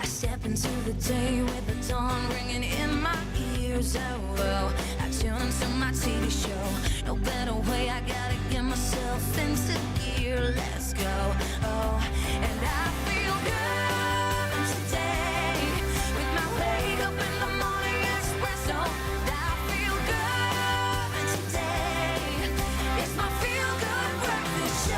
I step into the day with the dawn ringing in my ears. Oh, I tune into my TV show. No better way, I gotta get myself into gear. Let's go. Oh, and I feel good today with my wake up in the morning Expresso. I feel good today. It's my feel good breakfast show.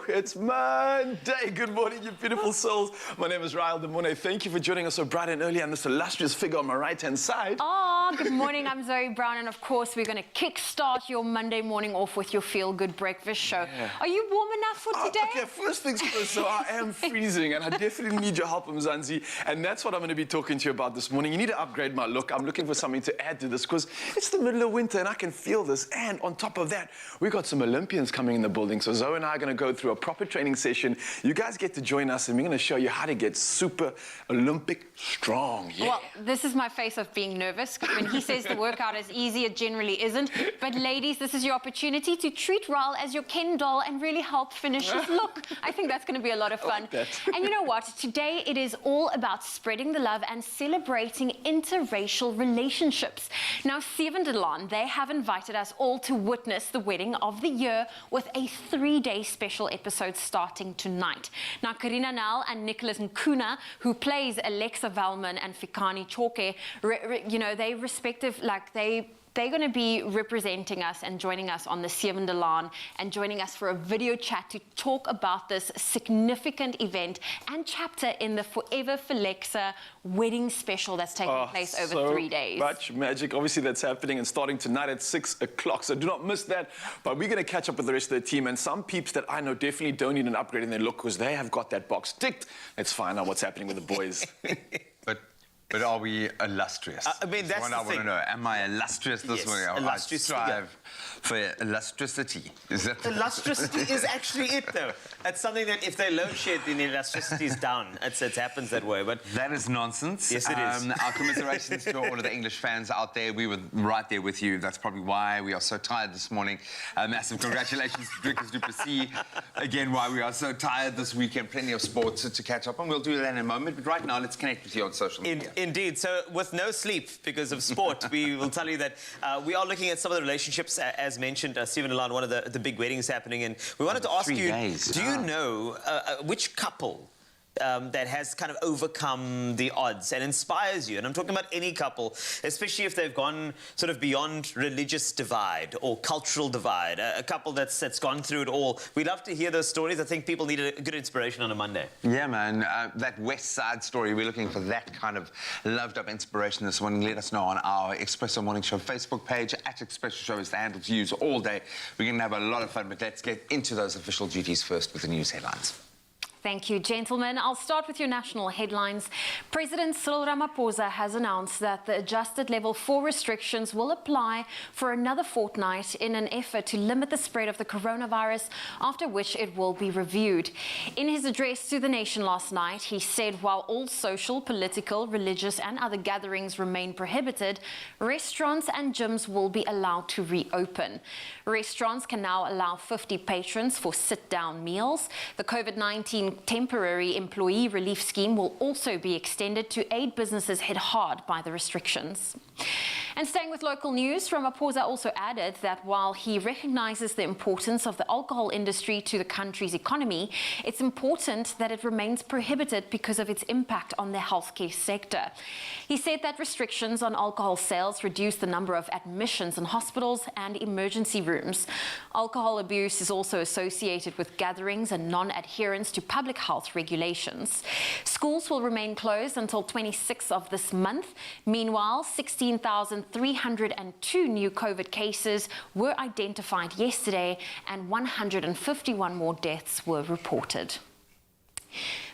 It's Monday. Good morning, you beautiful souls. My name is Dryland Workout. Thank you for joining us so bright and early on this illustrious figure on my right-hand side. Oh, good morning. I'm Zoe Brown, and of course, we're going to kickstart your Monday morning off with your feel-good breakfast show. Yeah. Are you warm enough for today? Okay, first things first. So I am freezing, and I definitely need your help, Mzansi, and that's what I'm going to be talking to you about this morning. You need to upgrade my look. I'm looking for something to add to this because it's the middle of winter, and I can feel this. And on top of that, we got some Olympians coming in the building. So Zoe and I are going to go through a proper training session. You guys get to join us, and we're going to show you how to get super Olympic strong. Yeah. Well, this is my face of being nervous. When he says the workout is easy, it generally isn't. But ladies, this is your opportunity to treat Raul as your Ken doll and really help finish his look. I think that's going to be a lot of fun. Like that. And you know what? Today it is all about spreading the love and celebrating interracial relationships. Now, Dryland, they have invited us all to witness the wedding of the year with a 3-day special episode starting tonight. Now, Karina Nal and Nicholas Nkuna, who plays Alexa Valman and Fikani Choke, you know, they're going to be representing us and joining us on the Dryland and joining us for a video chat to talk about this significant event and chapter in the Forever Flexa wedding special that's taking place over 3 days. Much magic, obviously, that's happening and starting tonight at 6 o'clock. So do not miss that. But we're going to catch up with the rest of the team and some peeps that I know definitely don't need an upgrade in their look because they have got that box ticked. Let's find out what's happening with the boys. But are we illustrious? I mean, that's what the I want thing. to know. Am I illustrious this way? Illustrious. I strive for illustricity. Is that Illustricity is actually it, though. It's something that if they load shed, then electricity is down. It happens that way. But that is nonsense. Yes, it is. Our commiserations to all of the English fans out there. We were right there with you. That's probably why we are so tired this morning. Massive congratulations to Drickers du Plessis. Again, why we are so tired this weekend. Plenty of sports to catch up on. We'll do that in a moment. But right now, let's connect with you on social media. Indeed. So with no sleep because of sport, we will tell you that we are looking at some of the relationships, as mentioned, Dryland, one of the big weddings happening. And we wanted to ask you, do you know which couple that has kind of overcome the odds and inspires you? And I'm talking about any couple, especially if they've gone sort of beyond religious divide or cultural divide, a couple that's gone through it all. We'd love to hear those stories. I think people need a good inspiration on a Monday. Yeah, man. That West Side story, we're looking for that kind of loved-up inspiration this morning. Let us know on our Expresso Morning Show Facebook page. At Expresso Show is the handle to use all day. We're going to have a lot of fun, but let's get into those official duties first with the news headlines. Thank you, gentlemen. I'll start with your national headlines. President Cyril Ramaphosa has announced that the adjusted level 4 restrictions will apply for another fortnight in an effort to limit the spread of the coronavirus, after which it will be reviewed. In his address to the nation last night, he said while all social, political, religious and other gatherings remain prohibited, restaurants and gyms will be allowed to reopen. Restaurants can now allow 50 patrons for sit-down meals. The COVID-19 temporary employee relief scheme will also be extended to aid businesses hit hard by the restrictions. And staying with local news, Ramaphosa also added that while he recognizes the importance of the alcohol industry to the country's economy, it's important that it remains prohibited because of its impact on the healthcare sector. He said that restrictions on alcohol sales reduce the number of admissions in hospitals and emergency rooms. Alcohol abuse is also associated with gatherings and non-adherence to public health regulations. Schools will remain closed until 26th of this month. Meanwhile, 16,302 new COVID cases were identified yesterday and 151 more deaths were reported.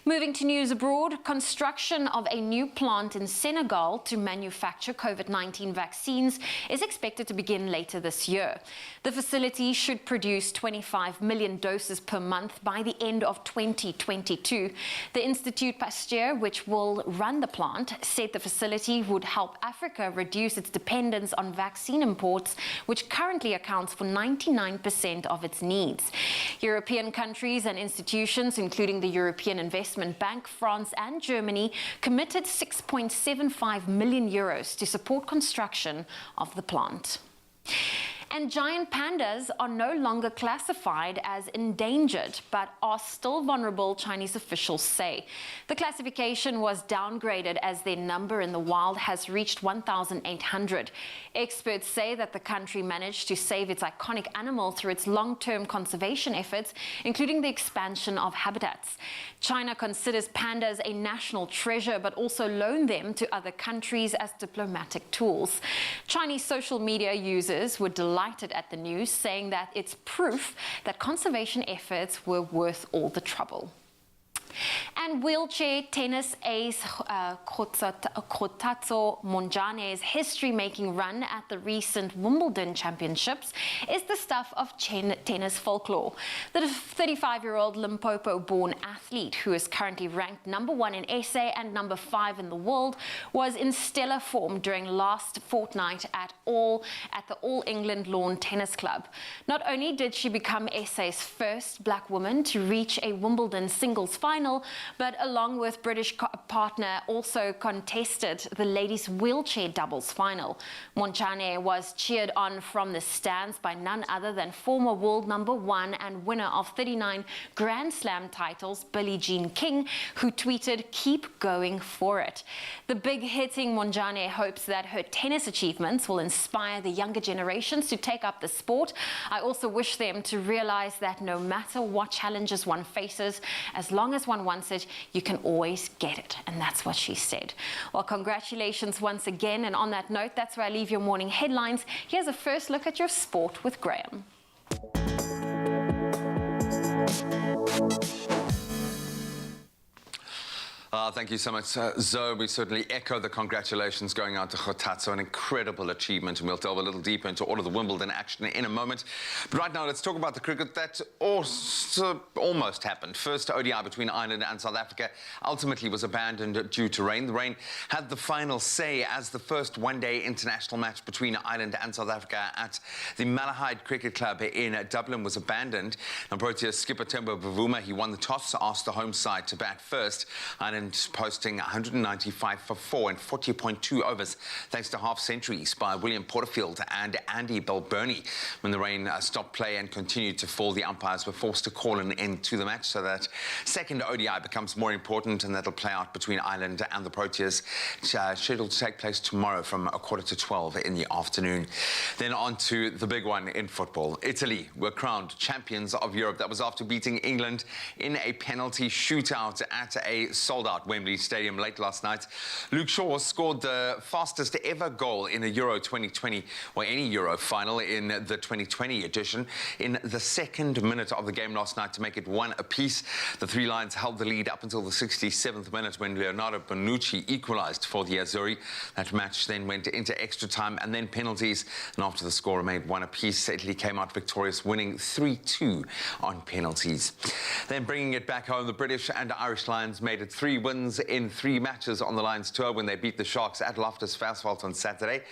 Moving to news abroad, construction of a new plant in Senegal to manufacture COVID-19 vaccines is expected to begin later this year. The facility should produce 25 million doses per month by the end of 2022. The Institut Pasteur, which will run the plant, said the facility would help Africa reduce its dependence on vaccine imports, which currently accounts for 99% of its needs. European countries and institutions, including the European Investment Bank, France and Germany, committed 6.75 million euros to support construction of the plant. And giant pandas are no longer classified as endangered, but are still vulnerable, Chinese officials say. The classification was downgraded as their number in the wild has reached 1,800. Experts say that the country managed to save its iconic animal through its long-term conservation efforts, including the expansion of habitats. China considers pandas a national treasure, but also loan them to other countries as diplomatic tools. Chinese social media users were delighted at the news, saying that it's proof that conservation efforts were worth all the trouble. And wheelchair tennis ace Kgotatso Monjane's history-making run at the recent Wimbledon Championships is the stuff of tennis folklore. The 35-year-old Limpopo-born athlete, who is currently ranked #1 in SA and #5 in the world, was in stellar form during last fortnight at the All England Lawn Tennis Club. Not only did she become SA's first black woman to reach a Wimbledon singles final, but along with British partner also contested the ladies' wheelchair doubles final. Monjane was cheered on from the stands by none other than former world #1 and winner of 39 Grand Slam titles, Billie Jean King, who tweeted, "Keep going for it." The big-hitting Monjane hopes that her tennis achievements will inspire the younger generations to take up the sport. "I also wish them to realize that no matter what challenges one faces, as long as one wants it, you can always get it." And that's what she said. Well, congratulations once again. And on that note, that's where I leave your morning headlines. Here's a first look at your sport with Graham. Thank you so much, Zoe. We certainly echo the congratulations going out to Kgotatso, an incredible achievement, and we'll delve a little deeper into all of the Wimbledon action in a moment. But right now, let's talk about the cricket that also almost happened. First ODI between Ireland and South Africa ultimately was abandoned due to rain. The rain had the final say as the first one-day international match between Ireland and South Africa at the Malahide Cricket Club in Dublin was abandoned. And Proteas skipper Tembo Bavuma, he won the toss, asked the home side to bat first. Ireland posting 195 for 4 and 40.2 overs, thanks to half-centuries by William Porterfield and Andy Balbirnie. When the rain stopped play and continued to fall, the umpires were forced to call an end to the match, so that second ODI becomes more important, and that'll play out between Ireland and the Proteas, scheduled to take place tomorrow from 11:45 in the afternoon. Then on to the big one in football. Italy were crowned champions of Europe. That was after beating England in a penalty shootout at a sold-out Wembley Stadium late last night. Luke Shaw scored the fastest ever goal in a Euro 2020 or any Euro final in the 2020 edition in the second minute of the game last night to make it 1 apiece. The Three Lions held the lead up until the 67th minute when Leonardo Bonucci equalised for the Azzurri. That match then went into extra time and then penalties, and after the score remained 1 apiece, Italy came out victorious, winning 3-2 on penalties. Then bringing it back home, the British and Irish Lions made it 3 wins in 3 matches on the Lions tour when they beat the Sharks at Loftus Versfeld on Saturday.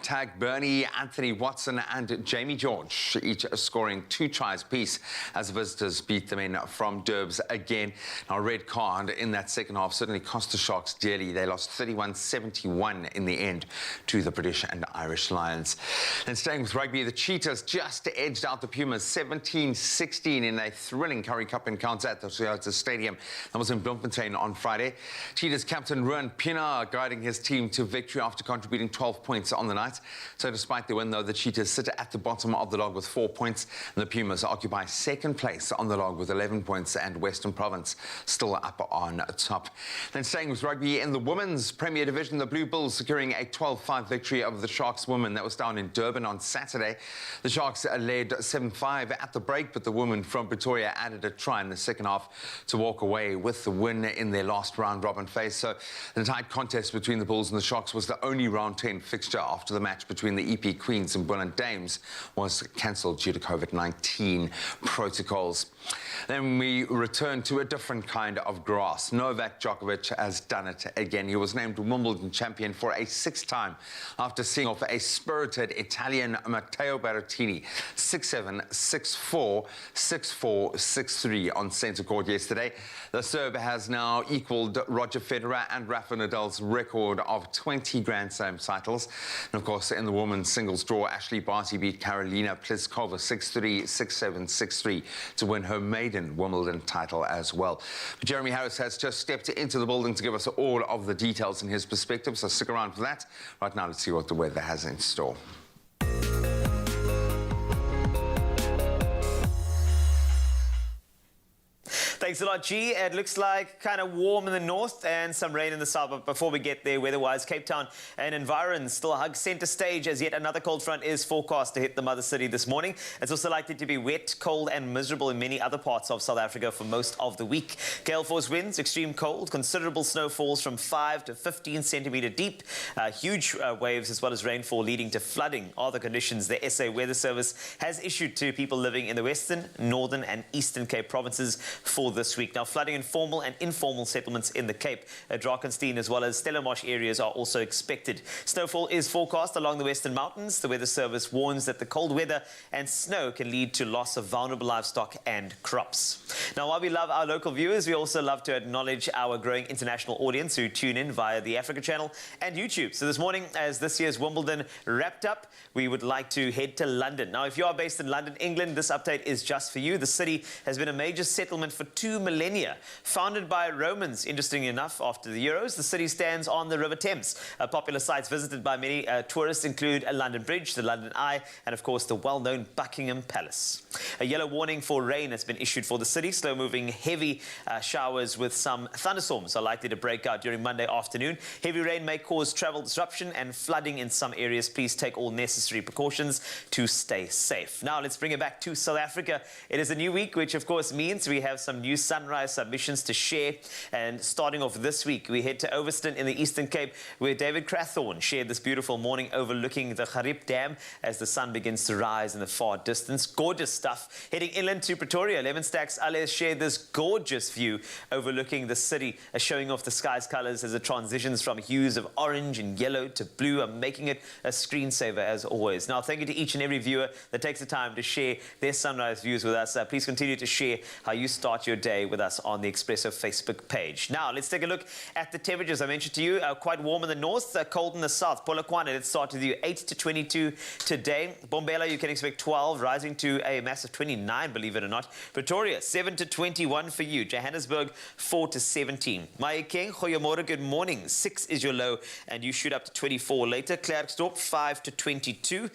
Tag Burney, Anthony Watson and Jamie George, each scoring 2 tries apiece as the visitors beat them in from Derbs again. Now, a red card in that second half certainly cost the Sharks dearly. They lost 31-71 in the end to the British and Irish Lions. And staying with rugby, the Cheetahs just edged out the Pumas 17-16 in a thrilling Currie Cup encounter at the Toyota Stadium. That was in Bloemfontein on Friday. Cheetahs captain Ruan Pienaar guiding his team to victory after contributing 12 points on the night. So despite the win, though, the Cheetahs sit at the bottom of the log with 4 points, and the Pumas occupy second place on the log with 11 points, and Western Province still up on top. Then staying with rugby in the Women's Premier Division, the Blue Bulls securing a 12-5 victory over the Sharks women. That was down in Durban on Saturday. The Sharks led 7-5 at the break, but the women from Pretoria added a try in the second half to walk away with the win in their last round-robin phase. So the tight contest between the Bulls and the Sharks was the only round 10 fixture after the match between the EP Queens and Bullen Dames was cancelled due to COVID-19 protocols. Then we return to a different kind of grass. Novak Djokovic has done it again. He was named Wimbledon champion for a 6th time after seeing off a spirited Italian Matteo Berrettini 6-7, 6-4, 6-4, 6-3 on centre court yesterday. The Serb has now equalled Roger Federer and Rafa Nadal's record of 20 Grand Slam titles. And of course, in the women's singles draw, Ashley Barty beat Karolina Pliskova 6-3, 6-7, 6-3 to win her maiden Wimbledon title as well. But Jeremy Harris has just stepped into the building to give us all of the details and his perspective, so stick around for that. Right now, let's see what the weather has in store. Thanks a lot, G. It looks like kind of warm in the north and some rain in the south. But before we get there, weather-wise, Cape Town and environs still hug centre stage as yet another cold front is forecast to hit the mother city this morning. It's also likely to be wet, cold and miserable in many other parts of South Africa for most of the week. Gale force winds, extreme cold, considerable snowfalls from 5 to 15 centimetre deep, huge waves as well as rainfall leading to flooding are the conditions the SA Weather Service has issued to people living in the Western, Northern and Eastern Cape provinces for this week. Now, flooding in formal and informal settlements in the Cape, Drakensberg as well as Stellenbosch areas are also expected. Snowfall is forecast along the Western Mountains. The Weather Service warns that the cold weather and snow can lead to loss of vulnerable livestock and crops. Now, while we love our local viewers, we also love to acknowledge our growing international audience who tune in via the Africa Channel and YouTube. So this morning, as this year's Wimbledon wrapped up, we would like to head to London. Now, if you are based in London, England, this update is just for you. The city has been a major settlement for 2 millennia. Founded by Romans, interestingly enough, after the Euros, the city stands on the River Thames. Popular sites visited by many tourists include London Bridge, the London Eye, and of course the well-known Buckingham Palace. A yellow warning for rain has been issued for the city. Slow-moving heavy showers with some thunderstorms are likely to break out during Monday afternoon. Heavy rain may cause travel disruption and flooding in some areas. Please take all necessary precautions to stay safe. Now let's bring it back to South Africa. It is a new week, which of course means we have some new sunrise submissions to share. And starting off this week, we head to Overston in the Eastern Cape, where David Crathorne shared this beautiful morning overlooking the Garib Dam as the sun begins to rise in the far distance. Gorgeous stuff. Heading inland to Pretoria, Lemon Stacks Ales shared this gorgeous view overlooking the city, showing off the sky's colours as it transitions from hues of orange and yellow to blue, making it a screensaver as always. Now, thank you to each and every viewer that takes the time to share their sunrise views with us. Please continue to share how you start your day with us on the Expresso Facebook page. Now, let's take a look at the temperatures. I mentioned to you, quite warm in the north, cold in the south. Polokwane, let's start with you, 8 to 22 today. Bombela, you can expect 12, rising to a massive 29, believe it or not. Pretoria, 7 to 21 for you. Johannesburg, 4 to 17. Mahikeng, Goeiemorgen, good morning. 6 is your low, and you shoot up to 24 later. Klerksdorp, 5 to 22.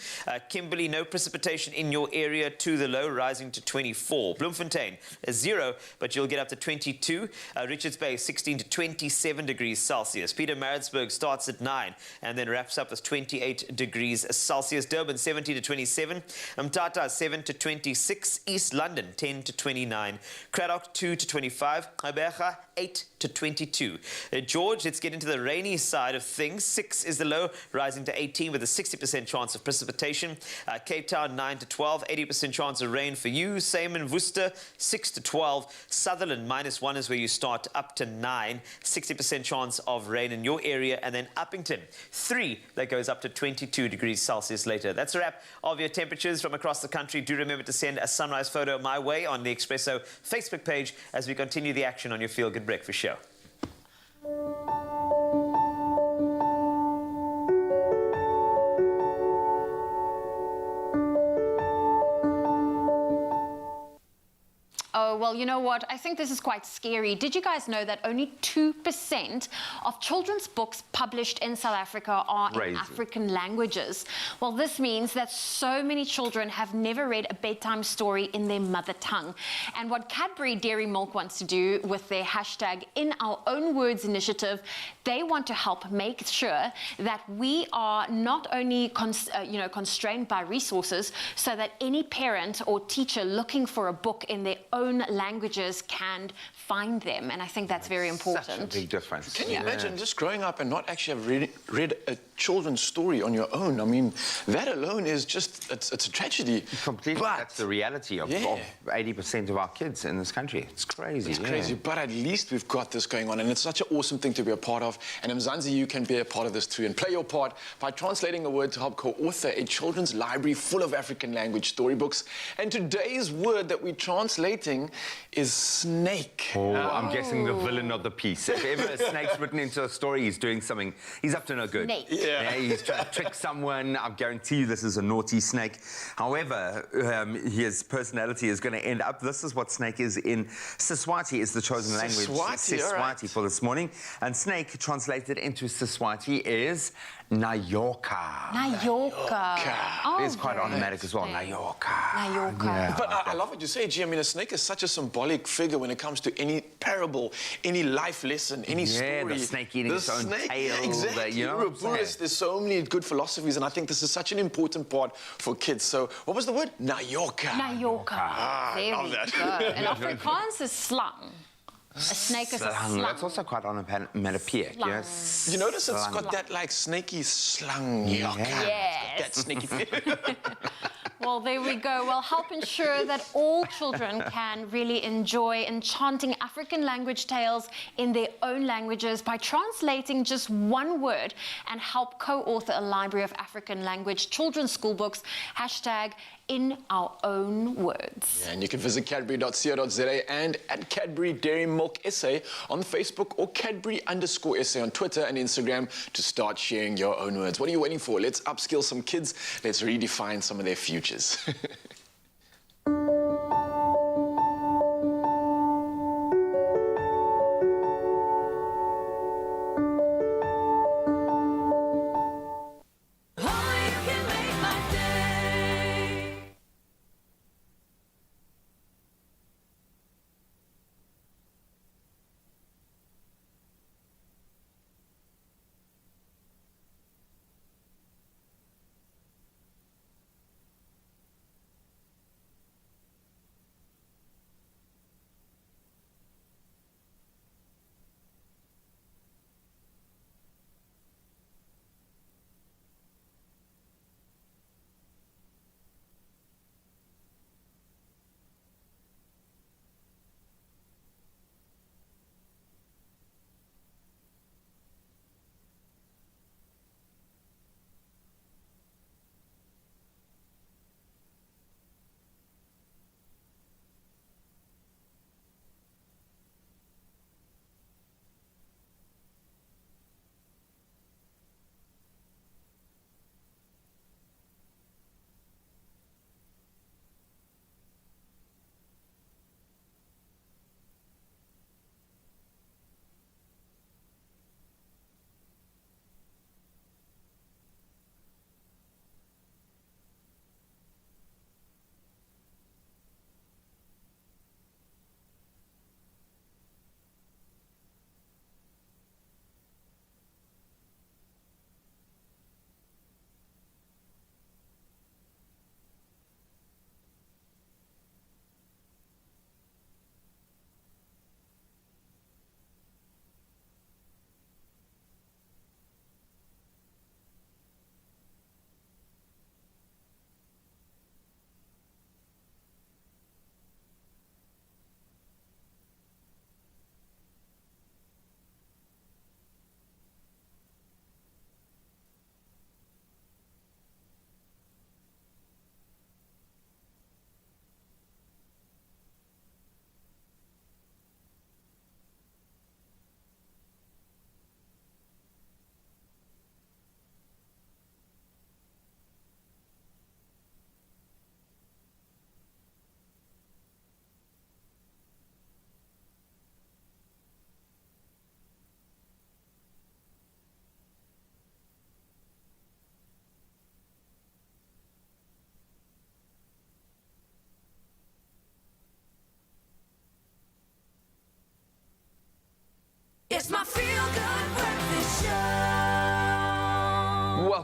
Kimberley, no precipitation in your area to the low, rising to 24. Bloemfontein, 0, but you'll get up to 22. Richards Bay, 16 to 27 degrees Celsius. Pietermaritzburg starts at 9 and then wraps up with 28 degrees Celsius. Durban, 17 to 27. Mthatha, 7 to 26. East London, 10 to 29. Cradock, 2 to 25. Gqeberha, 8 to 22. George, let's get into the rainy side of things. 6 is the low, rising to 18 with a 60% chance of precipitation. Cape Town, 9 to 12, 80% chance of rain for you. Same in Worcester, 6 to 12. Sutherland, -1 is where you start, up to 9. 60% chance of rain in your area. And then Uppington, 3, that goes up to 22 degrees Celsius later. That's a wrap of your temperatures from across the country. Do remember to send a sunrise photo my way on the Expresso Facebook page as we continue the action on your Feel Good Breakfast show. Oh, well, you know what? I think this is quite scary. Did you guys know that only 2% of children's books published in South Africa are in African languages? Well, this means that so many children have never read a bedtime story in their mother tongue. And what Cadbury Dairy Milk wants to do with their hashtag In Our Own Words initiative, they want to help make sure that we are not only constrained by resources, so that any parent or teacher looking for a book in their own languages can find them. And I think that's very important. Such a big difference. Can you imagine just growing up and not actually have read a children's story on your own? I mean, that alone is just, it's a tragedy. Completely. But that's the reality of 80% of our kids in this country. It's crazy. It's crazy, but at least we've got this going on, and it's such an awesome thing to be a part of. And Mzansi, you can be a part of this too and play your part by translating a word to help co-author a children's library full of African language storybooks. And today's word that we're translating is snake. Oh, I'm guessing the villain of the piece. If ever a snake's written into a story, he's doing something, he's up to no good. Snake. Yeah. He's trying to trick someone. I guarantee you this is a naughty snake. However, his personality is going to end up, this is what snake is in Siswati, is the chosen language. Siswati for this morning. And snake translated into Siswati is Nayoka. Nayoka. Oh, It's quite very automatic as well. interesting. Nayoka. Nayoka. Yeah. But I love what you say, G. I mean, a snake is such a symbolic figure when it comes to any parable, any life lesson, any story. Yeah, the snake eating its own tail. Exactly. You know You're a Buddhist. There's so many good philosophies, and I think this is such an important part for kids. So, what was the word? Nayoka. Nayoka. There love we that. go. And Afrikaans is slang. A snake is a slang. That's also quite onomatopoeic. Slang. Yes. You notice it's got that like snaky slang. Yeah. Yes. That snaky feel. Well, there we go. Well, help ensure that all children can really enjoy enchanting African language tales in their own languages by translating just one word, and help co-author a library of African language children's school books, hashtag In Our Own Words. Yeah, and you can visit cadbury.co.za and at Cadbury Dairy Milk SA on Facebook, or Cadbury_SA on Twitter and Instagram to start sharing your own words. What are you waiting for? Let's upskill some kids. Let's redefine some of their futures.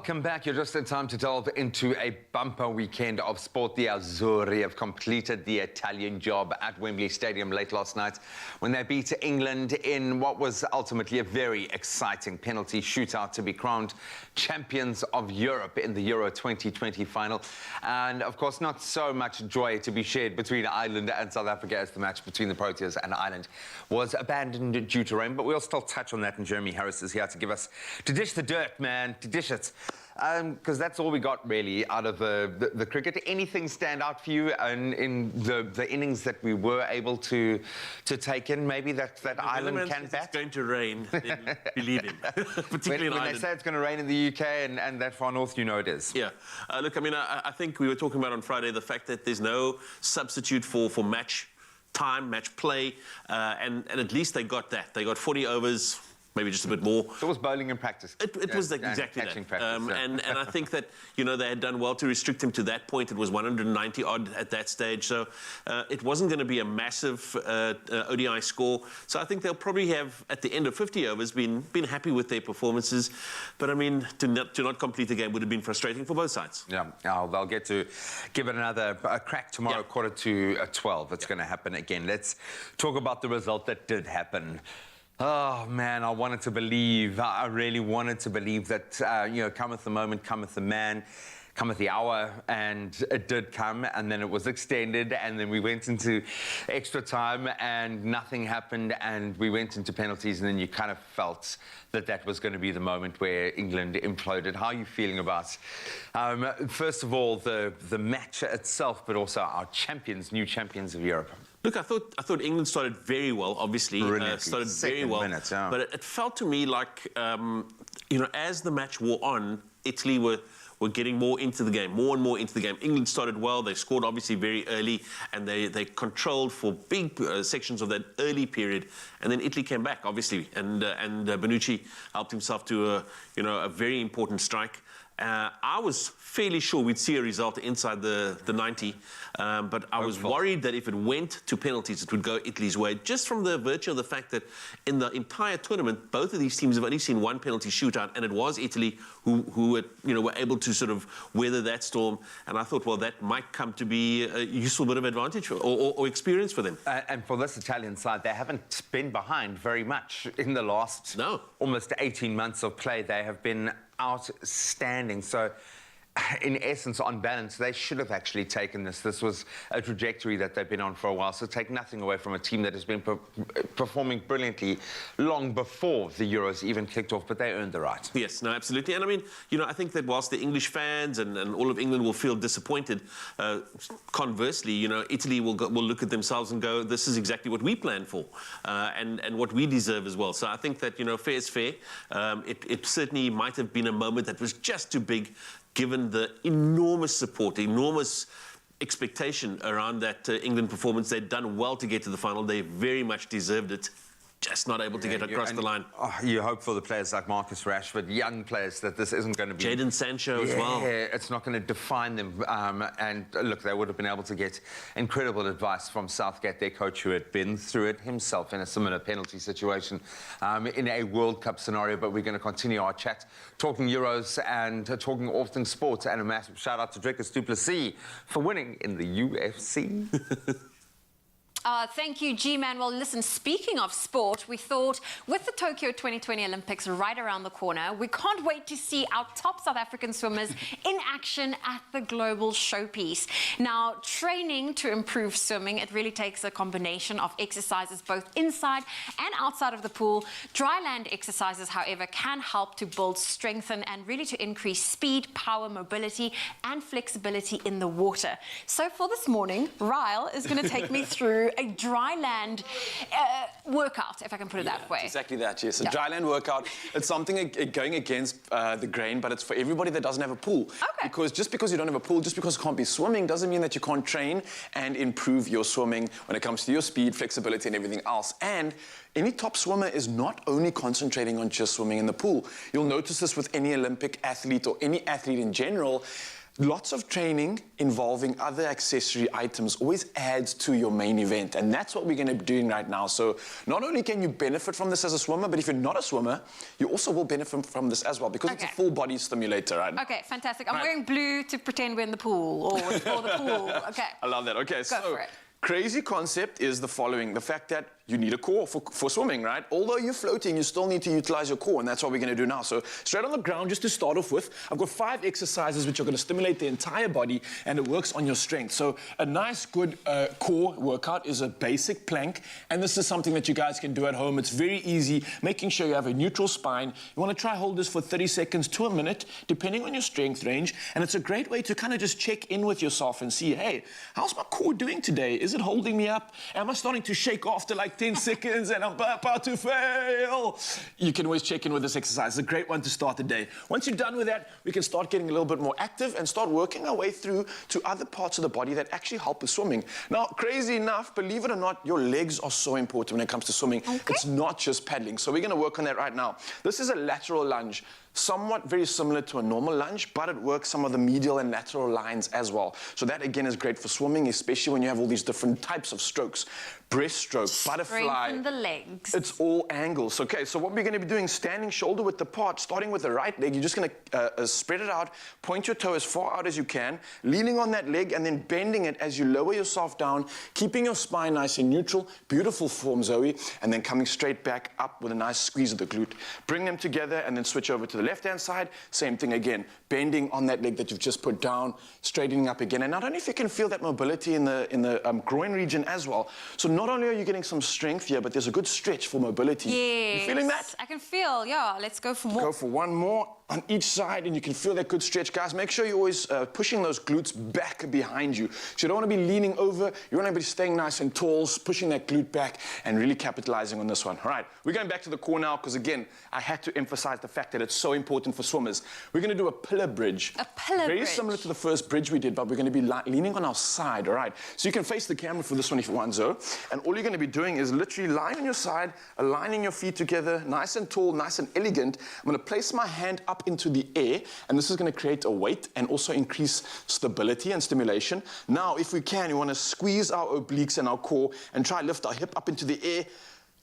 Welcome back. You're just in time to delve into a bumper weekend of sport. The Azzurri have completed the Italian job at Wembley Stadium late last night when they beat England in what was ultimately a very exciting penalty shootout to be crowned champions of Europe in the Euro 2020 final. And of course, not so much joy to be shared between Ireland and South Africa as the match between the Proteas and Ireland was abandoned due to rain. But we'll still touch on that, and Jeremy Harris is here to give us, to dish the dirt, man, to dish it. Because that's all we got really out of the cricket. Anything stand out for you in the innings that we were able to take in? Maybe that Ireland can bat? It's going to rain, then believe him. Particularly in when Ireland. they say it's going to rain in the UK and that far north, you know it is. Yeah. Look, I mean, I think we were talking about on Friday the fact that there's no substitute for match time, match play, and at least they got that. They got 40 overs. Maybe just a bit more. So it was bowling in practice. It was exactly that. Practice, yeah. And I think that, you know, they had done well to restrict him to that point. It was 190 odd at that stage. So it wasn't going to be a massive ODI score. So I think they'll probably have, at the end of 50 overs, been happy with their performances. But, I mean, to not complete the game would have been frustrating for both sides. Yeah, they'll get to give it another crack tomorrow, yeah. 11:45. It's going to happen again. Let's talk about the result that did happen. Oh, man, I wanted to believe, I really wanted to believe that, you know, cometh the moment, cometh the man, cometh the hour, and it did come, and then it was extended, and then we went into extra time, and nothing happened, and we went into penalties, and then you kind of felt that was going to be the moment where England imploded. How are you feeling about, first of all, the match itself, but also our champions, new champions of Europe? Look, I thought England started very well, obviously. Started very well. Minutes, yeah. But it felt to me like, you know, as the match wore on, Italy were getting more into the game, more and more into the game. England started well. They scored, obviously, very early, and they controlled for big sections of that early period. And then Italy came back, obviously, and Bonucci helped himself to, you know, a very important strike. I was fairly sure we'd see a result inside the 90, but I was worried that if it went to penalties, it would go Italy's way, just from the virtue of the fact that in the entire tournament, both of these teams have only seen one penalty shootout, and it was Italy who were, you know, were able to sort of weather that storm. And I thought, well, that might come to be a useful bit of advantage or experience for them. And for this Italian side, they haven't been behind very much in the last almost 18 months of play. They have been outstanding. So in essence, on balance, they should have actually taken this. This was a trajectory that they've been on for a while. So take nothing away from a team that has been performing brilliantly long before the Euros even kicked off, but they earned the right. Yes, no, absolutely. And I mean, you know, I think that whilst the English fans and all of England will feel disappointed, conversely, you know, Italy will look at themselves and go, this is exactly what we planned for and what we deserve as well. So I think that, you know, fair is fair. It certainly might have been a moment that was just too big, given the enormous support, the enormous expectation around that England performance. They'd done well to get to the final. They very much deserved it. Just not able to get across the line. You hope for the players like Marcus Rashford, young players, that this isn't going to be... Jadon Sancho as well. Yeah, it's not going to define them. And look, they would have been able to get incredible advice from Southgate, their coach, who had been through it himself in a similar penalty situation in a World Cup scenario. But we're going to continue our chat, talking Euros and talking all things sports. And a massive shout-out to Dricus du Plessis for winning in the UFC. Thank you, G-Man. Well, listen, speaking of sport, we thought with the Tokyo 2020 Olympics right around the corner, we can't wait to see our top South African swimmers in action at the global showpiece. Now, training to improve swimming, it really takes a combination of exercises both inside and outside of the pool. Dryland exercises, however, can help to build, strengthen, and really to increase speed, power, mobility, and flexibility in the water. So for this morning, Ryle is going to take me through a Dryland workout, if I can put it that way. Exactly that, yes. A Dryland workout, it's something going against the grain, but it's for everybody that doesn't have a pool. Okay. Because just because you don't have a pool, just because you can't be swimming, doesn't mean that you can't train and improve your swimming when it comes to your speed, flexibility, and everything else. And any top swimmer is not only concentrating on just swimming in the pool. You'll notice this with any Olympic athlete or any athlete in general. lots of training involving other accessory items always adds to your main event, and that's what we're going to be doing right now. So not only can you benefit from this as a swimmer, but if you're not a swimmer, you also will benefit from this as well, because it's a full body stimulator, right? Okay, fantastic. I'm wearing blue to pretend we're in the pool, or for the pool. Okay. I love that. Okay, Go so for it. crazy concept is the following: the fact that you need a core for swimming, right? Although you're floating, you still need to utilize your core, and that's what we're going to do now. So straight on the ground, just to start off with, I've got 5 exercises which are going to stimulate the entire body, and it works on your strength. So a nice, good core workout is a basic plank, and this is something that you guys can do at home. It's very easy, making sure you have a neutral spine. You want to try hold this for 30 seconds to a minute, depending on your strength range, and it's a great way to kind of just check in with yourself and see, hey, how's my core doing today? Is it holding me up? Am I starting to shake after like 10 seconds and I'm about to fail? You can always check in with this exercise. It's a great one to start the day. Once you're done with that, we can start getting a little bit more active and start working our way through to other parts of the body that actually help with swimming. Now, crazy enough, believe it or not, your legs are so important when it comes to swimming. Okay. It's not just paddling. So we're going to work on that right now. This is a lateral lunge. Somewhat very similar to a normal lunge, but it works some of the medial and lateral lines as well. So that again is great for swimming, especially when you have all these different types of strokes. Breaststroke, butterfly. Strengthen the legs. It's all angles. Okay, so what we're going to be doing, standing shoulder width apart, starting with the right leg, you're just going to spread it out, point your toe as far out as you can, leaning on that leg and then bending it as you lower yourself down, keeping your spine nice and neutral. Beautiful form, Zoe. And then coming straight back up with a nice squeeze of the glute. Bring them together and then switch over to the left-hand side. Same thing again, bending on that leg that you've just put down, straightening up again. And I don't know if you can feel that mobility in the groin region as well. So not only are you getting some strength here, but there's a good stretch for mobility. Yes. You feeling that? I can feel, yeah. Let's go for more. Go for one more on each side, and you can feel that good stretch. Guys, make sure you're always pushing those glutes back behind you. So you don't want to be leaning over. You want to be staying nice and tall, pushing that glute back, and really capitalizing on this one. All right, we're going back to the core now, because again, I had to emphasize the fact that it's so important for swimmers. We're going to do a pillar bridge. A pillar Very bridge. similar to the first bridge we did, but we're going to be leaning on our side, all right? So you can face the camera for this one if you want, Zoe. And all you're going to be doing is literally lying on your side, aligning your feet together, nice and tall, nice and elegant. I'm going to place my hand up into the air, and this is going to create a weight and also increase stability and stimulation. Now, if we can, you want to squeeze our obliques and our core and try lift our hip up into the air.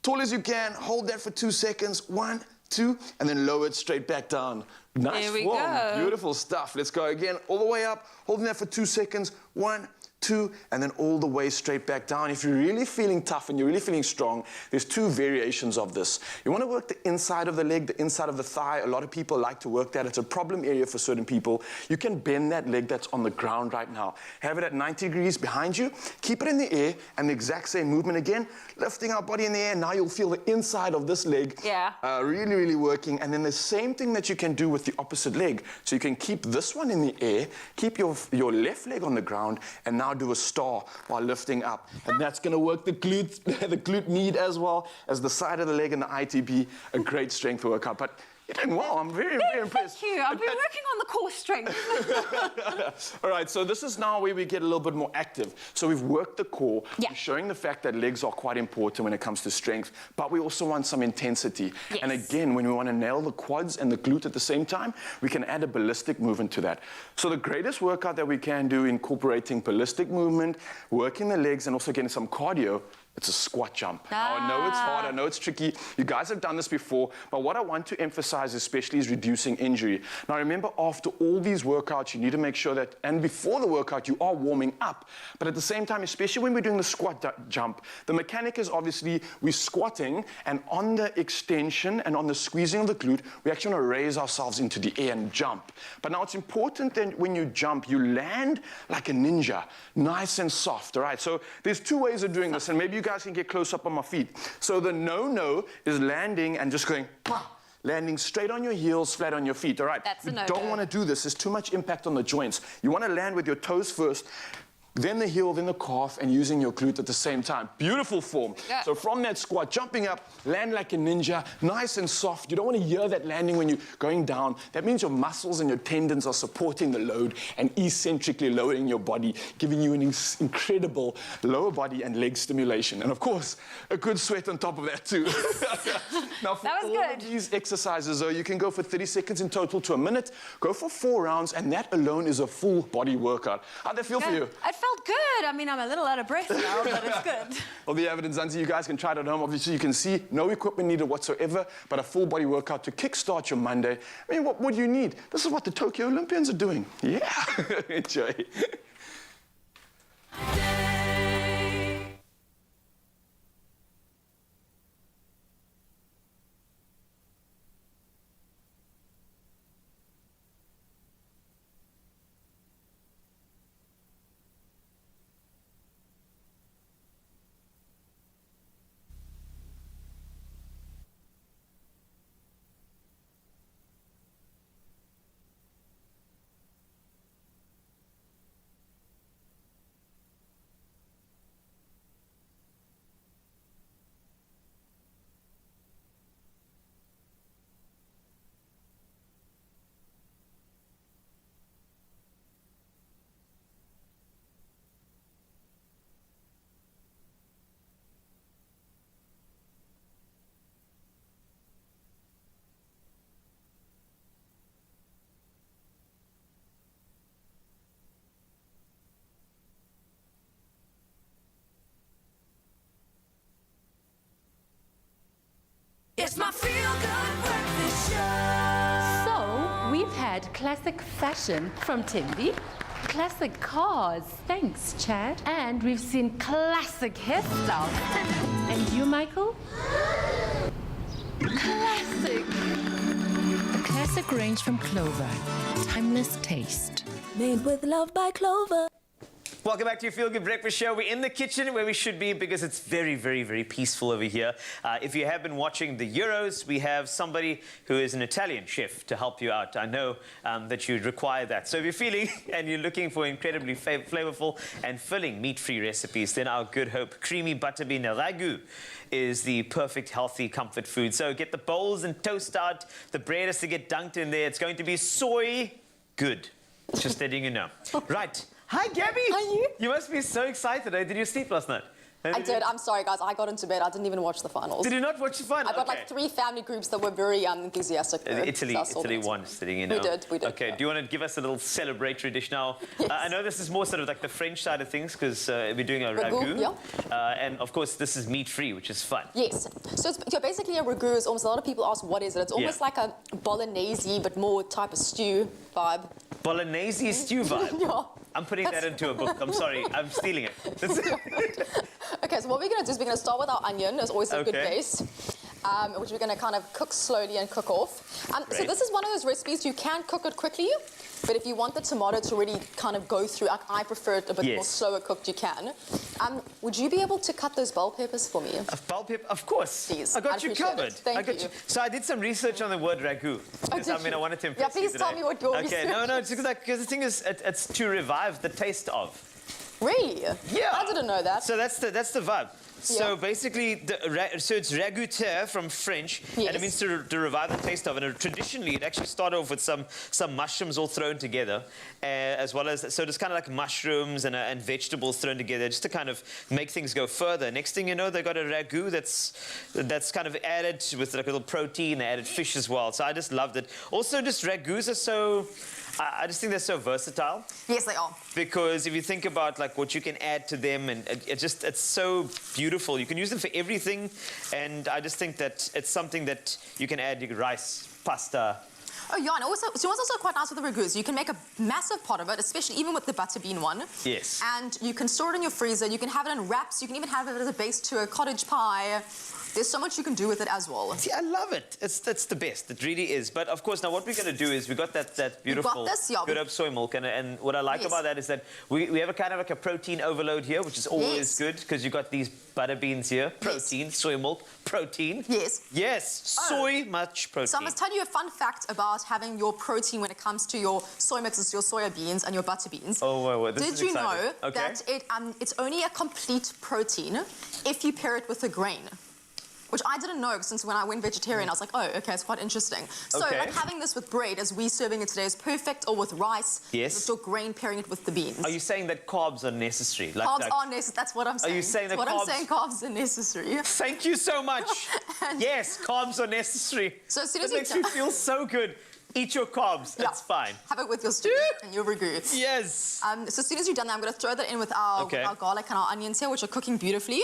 Tall as you can, hold that for 2 seconds. 1, 2, and then lower it straight back down. Nice There we form. go. Beautiful stuff. Let's go again, all the way up, holding that for 2 seconds. 1, 2, and then all the way straight back down. If you're really feeling tough and you're really feeling strong, there's 2 variations of this. You want to work the inside of the leg, the inside of the thigh. A lot of people like to work that. It's a problem area for certain people. You can bend that leg that's on the ground right now. Have it at 90 degrees behind you. Keep it in the air, and the exact same movement again. Lifting our body in the air. Now you'll feel the inside of this leg really, really working. And then the same thing that you can do with the opposite leg. So you can keep this one in the air, keep your left leg on the ground, and now do a star while lifting up. And that's going to work the glute, the glute med as well as the side of the leg and the ITB. A great strength workout. But you're doing well. I'm very, very impressed. Thank you. I've been working on the core strength. All right, so this is now where we get a little bit more active. So we've worked the core. Yeah. We're showing the fact that legs are quite important when it comes to strength, but we also want some intensity. Yes. And again, when we want to nail the quads and the glute at the same time, we can add a ballistic movement to that. So the greatest workout that we can do incorporating ballistic movement, working the legs, and also getting some cardio, it's a squat jump. Now, I know it's hard, I know it's tricky. You guys have done this before, but what I want to emphasize especially is reducing injury. Now, remember, after all these workouts, you need to make sure that, and before the workout, you are warming up. But at the same time, especially when we're doing the squat jump, the mechanic is obviously we're squatting, and on the extension and on the squeezing of the glute, we actually want to raise ourselves into the air and jump. But now it's important that when you jump, you land like a ninja, nice and soft, all right? So there's 2 ways of doing this, and maybe you guys can get close up on my feet. So the no-no is landing and just going, landing straight on your heels, flat on your feet, all right? That's a no-no. You don't want to do this. There's too much impact on the joints. You want to land with your toes first, then the heel, then the calf, and using your glute at the same time. Beautiful form. Yeah. So from that squat, jumping up, land like a ninja, nice and soft. You don't want to hear that landing when you're going down. That means your muscles and your tendons are supporting the load and eccentrically lowering your body, giving you an incredible lower body and leg stimulation. And of course, a good sweat on top of that too. Now for That was all good. of these exercises, though, you can go for 30 seconds in total to a minute. Go for 4 rounds, and that alone is a full body workout. How'd that feel for you? It felt good. I mean, I'm a little out of breath now, but it's good. Well, the evidence, Zanzi, you guys can try it at home. Obviously, you can see no equipment needed whatsoever, but a full body workout to kickstart your Monday. I mean, what do you need? This is what the Tokyo Olympians are doing. Yeah, enjoy. It's my feel-good breakfast show. So, we've had classic fashion from Timby, classic cars, thanks Chad, and we've seen classic hairstyles. And you, Michael? Classic. A classic range from Clover. Timeless taste. Made with love by Clover. Welcome back to your Feel Good Breakfast Show. We're in the kitchen where we should be because it's very, very, very peaceful over here. If you have been watching the Euros, we have somebody who is an Italian chef to help you out. I know that you'd require that. So if you're feeling and you're looking for incredibly flavorful and filling meat-free recipes, then our Good Hope Creamy Butterbean Ragu is the perfect, healthy comfort food. So get the bowls and toast out. The bread has to get dunked in there. It's going to be soy good. Just letting you know. Right. Hi, Gabby. Hi, you. You must be so excited. Did you sleep last night? I did. I'm sorry, guys. I got into bed. I didn't even watch the finals. Did you not watch the final? I got like 3 family groups that were very enthusiastic. Though, Italy so I saw them. won, sitting in. We did. Okay, yeah. do you want to give us a little celebratory dish now? Yes. I know this is more sort of like the French side of things because we're doing a ragu. Yeah. And of course, this is meat-free, which is fun. Yes. So it's, yeah, basically a ragu is almost, a lot of people ask what is it? It's almost like a bolognese, but more type of stew vibe. Bolognese stew vibe. Yeah. I'm putting that into a book. I'm sorry, I'm stealing it. Okay, so what we're going to do is we're going to start with our onion. It's always a good Okay. base. Which we're going to kind of cook slowly and cook off. So Great. this is one of those recipes you can cook it quickly, but if you want the tomato to really kind of go through, I prefer it a bit more Yes. slower cooked, you can. Would you be able to cut those bell peppers for me? Bell pepper, of course. Please, I got I'd you appreciate covered. it. Thank I got you. So I did some research on the word ragu. Because, did I mean, you? I wanted to Yeah, impress please you tell today. me what your Okay, research no, is. because the thing is, it's to revive the taste of. Really? Yeah. I didn't know that. So that's the vibe. So Yeah. basically, so it's ragoûter from French, and it Yes. means to revive the taste of. And traditionally, it actually started off with some mushrooms all thrown together, as well as so it's kind of like mushrooms and vegetables thrown together, just to kind of make things go further. Next thing you know, they got a ragu that's kind of added with like a little protein. They added fish as well. So I just loved it. Also, just ragus are so. I just think they're so versatile. Yes, they are. Because if you think about like what you can add to them, and it's so beautiful. You can use them for everything, and I just think that it's something that you can add rice, pasta. Oh, yeah, and also, so what's also quite nice with the ragus, you can make a massive pot of it, especially even with the butter bean one. Yes. And you can store it in your freezer. You can have it in wraps. You can even have it as a base to a cottage pie. There's so much you can do with it as well. See, I love it. That's the best. It really is. But of course, now what we're going to do is we got that beautiful this, yeah. good up soy milk, and what I like about that is that we have a kind of like a protein overload here, which is always good because you got these butter beans here, protein, soy milk, protein. Yes, soy much protein. So I must tell you a fun fact about having your protein when it comes to your soy mixes, your soya beans, and your butter beans. Oh, wait, this Did is you exciting. know that it's only a complete protein if you pair it with a grain? Which I didn't know, since when I went vegetarian, I was like, oh, okay, it's quite interesting. So like having this with bread, as we serving it today, is perfect, or with rice, with your grain, pairing it with the beans. Are you saying that carbs are necessary? Carbs are necessary, that's what I'm saying. Are you saying that I'm saying, carbs are necessary. Thank you so much. Yes, carbs are necessary. So as soon as it makes you feel so good. Eat your carbs, that's fine. Have it with your stew and you'll regret. Yes. So as soon as you've done that, I'm going to throw that in with our garlic and our onions here, which are cooking beautifully.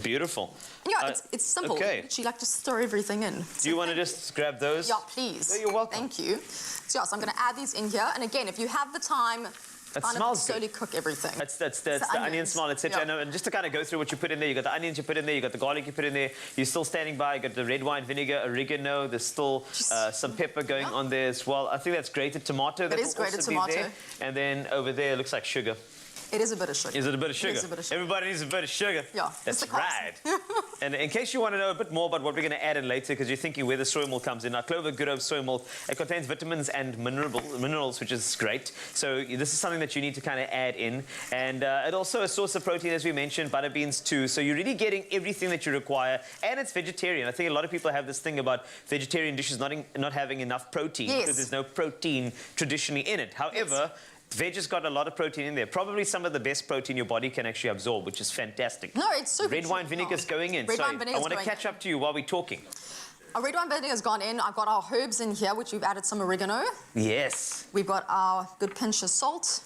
Beautiful. Yeah, it's simple. Okay. You like just throw everything in. Do you want to just grab those? Yeah, please. Oh, you're welcome. Thank you. So, I'm going to add these in here. And again, if you have the time, slowly cook everything. That's the onion smell, etc. Yeah. And just to kind of go through what you put in there, you got the onions you put in there, you got the garlic you put in there. You're still standing by. You got the red wine vinegar, oregano. There's still some pepper going on there as well. I think that's grated tomato. That is grated tomato. There. And then over there, it looks like sugar. It is a bit of sugar. Is it a bit of sugar? It is a bit of sugar. Everybody needs a bit of sugar. Yeah. That's right. And in case you want to know a bit more about what we're going to add in later, because you're thinking where the soy milk comes in, our Clover Good Hope soy milk, it contains vitamins and minerals, which is great. So this is something that you need to kind of add in. And it also a source of protein, as we mentioned, butter beans too. So you're really getting everything that you require. And it's vegetarian. I think a lot of people have this thing about vegetarian dishes not having enough protein because there's no protein traditionally in it. However, veg has got a lot of protein in there. Probably some of the best protein your body can actually absorb, which is fantastic. No, it's super Red wine vinegar is going in. Red wine vinegar I want to catch up to you while we're talking. Our red wine vinegar has gone in. I've got our herbs in here, which we've added some oregano. Yes. We've got our good pinch of salt.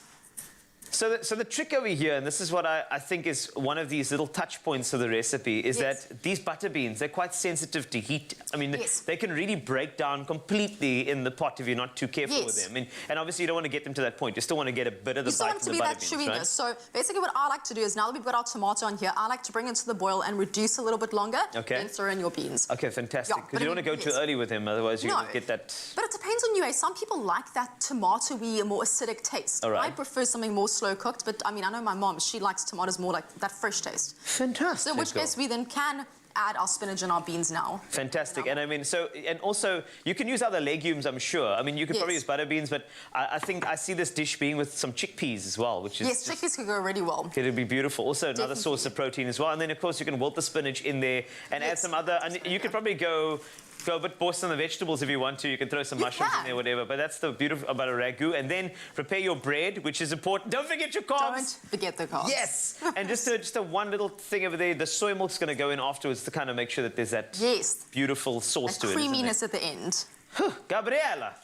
So the trick over here, and this is what I think is one of these little touch points of the recipe, is that these butter beans, they're quite sensitive to heat. I mean, they can really break down completely in the pot if you're not too careful with them. And obviously, you don't want to get them to that point. You still want to get a bit of the bite from the butter beans, right? Chewiness. So basically what I like to do is, now that we've got our tomato on here, I like to bring it to the boil and reduce a little bit longer, then throw in your beans. Okay, fantastic. Because you don't want to go too early with them, otherwise you're going to get that... But it depends on you, eh? Some people like that tomatoey, more acidic taste. I prefer something more slow cooked, but I mean, I know my mom, she likes tomatoes more like that fresh taste. Fantastic. So in which case we then can add our spinach and our beans now. Fantastic. And I mean, and also you can use other legumes, I'm sure. I mean, you could probably use butter beans, but I think I see this dish being with some chickpeas as well, which is... Yes, chickpeas could go really well. It'll be beautiful. Also another source of protein as well. And then, of course, you can wilt the spinach in there and add some other... And you could probably go a bit boss on the vegetables if you want to. You can throw some mushrooms in there, whatever. But that's the beautiful about a ragu. And then prepare your bread, which is important. Don't forget your carbs. Don't forget the carbs. Yes. And just a one little thing over there. The soy milk's going to go in afterwards to kind of make sure that there's that beautiful sauce to it. Creaminess at the end. Gabriela.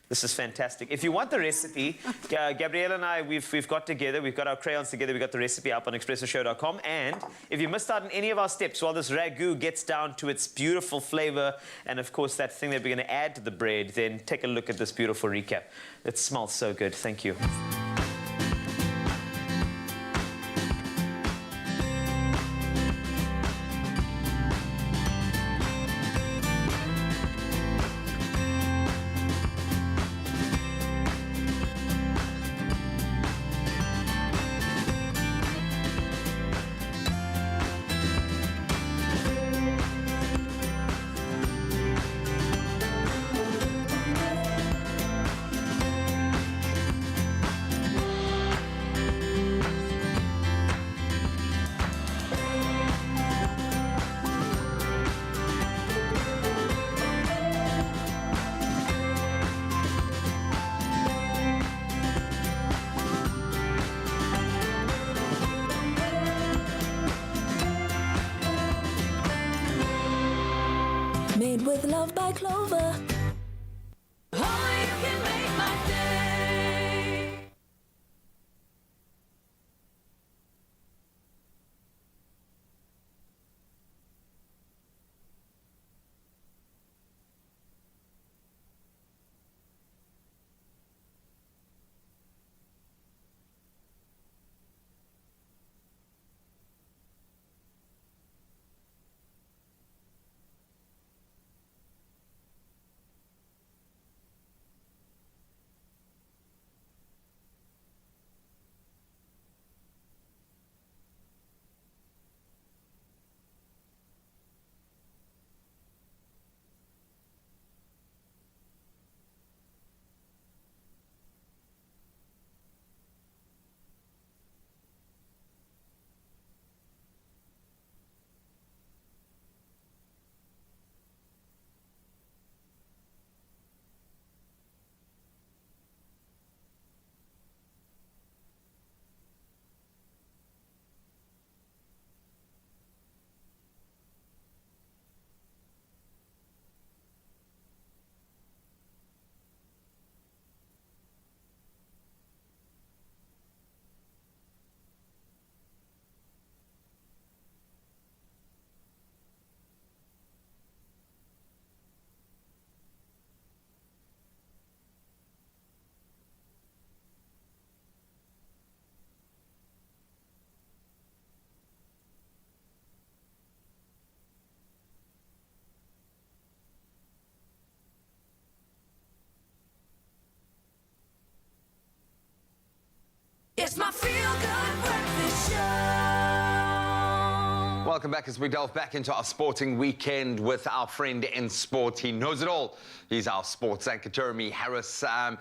This is fantastic. If you want the recipe, Gabrielle and I, we've got together, we've got our crayons together, we've got the recipe up on expressoshow.com. And if you missed out on any of our steps while this ragu gets down to its beautiful flavor, and of course that thing that we're going to add to the bread, then take a look at this beautiful recap. It smells so good. Thank you. Made with love by Clover. Feel Good Breakfast Show. Welcome back as we delve back into our sporting weekend with our friend in sport. He knows it all. He's our sports anchor, Jeremy Harris. And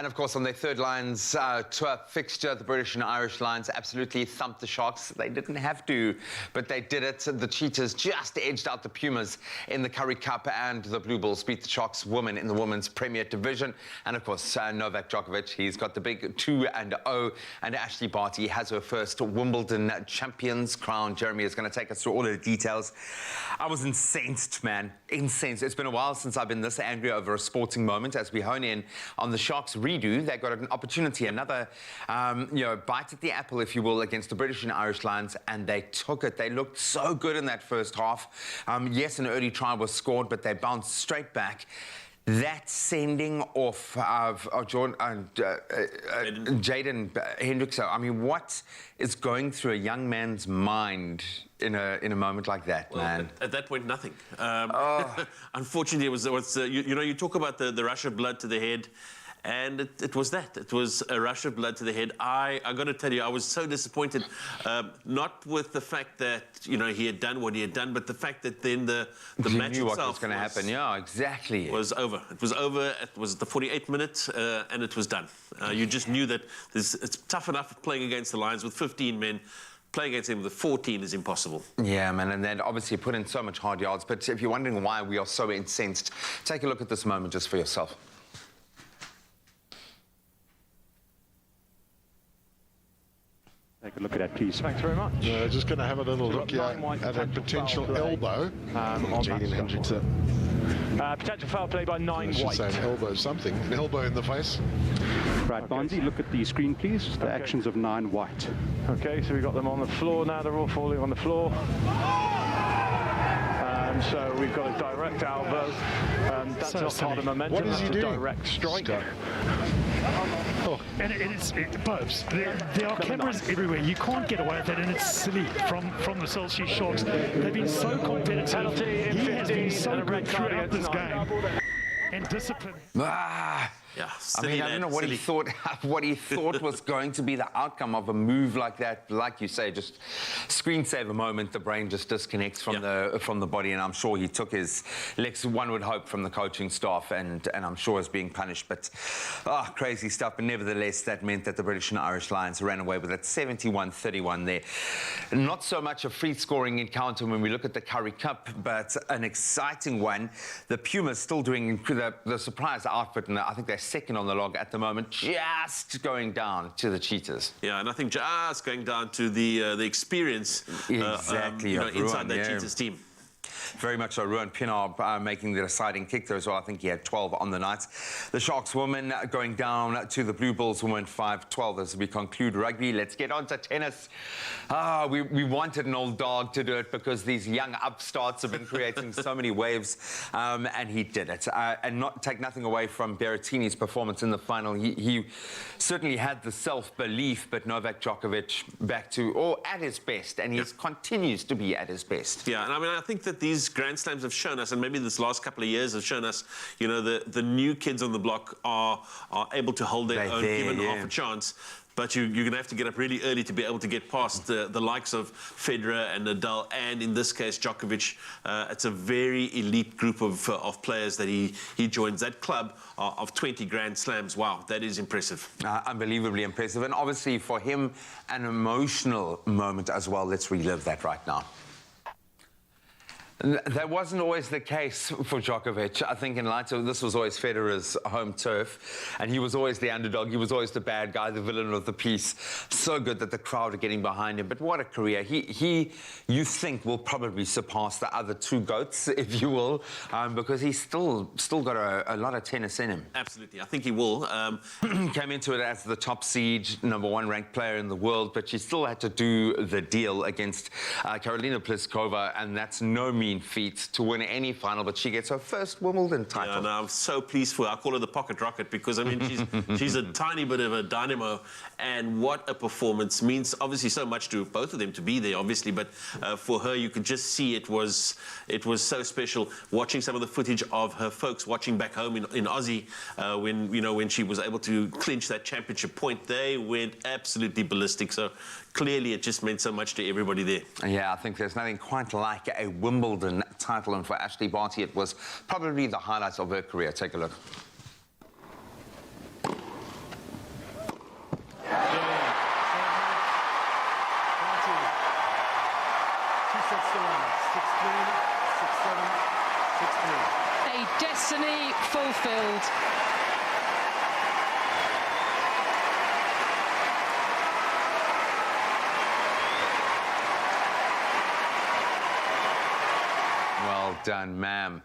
of course, on their third Lions tour fixture, the British and Irish Lions absolutely thumped the Sharks. They didn't have to, but they did it. The Cheetahs just edged out the Pumas in the Currie Cup, and the Blue Bulls beat the Sharks women in the Women's Premier Division. And of course, Novak Djokovic, he's got the big 2-0. And Ashley Barty has her first Wimbledon Champions crown. Jeremy is going to take us through all of the details. I was incensed, man. Incensed. It's been a while since I've been this angry over a sporting moment. As we hone in on the Sharks redo, they got an opportunity, another bite at the apple, if you will, against the British and Irish Lions, and they took it. They looked so good in that first half. Yes, an early try was scored, but they bounced straight back. That sending off of Jaden Hendrickson, I mean, what is going through a young man's mind in a moment like that, man? At that point, nothing. Unfortunately, it was you talk about the rush of blood to the head. And it was that. It was a rush of blood to the head. I got to tell you, I was so disappointed, not with the fact that, he had done what he had done, but the fact that then the match knew itself what was going to happen. Yeah, exactly. Was over. It was over. It was the 48th minute, and it was done. You just knew that it's tough enough playing against the Lions with 15 men. Playing against him with 14 is impossible. Yeah, man, and then obviously put in so much hard yards. But if you're wondering why we are so incensed, take a look at this moment just for yourself. Take a look at that, please. Thanks very much. Just going to have a little look here at a potential elbow on Jaden Hendrickson. Potential foul play by 9 I white. should say an elbow something. An elbow in the face. Right, Bonzi, look at the screen, please. The actions of 9 white. Okay, so we've got them on the floor now. They're all falling on the floor. So we've got a direct elbow. That's not part of momentum. What is he That's a doing? direct strike. Oh. And Bobs, there are cameras everywhere. You can't get away with it, and it's silly from the South Sea Sharks. They've been so competitive. He has been so good throughout this game. And discipline. Yeah, I mean, I don't know what he thought. What he thought was going to be the outcome of a move like that. Like you say, just screensaver moment. The brain just disconnects from the body, and I'm sure he took his licks. One would hope from the coaching staff, and I'm sure is being punished. But crazy stuff. But nevertheless, that meant that the British and Irish Lions ran away with it, 71-31 there. Not so much a free scoring encounter when we look at the Currie Cup, but an exciting one. The Pumas still doing the surprise outfit, and I think they're second on the log at the moment, just going down to the Cheetahs. Yeah, and I think just going down to the experience exactly inside that Cheetahs team. Very much so. Ruan Pienaar making the deciding kick there as well. I think he had 12 on the night. The Sharks women going down to the Blue Bulls women 5-12 as we conclude rugby. Let's get on to tennis. We wanted an old dog to do it because these young upstarts have been creating so many waves, and he did it. And not take nothing away from Berrettini's performance in the final. He certainly had the self-belief, but Novak Djokovic back to, at his best, and he continues to be at his best. Yeah, and I mean, I think that these Grand Slams have shown us, and maybe this last couple of years have shown us, the new kids on the block are able to hold their own, given half a chance. But you're going to have to get up really early to be able to get past the likes of Federer and Nadal, and in this case, Djokovic. It's a very elite group of players that he joins. That club of 20 Grand Slams, wow, that is impressive. Unbelievably impressive. And obviously for him, an emotional moment as well. Let's relive that right now. That wasn't always the case for Djokovic. I think in light of this was always Federer's home turf, and he was always the underdog. He was always the bad guy, the villain of the piece. So good that the crowd are getting behind him. But what a career. He you think, will probably surpass the other two GOATs, if you will, because he's still got a lot of tennis in him. Absolutely. I think he will. Came into it as the top seed, #1 ranked player in the world, but she still had to do the deal against Karolina Pliskova, and that's no mean mean feat to win any final, but she gets her first Wimbledon title. Yeah, and I'm so pleased for her. I call her the pocket rocket because, I mean, she's a tiny bit of a dynamo, and what a performance. Means obviously so much to both of them to be there, obviously, but for her, you could just see it was so special watching some of the footage of her folks watching back home in Aussie when she was able to clinch that championship point. They went absolutely ballistic. So clearly it just meant so much to everybody there. Yeah, I think there's nothing quite like a Wimbledon title, and for Ashley Barty, it was probably the highlights of her career. Take a look. A destiny fulfilled. Well done, ma'am.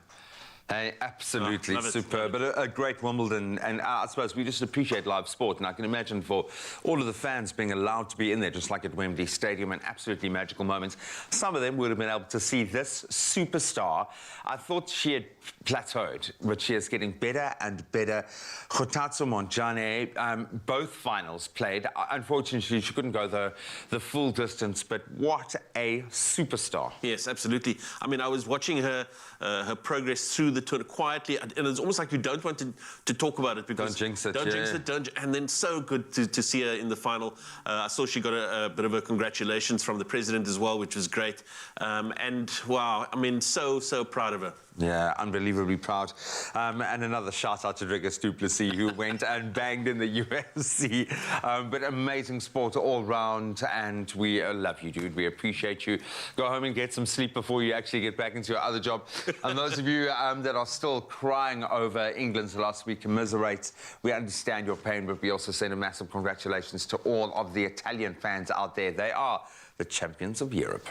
Hey, absolutely superb, but a great Wimbledon, and I suppose we just appreciate live sport, and I can imagine for all of the fans being allowed to be in there, just like at Wembley Stadium, and absolutely magical moments. Some of them would have been able to see this superstar. I thought she had plateaued, but she is getting better and better. Kgotatso Montjane, both finals played. Unfortunately, she couldn't go the full distance, but what a superstar. Yes, absolutely. I mean, I was watching her progress through the tour quietly, and it's almost like you don't want to talk about it because don't jinx it. Don't jinx it. And then so good to see her in the final. I saw she got a bit of a congratulations from the president as well, which was great. And wow, I mean, so proud of her. Yeah, unbelievably proud. And another shout out to Dricus du Plessis, who went and banged in the UFC. But amazing sport all round, and we love you, dude. We appreciate you. Go home and get some sleep before you actually get back into your other job. And those of you that are still crying over England's loss, we commiserate. We understand your pain, but we also send a massive congratulations to all of the Italian fans out there. They are the champions of Europe.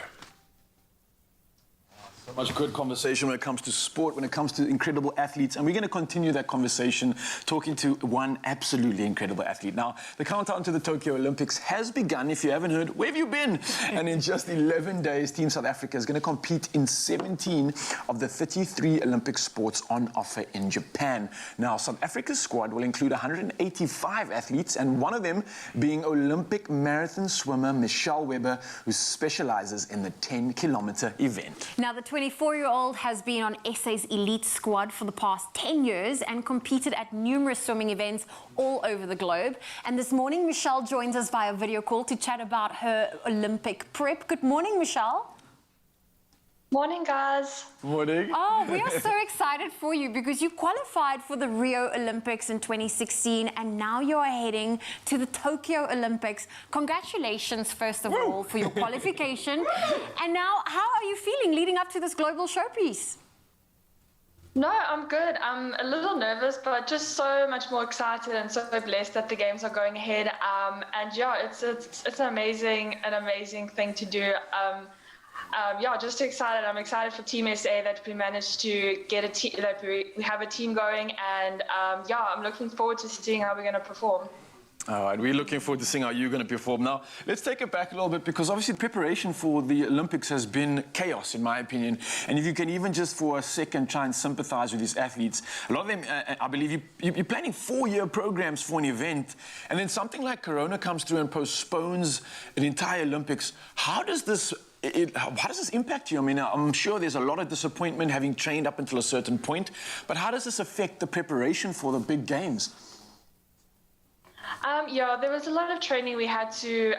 So much good conversation when it comes to sport, when it comes to incredible athletes. And we're going to continue that conversation talking to one absolutely incredible athlete. Now, the countdown to the Tokyo Olympics has begun. If you haven't heard, where have you been? And in just 11 days, Team South Africa is going to compete in 17 of the 33 Olympic sports on offer in Japan. Now, South Africa's squad will include 185 athletes, and one of them being Olympic marathon swimmer Michelle Weber, who specializes in the 10-kilometer event. Now, the 24-year-old has been on SA's elite squad for the past 10 years and competed at numerous swimming events all over the globe. And this morning, Michelle joins us via video call to chat about her Olympic prep. Good morning, Michelle. Morning, guys. Morning. Oh, we are so excited for you because you qualified for the Rio Olympics in 2016 and now you are heading to the Tokyo Olympics. Congratulations, first of all, for your qualification. And now, how are you feeling leading up to this global showpiece? No, I'm good. I'm a little nervous, but just so much more excited and so blessed that the games are going ahead. And yeah, it's an amazing thing to do. Yeah, just excited. I'm excited for Team SA that we managed to get a team, that we have a team going, and yeah, I'm looking forward to seeing how we're going to perform. All right, we're looking forward to seeing how you're going to perform. Now, let's take it back a little bit, because obviously preparation for the Olympics has been chaos, in my opinion. And if you can even just for a second try and sympathize with these athletes, a lot of them, I believe, you're planning 4-year programs for an event, and then something like Corona comes through and postpones an entire Olympics. How does this impact you? I mean, I'm sure there's a lot of disappointment having trained up until a certain point, but how does this affect the preparation for the big games? Yeah, there was a lot of training we had to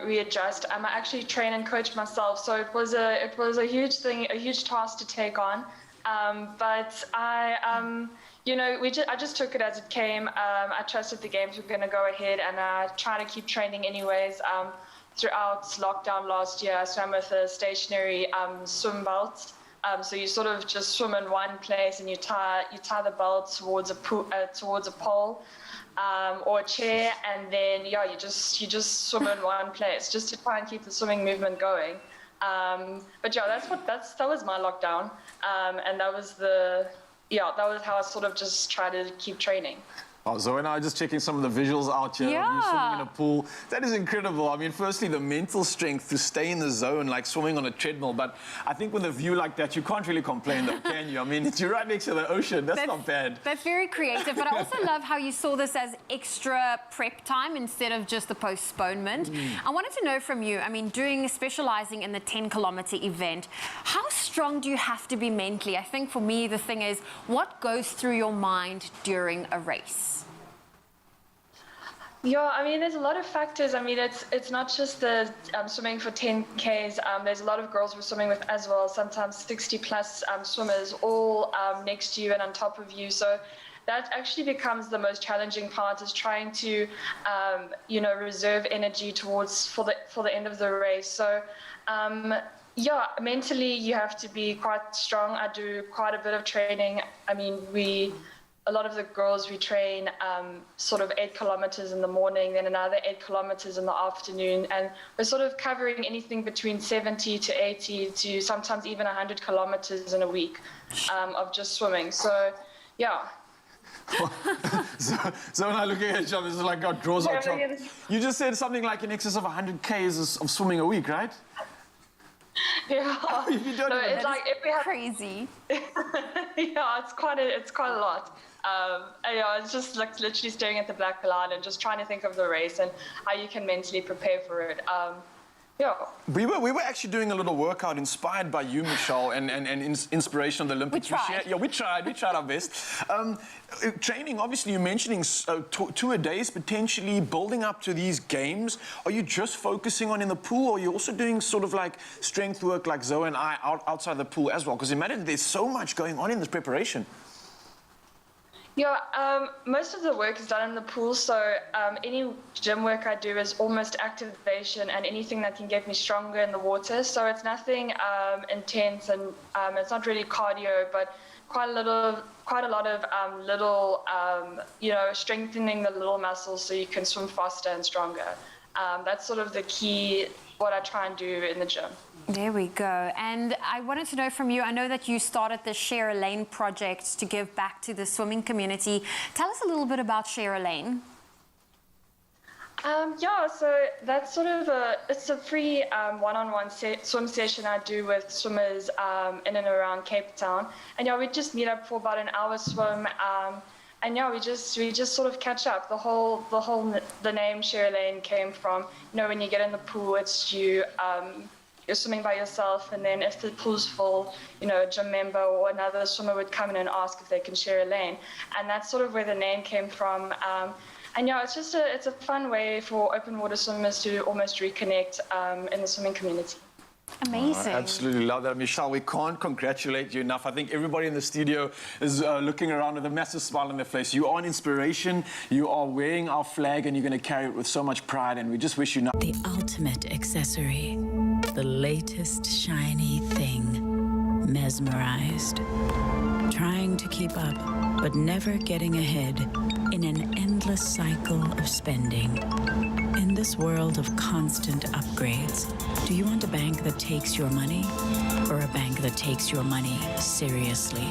readjust. I actually train and coach myself, so it was a huge thing, a huge task to take on. But I, you know, I just took it as it came. I trusted the games were going to go ahead, and I try to keep training anyways. Throughout lockdown last year, I swam with a stationary swim belt. So you sort of just swim in one place, and you tie the belt towards a pole. Or a chair, and then yeah, you just swim in one place just to try and keep the swimming movement going. But yeah, that was my lockdown, and that was how I sort of just tried to keep training. Oh, Zoe and I are just checking some of the visuals out here. Yeah. You swimming in a pool. That is incredible. I mean, firstly, the mental strength to stay in the zone, like swimming on a treadmill. But I think with a view like that, you can't really complain, though, can you? I mean, you're right next to the ocean. That's not bad. That's very creative. But I also love how you saw this as extra prep time instead of just a postponement. I wanted to know from you, I mean, specializing in the 10-kilometer event, how strong do you have to be mentally? I think for me, the thing is, what goes through your mind during a race? Yeah, I mean, there's a lot of factors. I mean, it's not just the swimming for 10Ks. There's a lot of girls we're swimming with as well, sometimes 60-plus swimmers all next to you and on top of you. So that actually becomes the most challenging part, is trying to, reserve energy for the end of the race. So, yeah, mentally you have to be quite strong. I do quite a bit of training. I mean, a lot of the girls, we train sort of 8 kilometers in the morning, then another 8 kilometers in the afternoon. And we're sort of covering anything between 70 to 80 to sometimes even 100 kilometers in a week of just swimming. So, yeah. So when I look at each other, it's like God draws our chalk. You just said something like in excess of 100 Ks of swimming a week, right? Yeah. You don't it's like if we have crazy. Yeah, it's quite a lot. It's just like literally staring at the black line and just trying to think of the race and how you can mentally prepare for it. Yeah. We were actually doing a little workout inspired by you, Michelle, and inspiration of the Olympics. We tried. We tried our best. Training, obviously, you're mentioning 2 a days, potentially building up to these games. Are you just focusing on in the pool, or are you also doing sort of like strength work like Zoe and I outside the pool as well? Because imagine there's so much going on in this preparation. Yeah, most of the work is done in the pool, so any gym work I do is almost activation and anything that can get me stronger in the water. So it's nothing intense, and it's not really cardio, but quite a lot of little, strengthening the little muscles so you can swim faster and stronger. That's sort of the key, what I try and do in the gym. There we go. And I wanted to know from you, I know that you started the Share a Lane project to give back to the swimming community. Tell us a little bit about Share a Lane. Yeah, so that's sort of it's a free one-on-one swim session I do with swimmers in and around Cape Town. And yeah, we just meet up for about an hour swim. And yeah, we just sort of catch up. The name Share a Lane came from, when you get in the pool, it's you're swimming by yourself, and then if the pool's full, a gym member or another swimmer would come in and ask if they can share a lane. And that's sort of where the name came from. And yeah, it's a fun way for open water swimmers to almost reconnect in the swimming community. Amazing. I absolutely love that, Michelle. We can't congratulate you enough. I think everybody in the studio is looking around with a massive smile on their face. You are an inspiration. You are wearing our flag, and you're going to carry it with so much pride. And we just wish you The ultimate accessory. The latest shiny thing. Mesmerized. Trying to keep up, but never getting ahead in an endless cycle of spending. In this world of constant upgrades, do you want a bank that takes your money, or a bank that takes your money seriously?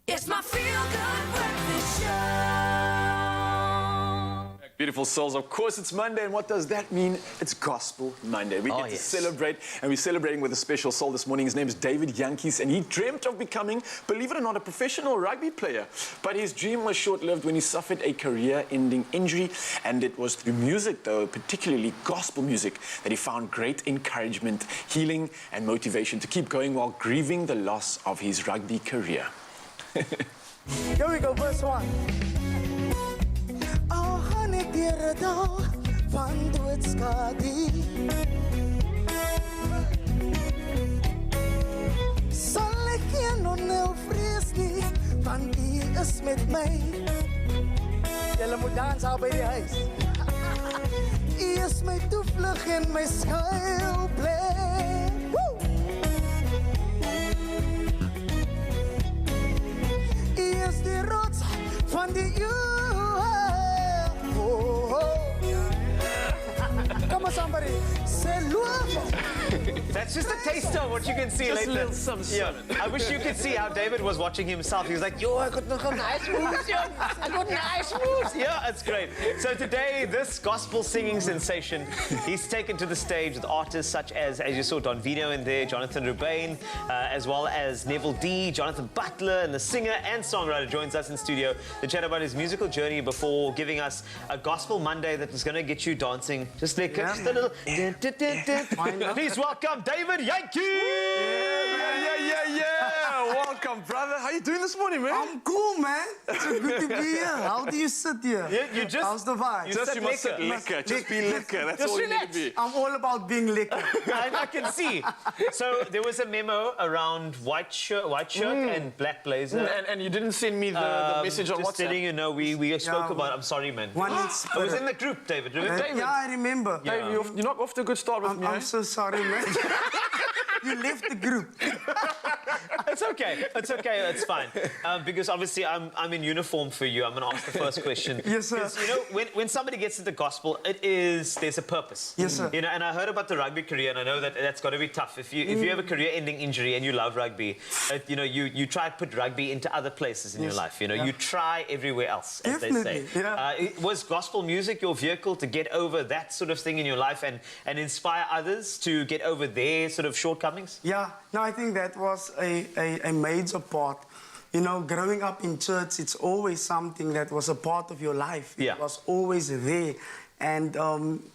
It's my feel-good breakfast show. beautiful souls. Of course, it's Monday, and what does that mean? It's Gospel Monday. We get to celebrate, and we're celebrating with a special soul this morning. His name is David Yankees, and he dreamt of becoming, believe it or not, a professional rugby player. But his dream was short-lived when he suffered a career-ending injury, and it was through music, though, particularly gospel music, that he found great encouragement, healing, and motivation to keep going while grieving the loss of his rugby career. Here we go, verse 1. Oh, honey, dear, van doodskade. Sal ek geen onheil vrees nie, want U is met my. Julle moet dans al by die huis. U is my toevlug en my skuilplek. Is the rots van die Come on, somebody. Say That's just a taster of what you can see just later. Some I wish you could see how David was watching himself. He was like, yo, I got nice moves, yo. I got nice moves. Yeah, that's great. So today, this gospel singing sensation, he's taken to the stage with artists such as you saw, Don Vino in there, Jonathan Rubain, as well as Neville D, Jonathan Butler, and the singer and songwriter joins us in studio to chat about his musical journey before giving us a Gospel Monday that is going to get you dancing. Just like just a little... Please welcome David Yankee! Yeah. Welcome, brother. How you doing this morning, man? I'm cool, man. It's so good to be here. How do you sit here? You just... How's the vibe? You must sit liquor. Just be liquor. That's all you need to be. I'm all about being liquor. I can see. So there was a memo around white shirt and black blazer. And you didn't send me the message on WhatsApp. Just letting you know, we spoke about it. I'm sorry, man. One It was in the group, David. Remember? Yeah, I remember. David, you're not off to a good start with me. I'm so sorry, man. You left the group. It's okay. It's okay. It's fine. Because obviously I'm in uniform for you. I'm going to ask the first question. Yes, sir. Because, you know, when somebody gets into gospel, there's a purpose. Yes, sir. You know, and I heard about the rugby career, and I know that's got to be tough. If you have a career-ending injury and you love rugby, you know, you try to put rugby into other places in your life. You know, you try everywhere else, as Definitely, they say. yeah. Was gospel music your vehicle to get over that sort of thing in your life and inspire others to get over their sort of shortcomings? Yeah, no, I think that was a major part. You know, growing up in church, it's always something that was a part of your life. Yeah. It was always there. And,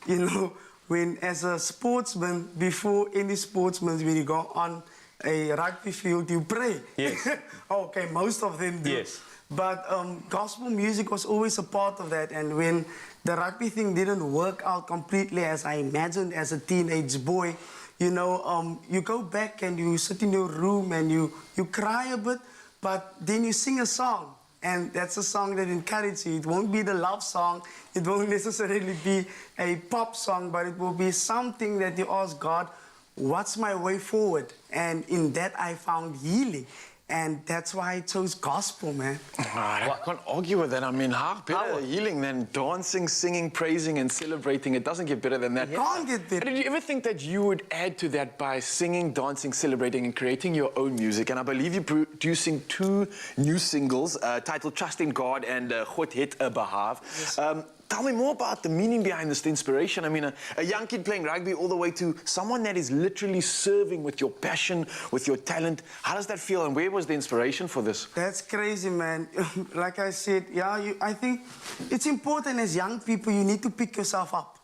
you know, when as a sportsman, before any sportsman, when you go on a rugby field, you pray. Yes. Okay, most of them do. Yes. But gospel music was always a part of that. And when the rugby thing didn't work out completely as I imagined as a teenage boy, you know, you go back and you sit in your room and you cry a bit, but then you sing a song. And that's a song that encourages you. It won't be the love song. It won't necessarily be a pop song, but it will be something that you ask God, what's my way forward? And in that I found healing. And that's why I chose gospel, man. I can't argue with that. I mean, how better healing than dancing, singing, praising, and celebrating? It doesn't get better than that. It can't get better. Did you ever think that you would add to that by singing, dancing, celebrating, and creating your own music? And I believe you're producing 2 new singles titled Trust in God and God Het 'n Behaaf. Yes. Tell me more about the meaning behind this, the inspiration. I mean, a young kid playing rugby all the way to someone that is literally serving with your passion, with your talent. How does that feel, and where was the inspiration for this? That's crazy, man. Like I said, yeah, I think it's important as young people, you need to pick yourself up.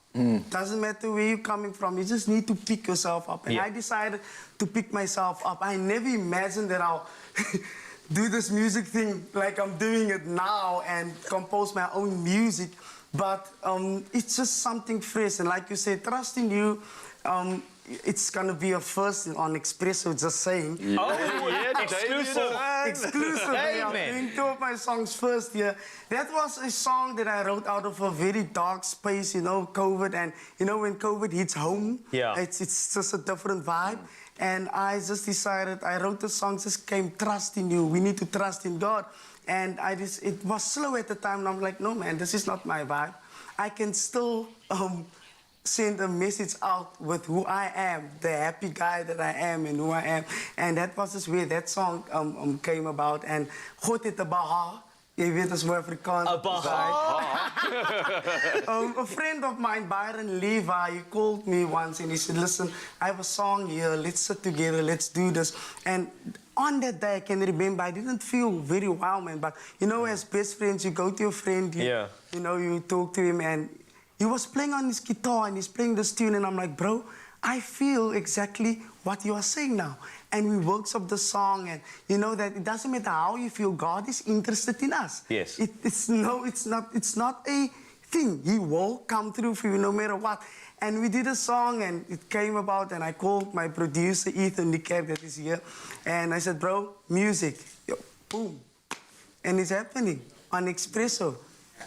Doesn't matter where you're coming from, you just need to pick yourself up. And I decided to pick myself up. I never imagined that I'll do this music thing like I'm doing it now and compose my own music. But it's just something fresh. And like you said, Trust in You, it's going to be a first on Expresso, just saying. Yeah. Oh, yeah, exclusive. Exclusive. I'm doing 2 of my songs first here. That was a song that I wrote out of a very dark space, you know, COVID. And, you know, when COVID hits home, it's just a different vibe. And I just decided, I wrote the song, just came, Trust in You. We need to trust in God. And it was slow at the time, and I'm like, no, man, this is not my vibe. I can still send a message out with who I am, the happy guy that I am and who I am. And that was just where that song came about. And God Het 'n Behaaf, Jy weet, is mooi Afrikaans. A friend of mine, Byron Levi, he called me once and he said, listen, I have a song here, let's sit together, let's do this. And on that day, I can remember, I didn't feel very well, man, but you know, as best friends, you go to your friend, you know, you talk to him, and he was playing on his guitar and he's playing this tune, and I'm like, bro, I feel exactly what you are saying now. And we worked up the song, and you know that it doesn't matter how you feel, God is interested in us. Yes. It's not a thing. He will come through for you no matter what. And we did a song, and it came about, and I called my producer, Ethan DeCap, that is here, and I said, bro, music, yo, boom. And it's happening on Expresso.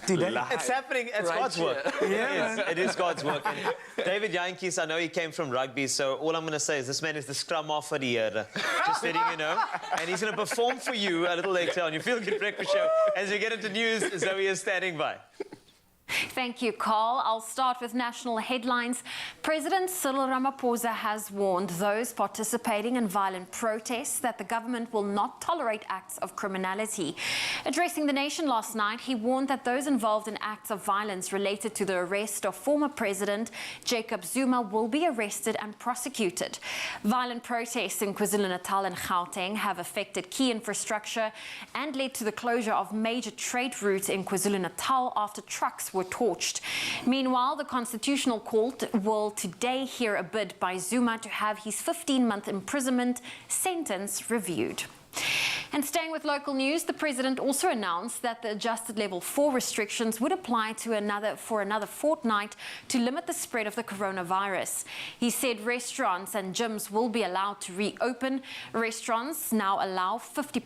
Today. It's happening. It's God's work. Yeah, it is God's work. And David Jantjies, I know he came from rugby, so all I'm going to say is this man is the scrum half of the year. Just letting you know. And he's going to perform for you a little later on your Feel Good Breakfast Show. As we get into news, Zoe is standing by. Thank you, Carl. I'll start with national headlines. President Cyril Ramaphosa has warned those participating in violent protests that the government will not tolerate acts of criminality. Addressing the nation last night, he warned that those involved in acts of violence related to the arrest of former President Jacob Zuma will be arrested and prosecuted. Violent protests in KwaZulu-Natal and Gauteng have affected key infrastructure and led to the closure of major trade routes in KwaZulu-Natal after trucks were torched. Meanwhile, the Constitutional Court will today hear a bid by Zuma to have his 15-month imprisonment sentence reviewed. And staying with local news, the president also announced that the adjusted level 4 restrictions would apply to another fortnight to limit the spread of the coronavirus. He said restaurants and gyms will be allowed to reopen. Restaurants now allow 50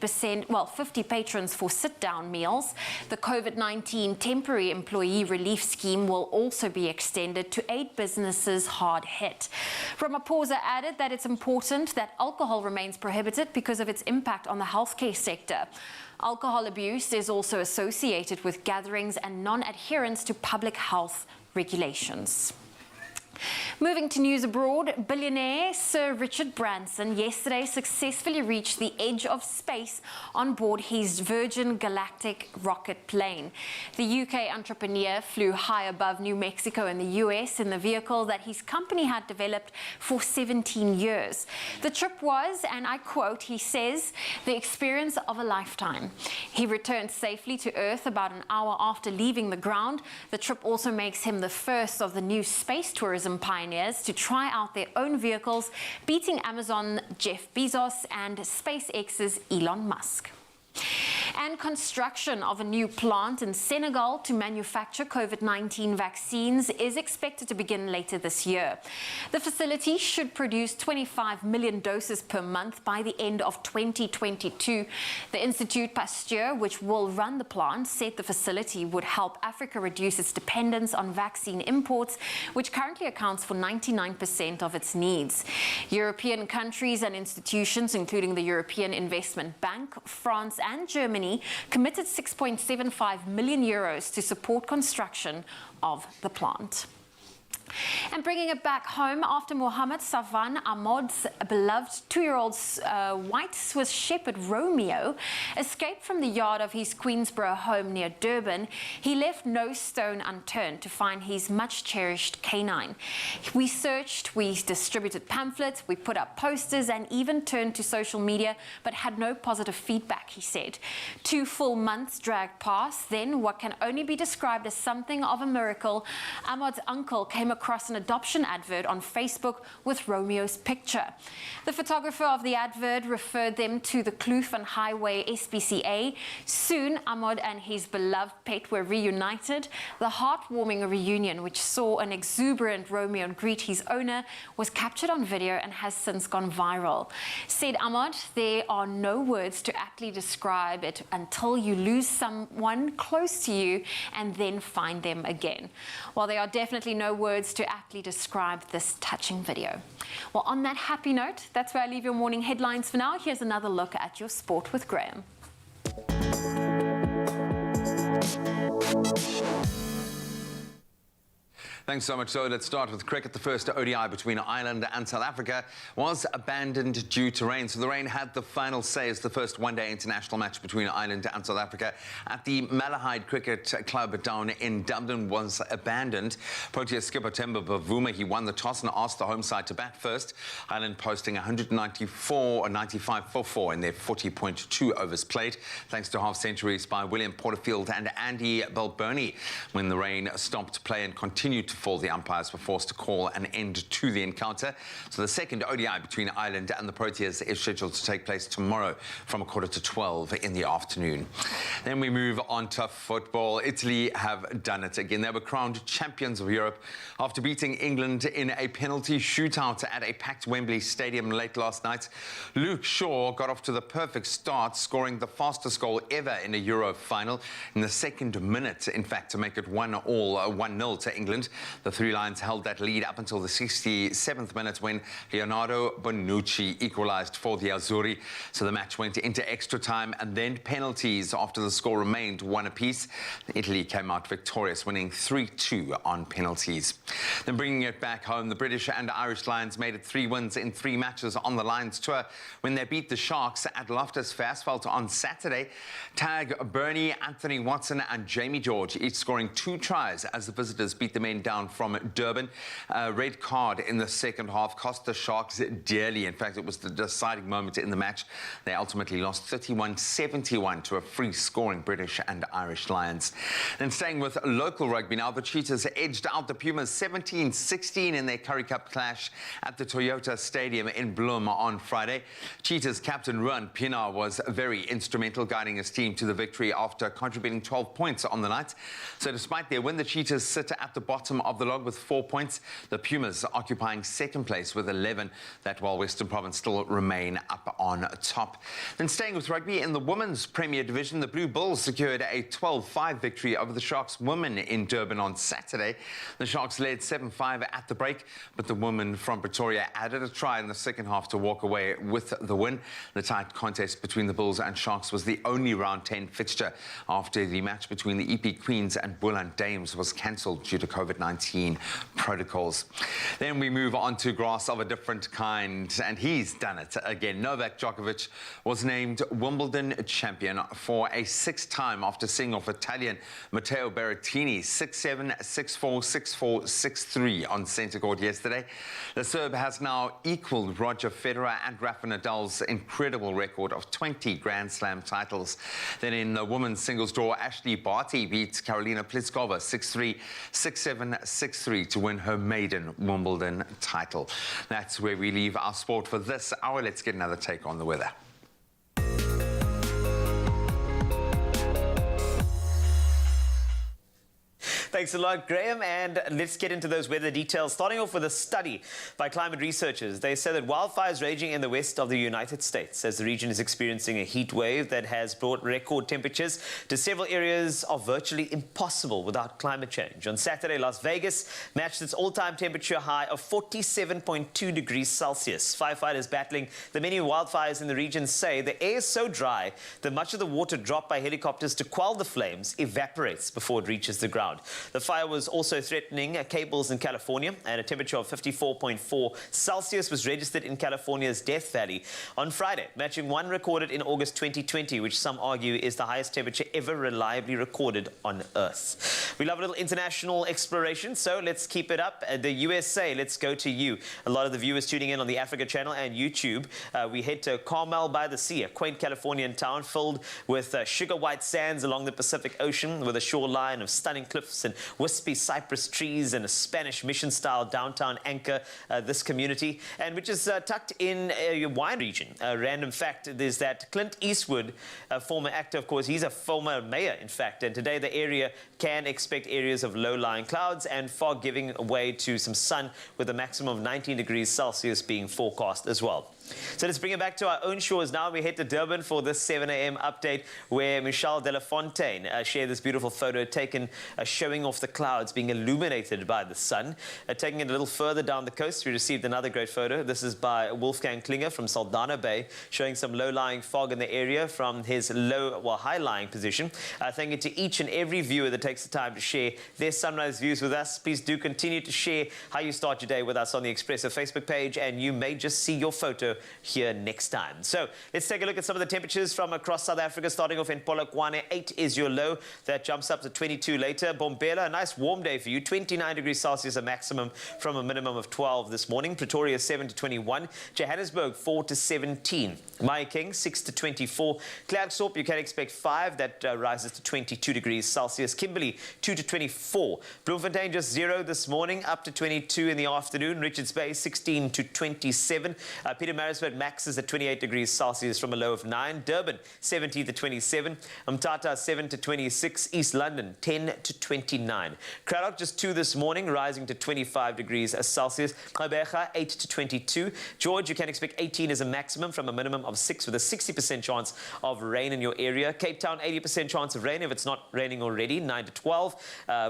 patrons for sit-down meals. The COVID-19 temporary employee relief scheme will also be extended to aid businesses hard hit. Ramaphosa added that it's important that alcohol remains prohibited because of its impact on the healthcare sector. Alcohol abuse is also associated with gatherings and non-adherence to public health regulations. Moving to news abroad, billionaire Sir Richard Branson yesterday successfully reached the edge of space on board his Virgin Galactic rocket plane. The UK entrepreneur flew high above New Mexico in the US in the vehicle that his company had developed for 17 years. The trip was, and I quote, he says, the experience of a lifetime. He returned safely to Earth about an hour after leaving the ground. The trip also makes him the first of the new space tourism pioneers to try out their own vehicles, beating Amazon Jeff Bezos and SpaceX's Elon Musk. And construction of a new plant in Senegal to manufacture COVID-19 vaccines is expected to begin later this year. The facility should produce 25 million doses per month by the end of 2022. The Institut Pasteur, which will run the plant, said the facility would help Africa reduce its dependence on vaccine imports, which currently accounts for 99% of its needs. European countries and institutions, including the European Investment Bank, France and Germany, committed 6.75 million euros to support construction of the plant. And bringing it back home, after Mohammed Savan Ahmad's beloved 2-year-old white Swiss Shepherd Romeo escaped from the yard of his Queensborough home near Durban, he left no stone unturned to find his much-cherished canine. We searched, we distributed pamphlets, we put up posters and even turned to social media, but had no positive feedback, he said. 2 full months dragged past, then what can only be described as something of a miracle, Ahmad's uncle came across an adoption advert on Facebook with Romeo's picture. The photographer of the advert referred them to the Kloof and Highway SPCA. Soon, Ahmad and his beloved pet were reunited. The heartwarming reunion, which saw an exuberant Romeo greet his owner, was captured on video and has since gone viral. Said Ahmad, there are no words to aptly describe it until you lose someone close to you and then find them again. While there are definitely no words to aptly describe this touching video. Well, on that happy note, that's where I leave your morning headlines for now. Here's another look at your sport with Graham. Thanks. Thanks so much. So let's start with cricket. The first ODI between Ireland and South Africa was abandoned due to rain. So the rain had the final say as the first one-day international match between Ireland and South Africa at the Malahide Cricket Club down in Dublin was abandoned. Proteas skipper Temba Bavuma, he won the toss and asked the home side to bat first. Ireland posting 195 for 4 in their 40.2 overs played, thanks to half centuries by William Porterfield and Andy Balbirnie. When the rain stopped play and continued to fall, the umpires were forced to call an end to the encounter. So the second ODI between Ireland and the Proteas is scheduled to take place tomorrow from 11:45 in the afternoon. Then we move on to football. Italy have done it again. They were crowned champions of Europe after beating England in a penalty shootout at a packed Wembley Stadium late last night. Luke Shaw got off to the perfect start, scoring the fastest goal ever in a Euro final in the second minute, in fact, to make it 1-0 to England. The Three Lions held that lead up until the 67th minute when Leonardo Bonucci equalised for the Azzurri. So the match went into extra time and then penalties after the score remained one apiece. Italy came out victorious, winning 3-2 on penalties. Then bringing it back home, the British and Irish Lions made it 3 wins in 3 matches on the Lions tour when they beat the Sharks at Loftus Versfeld on Saturday. Tag Bernie, Anthony Watson and Jamie George each scoring 2 tries as the visitors beat the men down from Durban. A red card in the second half cost the Sharks dearly. In fact, it was the deciding moment in the match. They ultimately lost 31-71 to a free-scoring British and Irish Lions. Then staying with local rugby now, the Cheetahs edged out the Pumas 17-16 in their Currie Cup clash at the Toyota Stadium in Bloem on Friday. Cheetahs captain Ruan Pienaar was very instrumental, guiding his team to the victory after contributing 12 points on the night. So despite their win, the Cheetahs sit at the bottom of the log with 4 points. The Pumas occupying second place with 11, that while Western Province still remain up on top. Then staying with rugby, in the Women's Premier Division, the Blue Bulls secured a 12-5 victory over the Sharks women in Durban on Saturday. The Sharks led 7-5 at the break, but the women from Pretoria added a try in the second half to walk away with the win. The tight contest between the Bulls and Sharks was the only round 10 fixture after the match between the EP Queens and Boland Dames was cancelled due to COVID-19 protocols. Then we move on to grass of a different kind, and he's done it again. Novak Djokovic was named Wimbledon champion for a 6th time after seeing off Italian Matteo Berrettini 6-7, 6-4, 6-4, 6-3 on centre court yesterday. The Serb has now equalled Roger Federer and Rafa Nadal's incredible record of 20 Grand Slam titles. Then in the women's singles draw, Ashley Barty beat Karolina Pliskova 6-3, 6-7, 6-3 to win her maiden Wimbledon title. That's where we leave our sport for this hour. Let's get another take on the weather. Thanks a lot, Graham. And let's get into those weather details. Starting off with a study by climate researchers. They say that wildfires raging in the west of the United States as the region is experiencing a heat wave that has brought record temperatures to several areas of virtually impossible without climate change. On Saturday, Las Vegas matched its all-time temperature high of 47.2 degrees Celsius. Firefighters battling the many wildfires in the region say the air is so dry that much of the water dropped by helicopters to quell the flames evaporates before it reaches the ground. The fire was also threatening cables in California, and a temperature of 54.4 Celsius was registered in California's Death Valley on Friday, matching one recorded in August 2020, which some argue is the highest temperature ever reliably recorded on Earth. We love a little international exploration, so let's keep it up. The USA, let's go to you. A lot of the viewers tuning in on the Africa channel and YouTube. We head to Carmel by the Sea, a quaint Californian town filled with sugar white sands along the Pacific Ocean, with a shoreline of stunning cliffs and wispy cypress trees and a Spanish mission-style downtown anchor this community, and which is tucked in a wine region. A random fact is that Clint Eastwood, a former actor, of course, he's a former mayor, in fact, and today the area can expect areas of low-lying clouds and fog giving way to some sun, with a maximum of 19 degrees Celsius being forecast as well. So let's bring it back to our own shores now. We head to Durban for this 7 a.m. update where Michelle de la Fontaine shared this beautiful photo taken showing off the clouds being illuminated by the sun. Taking it a little further down the coast, we received another great photo. This is by Wolfgang Klinger from Saldanha Bay, showing some low-lying fog in the area from his high-lying position. Thank you to each and every viewer that takes the time to share their sunrise views with us. Please do continue to share how you start your day with us on the Expresso Facebook page, and you may just see your photo here next time. So let's take a look at some of the temperatures from across South Africa. Starting off in Polokwane, 8 is your low. That jumps up to 22 later. Bombela, a nice warm day for you. 29 degrees Celsius a maximum from a minimum of 12 this morning. Pretoria, 7 to 21. Johannesburg, 4 to 17. Mahikeng, 6 to 24. Klerksdorp, you can expect 5. That rises to 22 degrees Celsius. Kimberley, 2 to 24. Bloemfontein, just 0 this morning, up to 22 in the afternoon. Richards Bay, 16 to 27. Pietermaritzburg maxes at 28 degrees Celsius from a low of 9. Durban, 17 to 27. Umtata, 7 to 26. East London, 10 to 29. Cradock, just 2 this morning, rising to 25 degrees Celsius. Gqeberha, 8 to 22. George, you can expect 18 as a maximum from a minimum of 6 with a 60% chance of rain in your area. Cape Town, 80% chance of rain if it's not raining already, 9 to 12.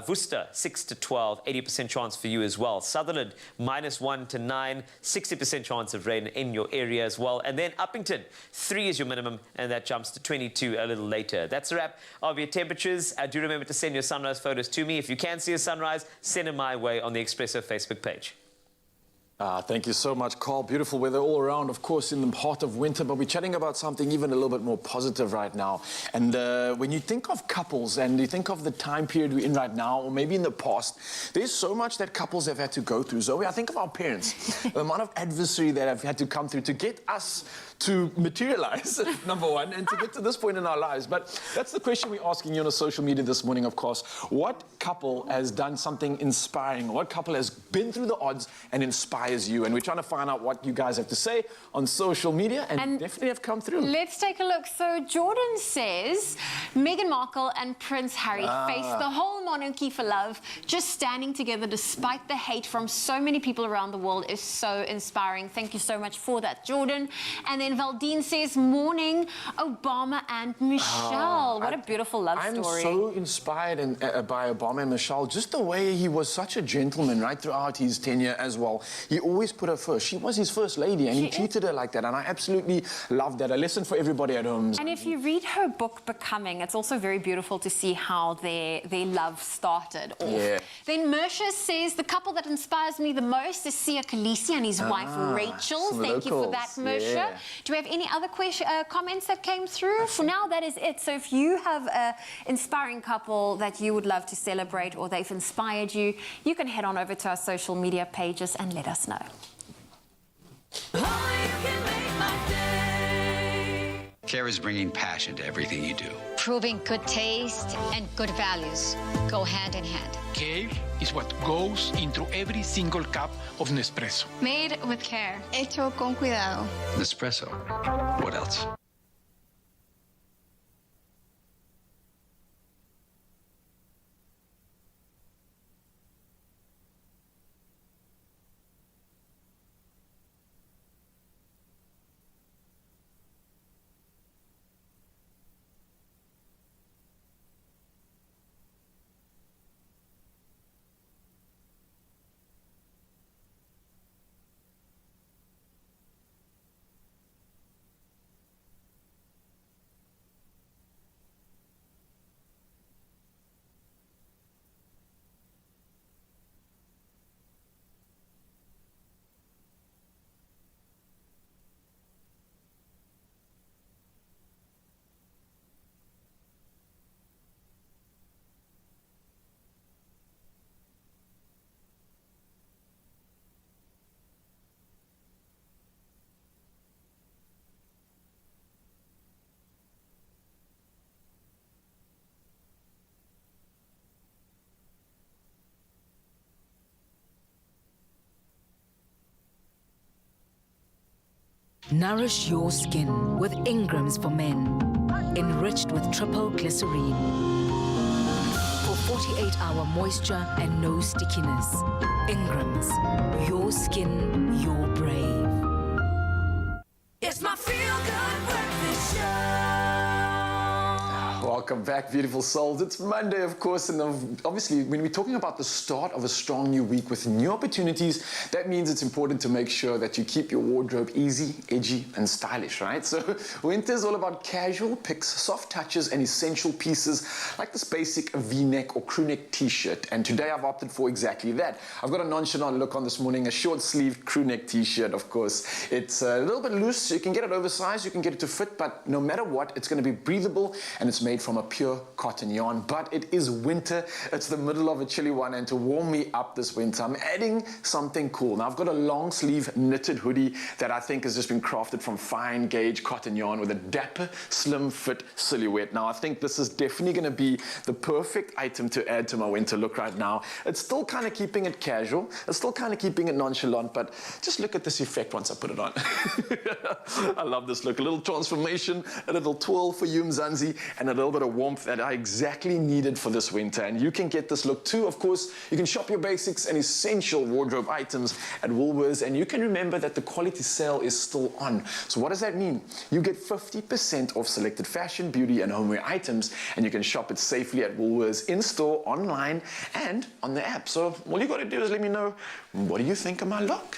Worcester, 6 to 12, 80% chance for you as well. Sutherland, -1 to 9, 60% chance of rain in your area as well. And then Uppington, 3 is your minimum, and that jumps to 22 a little later. That's a wrap of your temperatures. Do remember to send your sunrise photos to me. If you can see a sunrise, send them my way on the Expresso Facebook page. Thank you so much, Carl. Beautiful weather all around, of course, in the heart of winter, but we're chatting about something even a little bit more positive right now. And when you think of couples and you think of the time period we're in right now, or maybe in the past, there's so much that couples have had to go through. Zoe, I think of our parents, the amount of adversary that have had to come through to get us to materialize, number one, and to get to this point in our lives. But that's the question we're asking you on social media this morning, of course. What couple has done something inspiring? What couple has been through the odds and inspires you? And we're trying to find out what you guys have to say on social media, and definitely have come through. Let's take a look. So Jordan says, Meghan Markle and Prince Harry face the whole monarchy for love. Just standing together despite the hate from so many people around the world is so inspiring. Thank you so much for that, Jordan. And then Valdine says, morning, Obama and Michelle. What a beautiful love story. I'm so inspired by Obama and Michelle, just the way he was such a gentleman right throughout his tenure as well. He always put her first. She was his first lady, and he treated her like that, and I absolutely love that. A lesson for everybody at home. And if you read her book, Becoming, it's also very beautiful to see how their love started off. Yeah. Then Mersha says, the couple that inspires me the most is Sia Khaleesi and his wife, Rachel. Thank you for that, Mersha. Yeah. Do we have any other comments that came through? For now, that is it. So if you have an inspiring couple that you would love to celebrate, or they've inspired you, you can head on over to our social media pages and let us know. Care is bringing passion to everything you do. Proving good taste and good values go hand in hand. Care is what goes into every single cup of Nespresso. Made with care. Hecho con cuidado. Nespresso. What else? Nourish your skin with Ingram's for Men, enriched with triple glycerine. For 48-hour moisture and no stickiness. Ingram's, your skin, your brave. welcome back, beautiful souls. It's Monday, of course, and obviously when we're talking about the start of a strong new week with new opportunities, that means it's important to make sure that you keep your wardrobe easy, edgy, and stylish, right? So winter's all about casual picks, soft touches, and essential pieces like this basic V-neck or crew-neck t-shirt. And today I've opted for exactly that. I've got a nonchalant look on this morning, a short-sleeved crew-neck t-shirt, of course. It's a little bit loose, so you can get it oversized, you can get it to fit, but no matter what, it's going to be breathable, and it's made from a pure cotton yarn. But it is winter, it's the middle of a chilly one, and to warm me up this winter, I'm adding something cool. Now, I've got a long sleeve knitted hoodie that I think has just been crafted from fine gauge cotton yarn with a dapper, slim fit silhouette. Now, I think this is definitely going to be the perfect item to add to my winter look right now. It's still kind of keeping it casual, it's still kind of keeping it nonchalant, but just look at this effect once I put it on. I love this look. A little transformation, a little twirl for you, Mzansi, and a little bit of warmth that I exactly needed for this winter. And you can get this look too. Of course, you can shop your basics and essential wardrobe items at Woolworths, and you can remember that the quality sale is still on. So what does that mean? You get 50% off selected fashion, beauty, and homeware items, and you can shop it safely at Woolworths in-store, online, and on the app. So all you got to do is let me know, what do you think of my look?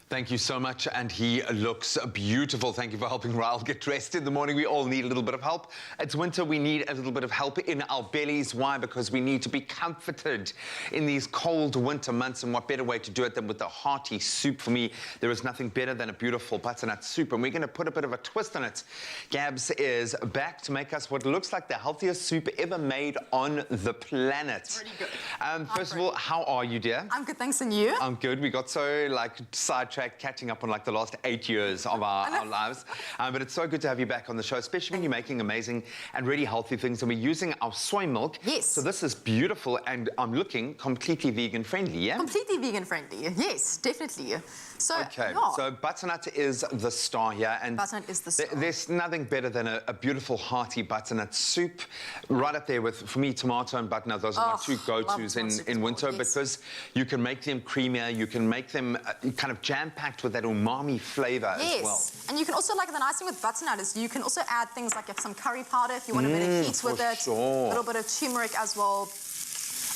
Thank you so much, and he looks beautiful. Thank you for helping Raul get dressed in the morning. We all need a little bit of help. It's winter, we need a little bit of help in our bellies. Why? Because we need to be comforted in these cold winter months, and what better way to do it than with a hearty soup? For me, there is nothing better than a beautiful butternut soup, and we're going to put a bit of a twist on it. Gabs is back to make us what looks like the healthiest soup ever made on the planet. Pretty good. First of all, how are you, dear? I'm good, thanks, and you? I'm good. We got so, sidetracked catching up on the last 8 years of our lives. But it's so good to have you back on the show, especially when you're making amazing and really healthy things. And we're using our soy milk. Yes. So this is beautiful, and I'm looking completely vegan friendly, yeah? Completely vegan friendly, yes, definitely. So, okay, yeah. so butternut is the star here, and butternut is the star. There's nothing better than a beautiful hearty butternut soup, right up there with, for me, tomato and butternut. Those are my two go-tos in winter, yes, because you can make them creamier, you can make them kind of jam-packed with that umami flavor as well. Yes, and you can also, the nice thing with butternut is you can also add things like some curry powder if you want a bit of heat with it, a little bit of turmeric as well.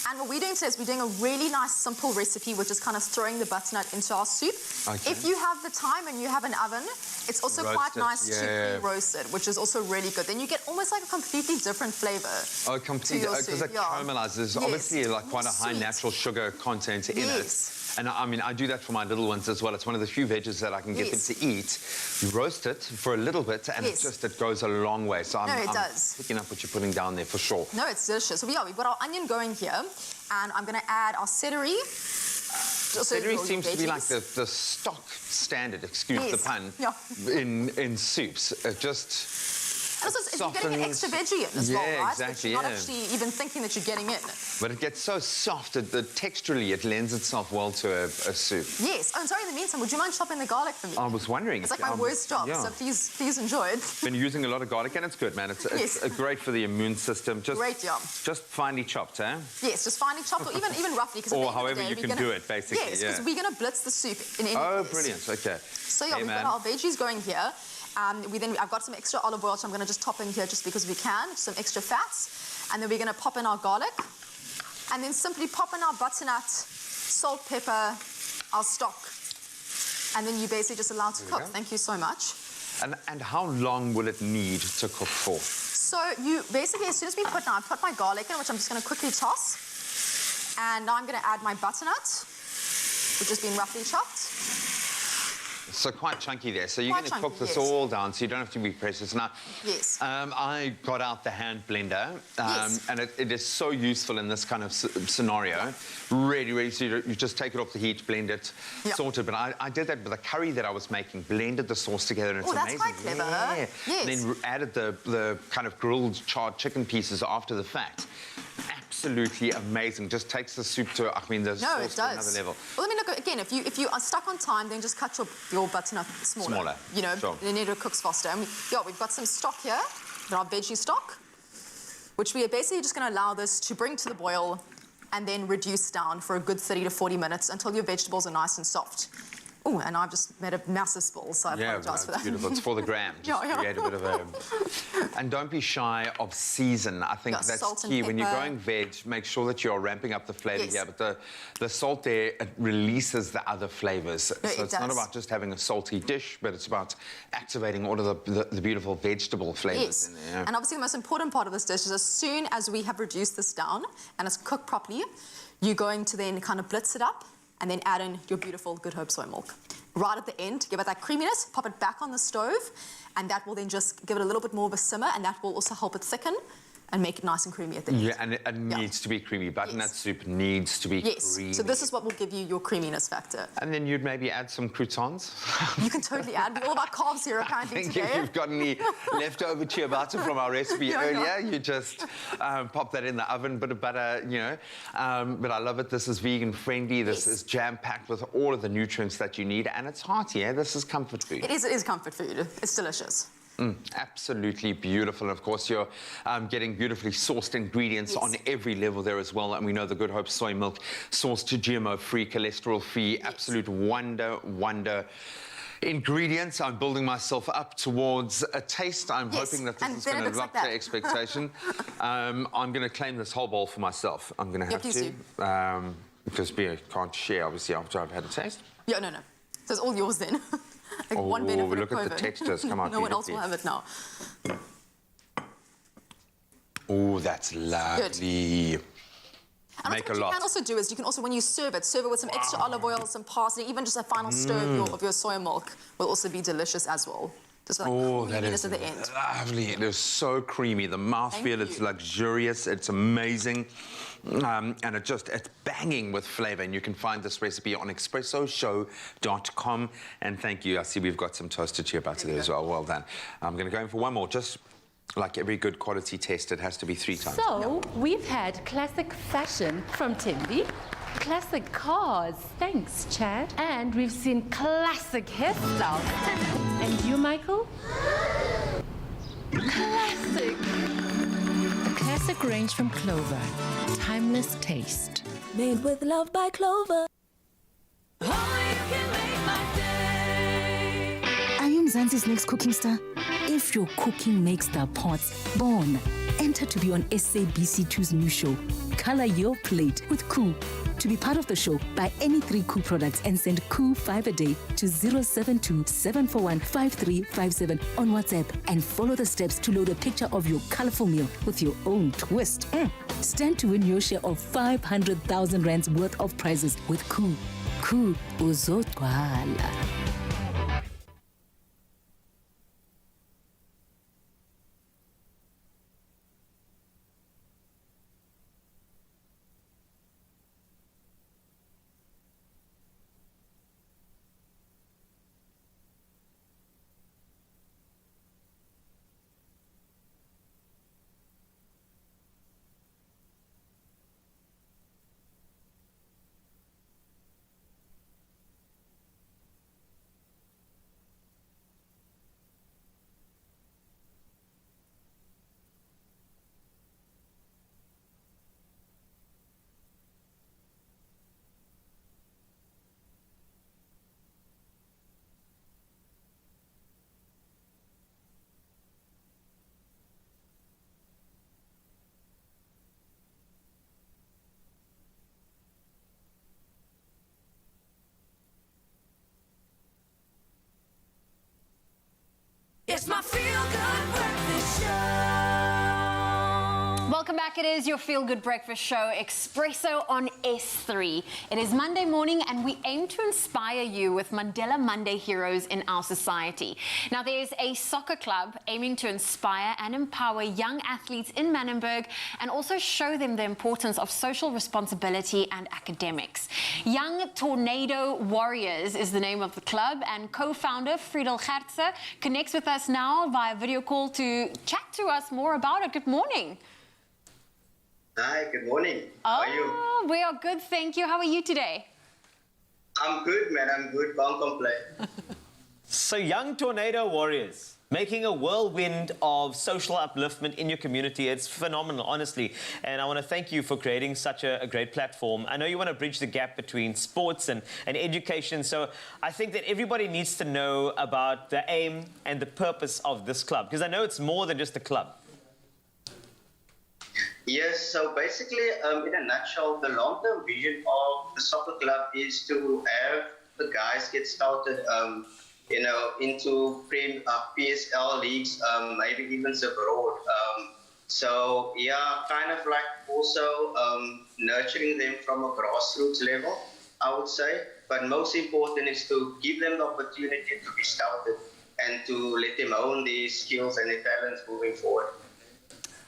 And what we're doing today is we're doing a really nice, simple recipe, which is kind of throwing the butternut into our soup. Okay. If you have the time and you have an oven, it's also quite nice to pre-roast it, which is also really good. Then you get almost like a completely different flavor. Oh, completely, because it caramelizes. There's obviously quite a high natural sugar content in it. And I mean, I do that for my little ones as well. It's one of the few veggies that I can get them to eat. You roast it for a little bit, and it goes a long way. So I'm picking up what you're putting down there for sure. No, it's delicious. So we've got our onion going here, and I'm going to add our celery. Celery seems to be like the stock standard, excuse the pun, in soups. It just... And also, you're getting an extra veggie in as well, right? Exactly, you're not actually even thinking that you're getting in. But it gets so soft that texturally it lends itself well to a soup. Yes. Oh, and sorry, in the meantime, would you mind chopping the garlic for me? I was wondering. It's like my worst job, so please enjoy it. Been using a lot of garlic, and it's good, man. It's great for the immune system. Great job. Just finely chopped, eh? Yes, just finely chopped, or even roughly. Or however you can do it, basically. Yes, because we're going to blitz the soup in any case. Oh, brilliant. Okay. So we've got our veggies going here. I've got some extra olive oil, so I'm going to just top in here just because we can, some extra fats. And then we're going to pop in our garlic. And then simply pop in our butternut, salt, pepper, our stock. And then you basically just allow it to cook. Thank you so much. And how long will it need to cook for? So you basically, as soon as I put my garlic in, which I'm just going to quickly toss. And now I'm going to add my butternut, which has been roughly chopped. So quite chunky there. So you're going to cook this all down, so you don't have to be precious. Now, I got out the hand blender, and it is so useful in this kind of scenario. Really, really, so you just take it off the heat, blend it, sort it. But I did that with a curry that I was making, blended the sauce together, and it's amazing. That's quite clever. Yeah. Yes. And then added the kind of grilled, charred chicken pieces after the fact. absolutely amazing. Just takes the soup to, I mean, the sauce to another level. Well, I mean, look, again, if you are stuck on time, then just cut your butternut smaller. You know, then it cooks faster. And we've got some stock here, our veggie stock, which we are basically just going to allow this to bring to the boil and then reduce down for a good 30 to 40 minutes until your vegetables are nice and soft. Oh, and I've just made a massive spill, so I apologise for that. Beautiful. It's for the gram. Just create a bit of a... And don't be shy of season. I think that's key. When you're going veg, make sure that you're ramping up the flavour here. But the salt there, it releases the other flavours. So it's not about just having a salty dish, but it's about activating all of the beautiful vegetable flavours in there. And obviously the most important part of this dish is as soon as we have reduced this down and it's cooked properly, you're going to then kind of blitz it up and then add in your beautiful Good Hope soy milk. Right at the end, give it that creaminess, pop it back on the stove, and that will then just give it a little bit more of a simmer, and that will also help it thicken and make it nice and creamy at the end. Yeah, and it needs to be creamy. Butternut soup needs to be creamy. So this is what will give you your creaminess factor. And then you'd maybe add some croutons. You can totally add. We're all about carbs here apparently today. If you've got any leftover ciabatta from our recipe earlier, you just pop that in the oven, bit of butter, you know. But I love it. This is vegan friendly. This is jam-packed with all of the nutrients that you need, and it's hearty. This is comfort food. It is comfort food. It's delicious. Absolutely beautiful. And of course, you're getting beautifully sourced ingredients on every level there as well. And we know the Good Hope soy milk, sourced to GMO-free, cholesterol-free, absolute wonder ingredients. I'm building myself up towards a taste. I'm hoping that this is going to lock the expectation. I'm going to claim this whole bowl for myself. I'm going to have to. Because Bea can't share, obviously, after I've had a taste. Yeah, no. So it's all yours then. Like one benefit look of at the textures. Come on, no one else will have it now. Oh, that's lovely. Good. And what you can also do is you can also, when you serve it with some extra olive oil, some parsley, even just a final stir of your soy milk will also be delicious as well. Just like that is at the end. Lovely. It is so creamy. The mouthfeel, it's luxurious. It's amazing. And it's banging with flavour. And you can find this recipe on expressoshow.com. And thank you. I see we've got some toasted ciabatta there as well. Well done. I'm going to go in for one more. Just like every good quality test, it has to be 3 times. So, we've had classic fashion from Timby, classic cars, thanks Chad, and we've seen classic hairstyles. And you, Michael? Classic. A classic range from Clover. Timeless taste. Made with love by Clover. Are you Mzansi's next cooking star? If your cooking makes the pots born, enter to be on SABC2's new show, Color Your Plate with Koo. To be part of the show, buy any 3 Koo products and send Koo 5 a day to 072-741-5357 on WhatsApp and follow the steps to load a picture of your colorful meal with your own twist. Stand to win your share of 500,000 rands worth of prizes with Koo. Koo uzotwala. It's my feel-good breakfast show. Welcome back. It is your feel-good breakfast show, Expresso on S3. It is Monday morning, and we aim to inspire you with Mandela Monday heroes in our society. Now, there's a soccer club aiming to inspire and empower young athletes in Manenberg and also show them the importance of social responsibility and academics. Young Tornado Warriors is the name of the club, and co-founder Friedel Gertze connects with us now via video call to chat to us more about it. Good morning. Hi, good morning. How are you? We are good, thank you. How are you today? I'm good, man. I'm good. Can't complain. So, young tornado warriors making a whirlwind of social upliftment in your community. It's phenomenal, honestly. And I want to thank you for creating such a great platform. I know you want to bridge the gap between sports and education. So I think that everybody needs to know about the aim and the purpose of this club, because I know it's more than just a club. Yes, so basically, in a nutshell, the long-term vision of the soccer club is to have the guys get started, into PSL leagues, maybe even abroad. So, yeah, kind of like also nurturing them from a grassroots level, I would say. But most important is to give them the opportunity to be scouted and to let them own their skills and their talents moving forward.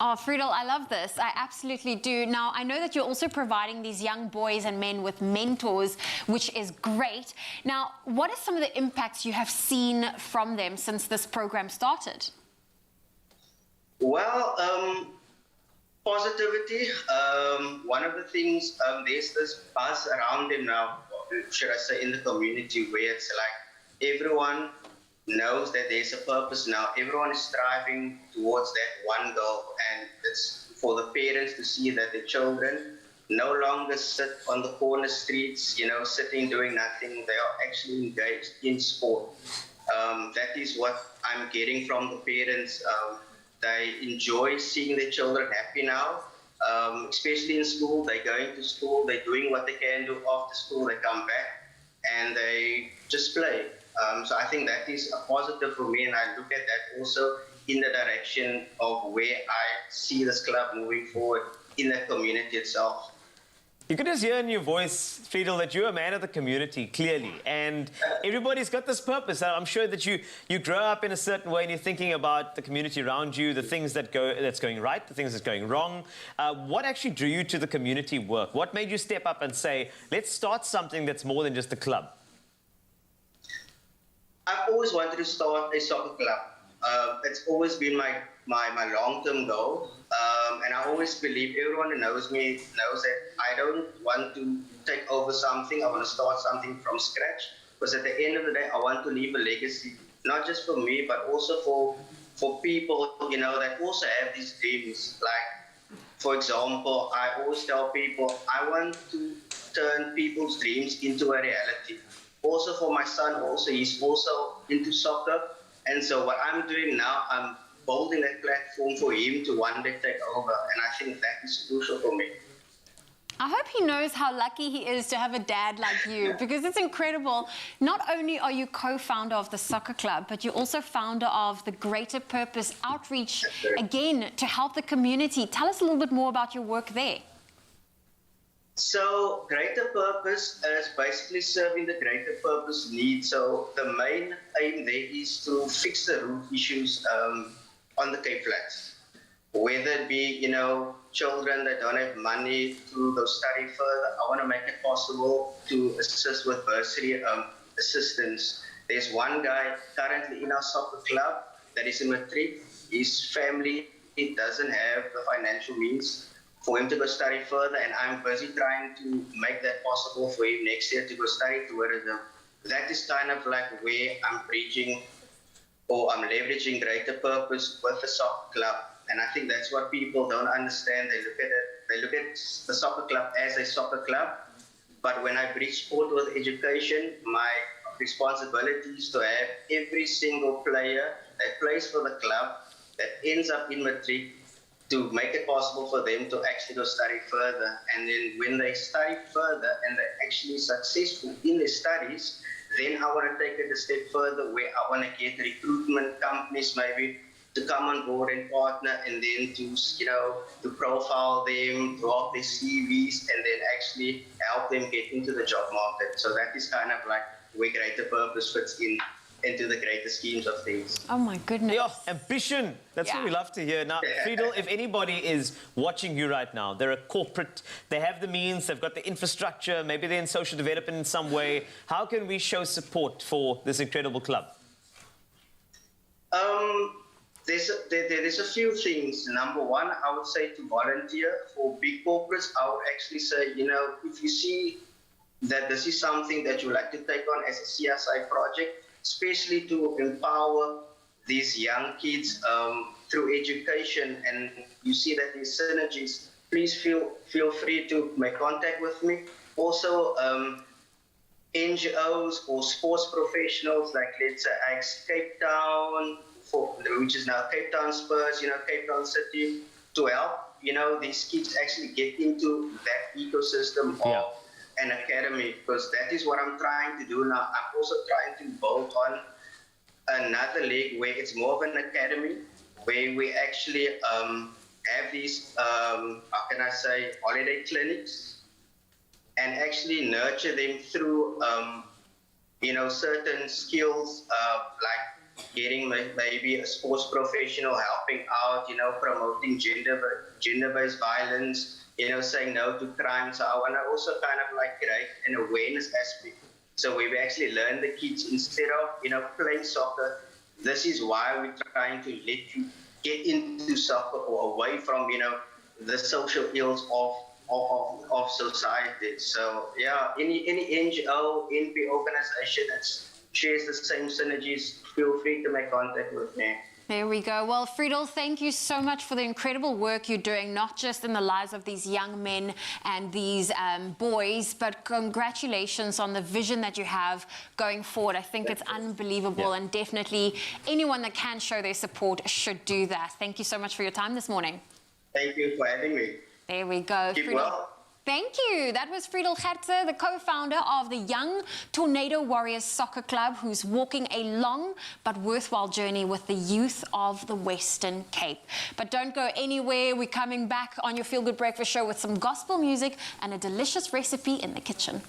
Oh, Friedel, I love this. I absolutely do. Now, I know that you're also providing these young boys and men with mentors, which is great. Now, what are some of the impacts you have seen from them since this program started? Well, positivity. One of the things, there's this buzz around them now, should I say, in the community, where it's like everyone knows that there's a purpose now. Everyone is striving towards that one goal, and it's for the parents to see that the children no longer sit on the corner streets, sitting doing nothing. They are actually engaged in sport. That is what I'm getting from the parents. They enjoy seeing their children happy now, especially in school. They're going to school, they're doing what they can do after school, they come back and they just play. So I think that is a positive for me, and I look at that also in the direction of where I see this club moving forward in the community itself. You can just hear in your voice, Friedel, that you're a man of the community, clearly. And everybody's got this purpose. I'm sure that you grow up in a certain way and you're thinking about the community around you, the things that's going right, the things that's going wrong. What actually drew you to the community work? What made you step up and say, let's start something that's more than just a club? I've always wanted to start a soccer club. It's always been my long-term goal. And I always believe, everyone who knows me knows that I don't want to take over something. I want to start something from scratch. Because at the end of the day, I want to leave a legacy, not just for me, but also for people, that also have these dreams. Like, for example, I always tell people, I want to turn people's dreams into a reality. Also for my son, he's also into soccer. And so what I'm doing now, I'm building a platform for him to one day take over. And I think that is crucial for me. I hope he knows how lucky he is to have a dad like you, because it's incredible. Not only are you co-founder of the soccer club, but you're also founder of the Greater Purpose Outreach, again, to help the community. Tell us a little bit more about your work there. So Greater Purpose is basically serving the greater purpose needs. So the main aim there is to fix the root issues on the Cape Flats. Whether it be, children that don't have money to go study further, I want to make it possible to assist with bursary assistance. There's one guy currently in our soccer club that is a matric. His family doesn't have the financial means for him to go study further, and I'm busy trying to make that possible for him next year to go study tourism. That is kind of like where I'm bridging, or I'm leveraging Greater Purpose with the soccer club. And I think that's what people don't understand. They look at the soccer club as a soccer club, but when I bridge sport with education, my responsibility is to have every single player that plays for the club, that ends up in matric, to make it possible for them to actually go study further. And then when they study further and they're actually successful in their studies, then I want to take it a step further, where I want to get recruitment companies maybe to come on board and partner, and then to profile them, draw up their CVs, and then actually help them get into the job market. So that is kind of like where Greater Purpose fits into the greater schemes of things. Oh my goodness. Yeah, ambition. That's what we love to hear. Now, Friedel, if anybody is watching you right now, they're a corporate, they have the means, they've got the infrastructure, maybe they're in social development in some way. How can we show support for this incredible club? there is a few things. Number one, I would say to volunteer. For big corporates, I would actually say, you know, if you see that this is something that you like to take on as a CSI project, especially to empower these young kids through education, and you see that there's synergies, please feel free to make contact with me. Also, NGOs or sports professionals, like let's say Cape Town, which is now Cape Town Spurs, you know, Cape Town City, to help, you know, these kids actually get into that ecosystem of an academy, because that is what I'm trying to do now. I'm also trying to build on another leg where it's more of an academy, where we actually have these, how can I say, holiday clinics, and actually nurture them through, you know, certain skills, like getting maybe a sports professional helping out, you know, promoting gender-based violence, you know, saying no to crime. So I want to also kind of like create an awareness aspect. So we actually learn the kids, instead of, you know, playing soccer, this is why we're trying to let you get into soccer or away from, you know, the social ills of society. So yeah, any NGO, NP organization that shares the same synergies, feel free to make contact with me. There we go. Well, Friedel, thank you so much for the incredible work you're doing, not just in the lives of these young men and these boys, but congratulations on the vision that you have going forward. I think it's unbelievable, and definitely anyone that can show their support should do that. Thank you so much for your time this morning. Thank you for having me. There we go. Keep Friedel. well. Thank you. That was Friedel Gertze, the co-founder of the Young Tornado Warriors Soccer Club, who's walking a long but worthwhile journey with the youth of the Western Cape. But don't go anywhere. We're coming back on your Feel Good Breakfast show with some gospel music and a delicious recipe in the kitchen.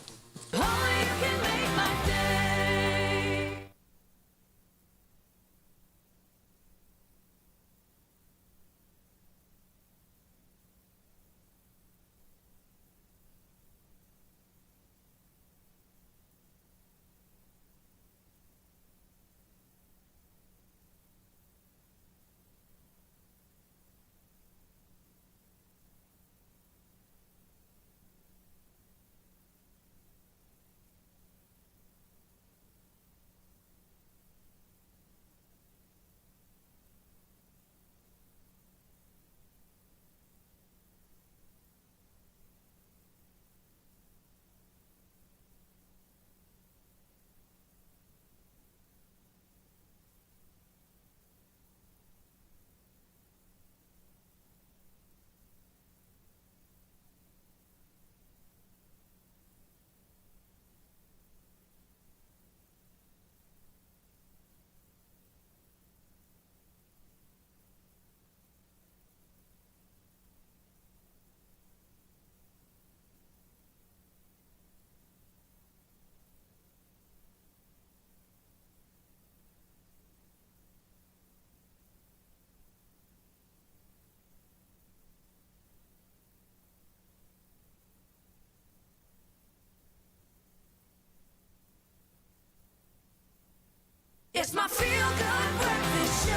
It's my Feel Good Breakfast Show.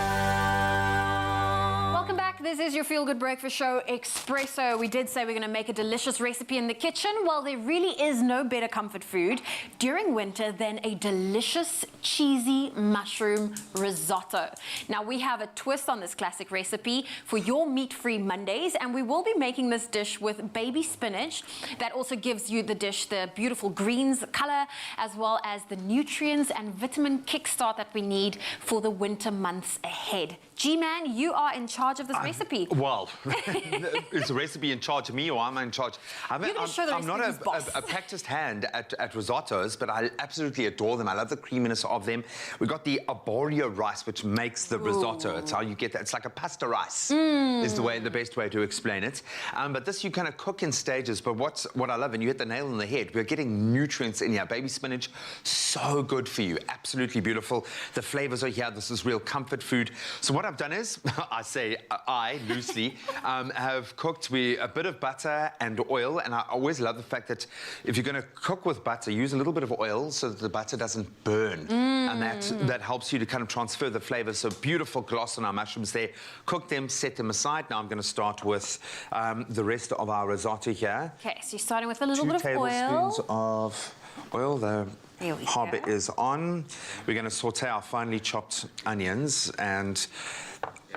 Welcome back. This is your Feel Good Breakfast Show, Expresso. We did say we're going to make a delicious recipe in the kitchen. Well, there really is no better comfort food during winter than a delicious, cheesy mushroom risotto. Now, we have a twist on this classic recipe for your meat-free Mondays, and we will be making this dish with baby spinach. That also gives you the dish the beautiful greens color, as well as the nutrients and vitamin kickstart that we need for the winter months ahead. G-Man, you are in charge of this recipe. Well, is the recipe in charge of me, or am I in charge? I'm not a practiced hand at risottos, but I absolutely adore them. I love the creaminess of them. We've got the arborio rice, which makes the risotto. It's how you get that. It's like a pasta rice, is the best way to explain it. But this you kind of cook in stages. But what I love, and you hit the nail on the head, we're getting nutrients in here. Baby spinach, so good for you. Absolutely beautiful. The flavors are here. This is real comfort food. So what what I've done is, I say I loosely, have cooked a bit of butter and oil, and I always love the fact that if you're going to cook with butter, use a little bit of oil so that the butter doesn't burn, and that helps you to kind of transfer the flavor. So beautiful gloss on our mushrooms there. Cook them, set them aside. Now I'm going to start with the rest of our risotto here. Okay, so you're starting with a little 2 bit of tablespoons oil. of oil. The hob is on. We're going to saute our finely chopped onions, and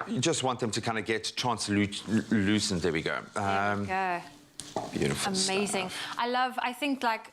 you just want them to kind of get translucent. There we go. There we go. Beautiful. Amazing. Stuff. I think like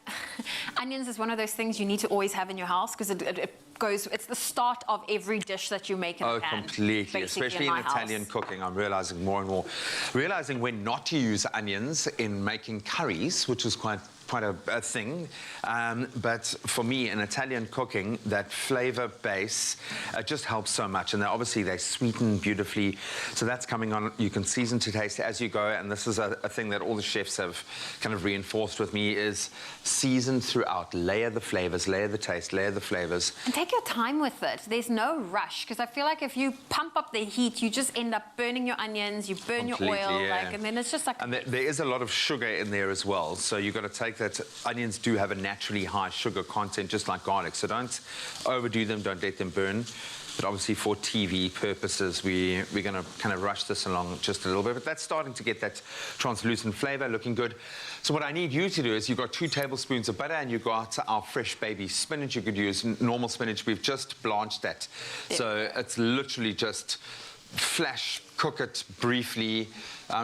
onions is one of those things you need to always have in your house because it's the start of every dish that you make in a pan. Completely. Especially in Italian cooking, I'm realizing more and more. Realizing when not to use onions in making curries, which is quite a thing. But for me, in Italian cooking, that flavor base just helps so much. And obviously, they sweeten beautifully. So that's coming on. You can season to taste as you go. And this is a thing that all the chefs have kind of reinforced with me is season throughout. Layer the flavors, layer the taste, layer the flavors. And take your time with it. There's no rush. Because I feel like if you pump up the heat, you just end up burning your onions, you burn your oil. Yeah. And then it's just like... And there is a lot of sugar in there as well. So you've got to take that. Onions do have a naturally high sugar content, just like garlic. So don't overdo them, don't let them burn. But obviously for TV purposes, we're going to kind of rush this along just a little bit. But that's starting to get that translucent flavor, looking good. So what I need you to do is you've got 2 tablespoons of butter and you've got our fresh baby spinach. You could use normal spinach. We've just blanched that. So it's literally just flash cook it briefly.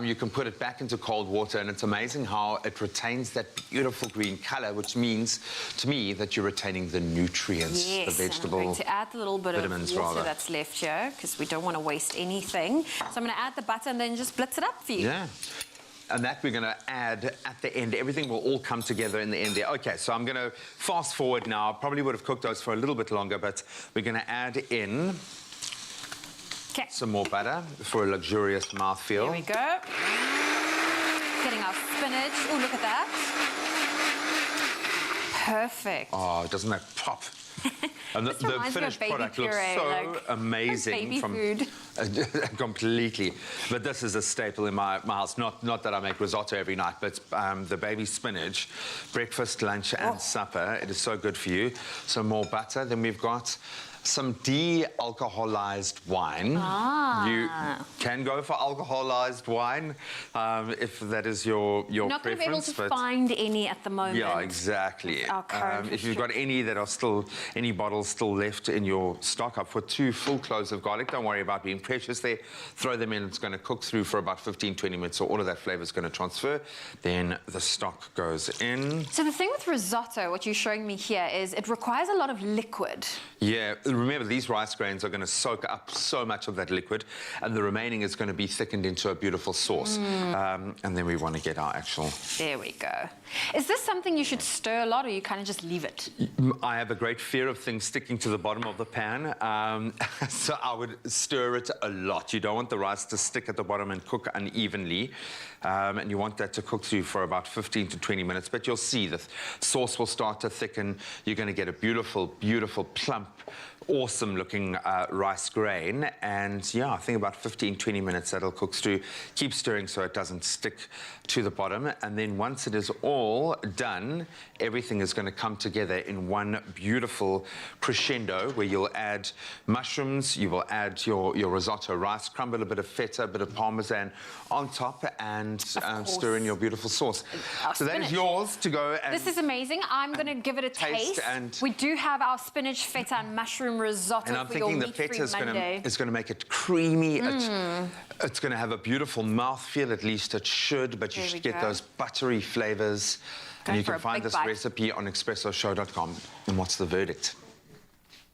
You can put it back into cold water, and it's amazing how it retains that beautiful green color, which means to me that you're retaining the nutrients, the vegetable I'm going to add a little bit of water that's left here because we don't want to waste anything. So I'm going to add the butter and then just blitz it up for you. Yeah. And that we're going to add at the end. Everything will all come together in the end there. Okay, so I'm going to fast forward now. Probably would have cooked those for a little bit longer, but we're going to add in some more butter for a luxurious mouthfeel. Here we go. Getting our spinach. Oh, look at that. Perfect. Oh, doesn't that pop? And the finished product looks so amazing. Baby food. Completely. But this is a staple in my house. Not that I make risotto every night, but the baby spinach, breakfast, lunch, and supper. It is so good for you. Some more butter. Then we've got some de-alcoholized wine. You can go for alcoholized wine if that is your preference. Not going to be able to find any at the moment. Yeah, exactly. If you've got any that are still, any bottles still left in your stock, I've put 2 full cloves of garlic. Don't worry about being precious there. Throw them in. It's going to cook through for about 15-20 minutes, so all of that flavor is going to transfer. Then the stock goes in. So the thing with risotto, what you're showing me here, is it requires a lot of liquid. Yeah, remember these rice grains are going to soak up so much of that liquid, and the remaining is going to be thickened into a beautiful sauce. And then we want to get our actual... There we go. Is this something you should stir a lot, or you kind of just leave it? I have a great fear of things sticking to the bottom of the pan, so I would stir it a lot. You don't want the rice to stick at the bottom and cook unevenly, and you want that to cook through for about 15 to 20 minutes, but you'll see the sauce will start to thicken. You're going to get a beautiful, beautiful, plump, awesome looking rice grain, and yeah, I think about 15-20 minutes that'll cook through. Keep stirring so it doesn't stick to the bottom, and then once it is all done, everything is going to come together in one beautiful crescendo where you'll add mushrooms, you will add your risotto rice, crumble a bit of feta, a bit of parmesan on top, and stir in your beautiful sauce. So that is yours to go. And this is amazing. I'm going to give it a taste. And we do have our spinach, feta, and mushroom risotto. And I'm for thinking your the feta is going to make it creamy. It's going to have a beautiful mouthfeel, at least it should, but you should get those buttery flavors. And you can find this recipe on expressoshow.com. And what's the verdict?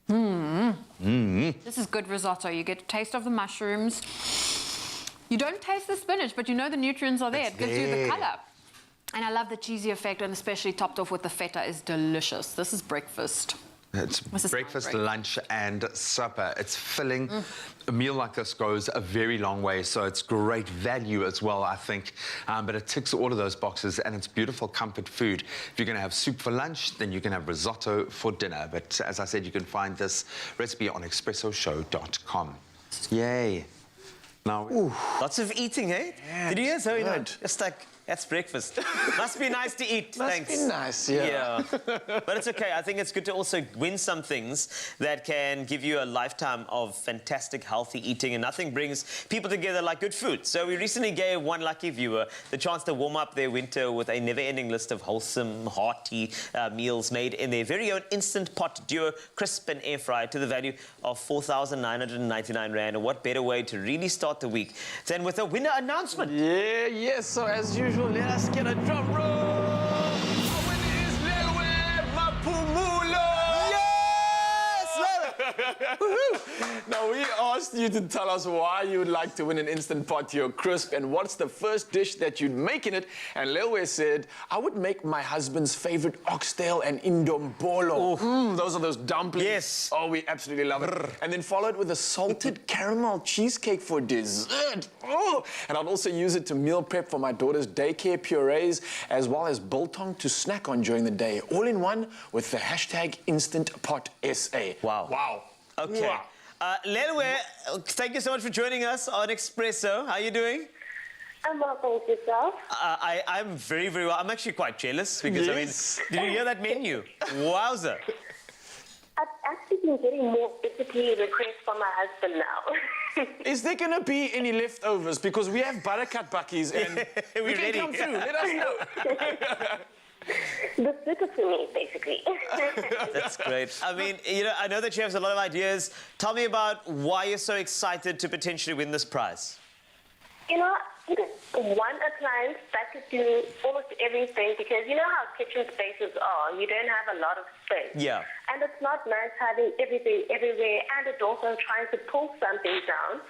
This is good risotto. You get a taste of the mushrooms. You don't taste the spinach, but you know the nutrients are there. It gives you the color. And I love the cheesy effect, and especially topped off with the feta is delicious. This is breakfast. It's breakfast, lunch, and supper. It's filling. A meal like this goes a very long way, so it's great value as well, I think. But it ticks all of those boxes, and it's beautiful comfort food. If you're going to have soup for lunch, then you can have risotto for dinner. But as I said, you can find this recipe on expressoshow.com. Yay. Now, lots of eating, eh? Yeah, Did you hear? So, good. just like, that's breakfast. Must be nice to eat, Must thanks. be nice, yeah. But it's okay. I think it's good to also win some things that can give you a lifetime of fantastic, healthy eating, and nothing brings people together like good food. So we recently gave one lucky viewer the chance to warm up their winter with a never-ending list of wholesome, hearty meals made in their very own Instant Pot Duo Crisp and Air Fry to the value of 4,999 Rand. And what better way to really start the week than with a winner announcement? Yeah, yes. So as usual, let us get a drum roll. Our winner is Lelwe Mapumulo. Yes! Now, we asked you to tell us why you would like to win an Instant Pot Duo Crisp and what's the first dish that you'd make in it. And Lelwe said, I would make my husband's favorite oxtail and indombolo. Those are those dumplings. Yes. Oh, we absolutely love it. And then followed with a salted caramel cheesecake for dessert. Oh, and I'd also use it to meal prep for my daughter's daycare purees, as well as biltong to snack on during the day. All in one with the hashtag InstantPotSA. Wow. Wow. Okay. Wow. Lelwe, thank you so much for joining us on Expresso. How are you doing? I'm well, thank you, yourself. I'm very, very well. I'm actually quite jealous because, Yes. I mean, did you hear that menu? Wowza. I've actually been getting more recipe requests from my husband now. Is there going to be any leftovers? Because we have barakat bakkies and we can ready. come through. Let us know. The sugar for me, basically. That's great. I mean, you know, I know that you have a lot of ideas. Tell me about why you're so excited to potentially win this prize. You know, one appliance that could do almost everything, because you know how kitchen spaces are. You don't have a lot of space. Yeah. And it's not nice having everything everywhere, and it's also trying to pull something down.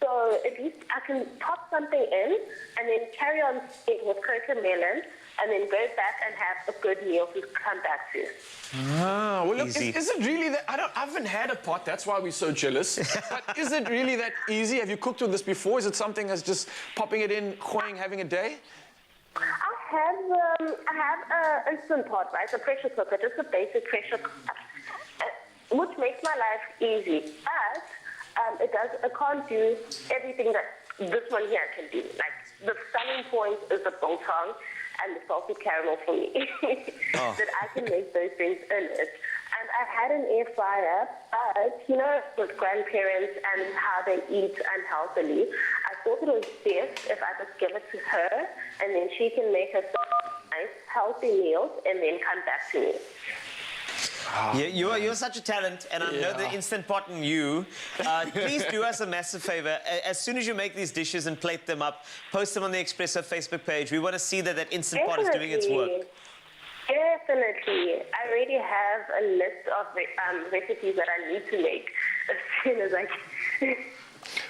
So at least I can pop something in and then carry on with cocomelon, and then go back and have a good meal to come back to. Ah, well, look, is it really that? I haven't had a pot, that's why we're so jealous. But is it really that easy? Have you cooked with this before? Is it something that's just popping it in, having a day? I have an Instant Pot, right? A pressure cooker, just a basic pressure cooker, which makes my life easy. But it can't do everything that this one here can do. Like, the selling point is the biltong and the salted caramel for me. That I can make those things in it. And I had an air fryer, but, you know, with grandparents and how they eat unhealthily, I thought it was best if I just give it to her, and then she can make herself nice, healthy meals, and then come back to me. Yeah, you're such a talent, and I know the Instant Pot and you. Please do us a massive favor. As soon as you make these dishes and plate them up, post them on the Expresso Facebook page. We want to see that Instant Pot is doing its work. Definitely. I already have a list of recipes that I need to make as soon as I can.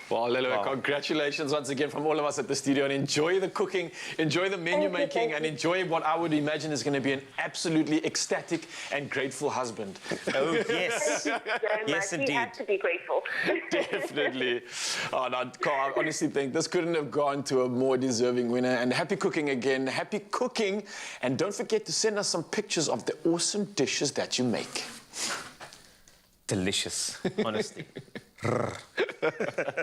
Well, Lelwe, congratulations once again from all of us at the studio, and enjoy the cooking, enjoy the menu making, and enjoy what I would imagine is going to be an absolutely ecstatic and grateful husband. Oh, yes. Thank you so Yes, much. indeed. You have to be grateful. Definitely. Oh, no, Carl, I honestly think this couldn't have gone to a more deserving winner. And happy cooking again. Happy cooking. And don't forget to send us some pictures of the awesome dishes that you make. Delicious, honestly.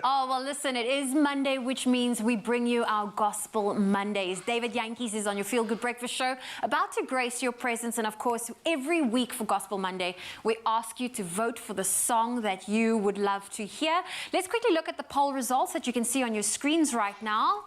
Oh, well, listen, it is Monday, which means we bring you our Gospel Mondays. David Yankees is on your Feel Good Breakfast show, about to grace your presence. And, of course, every week for Gospel Monday, we ask you to vote for the song that you would love to hear. Let's quickly look at the poll results that you can see on your screens right now.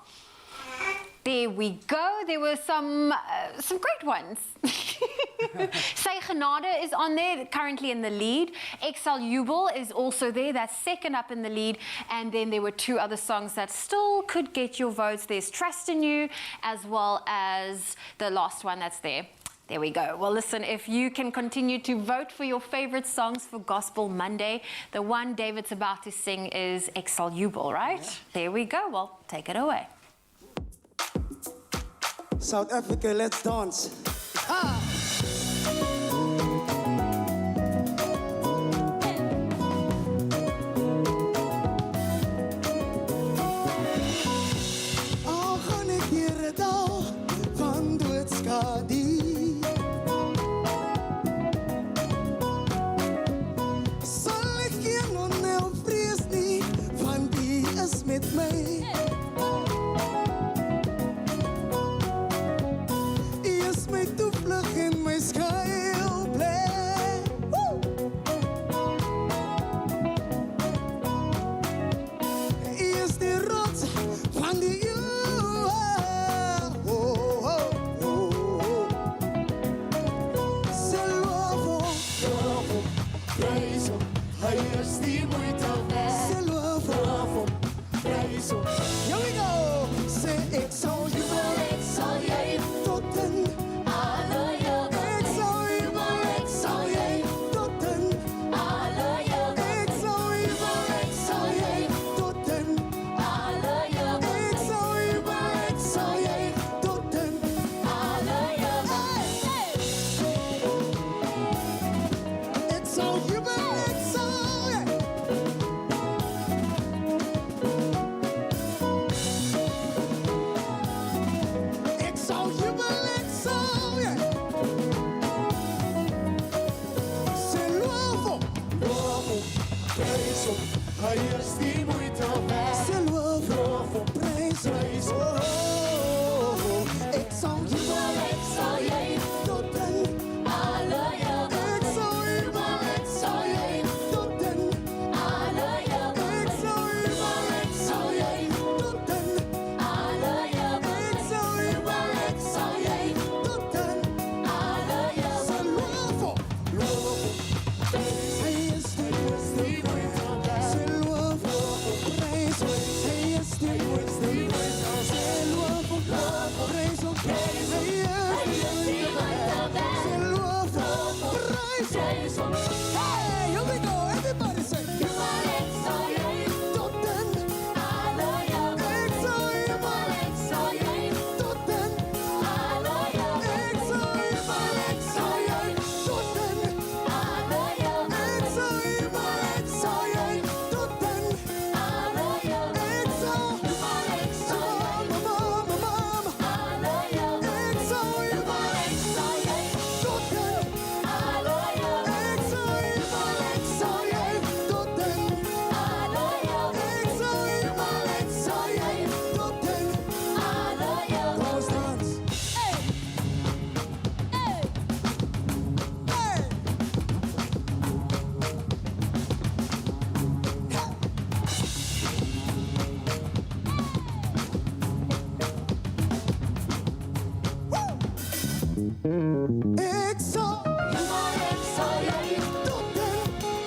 There we go. There were some great ones. Say Genade is on there, currently in the lead. Exal Jubel is also there, that's second up in the lead. And then there were two other songs that still could get your votes. There's Trust in You, as well as the last one that's there. There we go. Well, listen, if you can continue to vote for your favorite songs for Gospel Monday, the one David's about to sing is Exal Jubel, right? Yeah. There we go. Well, take it away. South Africa, let's dance. Al gaan ik hier het al van doodskadie. Sal ek hier nog nou vrees nie. met mij. Je is mijn toevlucht in mijn schuilplek. Je is de rots van die eeuw. Hij is die moeite waard. Here we go. Say ik zal je wel, ik zal jij tot een alle jaren. Ik zal je wel, ik zal jij tot een alle jaren. Ik zal je wel, ik zal jij tot een alle jaren. Ik zal je wel, ik zal jij tot een alle jaren. Ik zal je wel, ik zal jij. Ik zal je wel, ik zal jij. C'est l'uovo, preso. Hij is die moeite waard. C'est l'uovo, preso. Ik zal je wel, ik zal jij tot een alle jaren. Ik zal je wel, ik zal jij tot een alle jaren. Ik zal je wel, ik zal jij tot een alle jaren. Ik zal je wel, ik zal jij tot een alle jaren. C'est l'uovo, hij is die moeite waard. C'est l'uovo, preso. Hij is die moeite waard. C'est l'uovo, preso. Hij is die moeite waard. C'est l'uovo, preso. Hey, here we go. Everybody say. Ik zal jij tot een alle jaren. Ik zal je wel, ik zal jij tot een alle jaren. Ik zal je wel, ik zal jij tot een alle jaren. Ik zal je wel, ik zal jij tot een alle jaren. Ik zal je wel, ik zal jij mama alle jaren. Ik zal je wel, ik zal jij tot een alle jaren. Ik zal je wel, ik zal jij tot een alle jaren. Ik zal je wel, ik zal jij tot een alle jaren. Kom eens dans. Hey. Hey. Hey. Ik zal je wel, ik zal jij tot een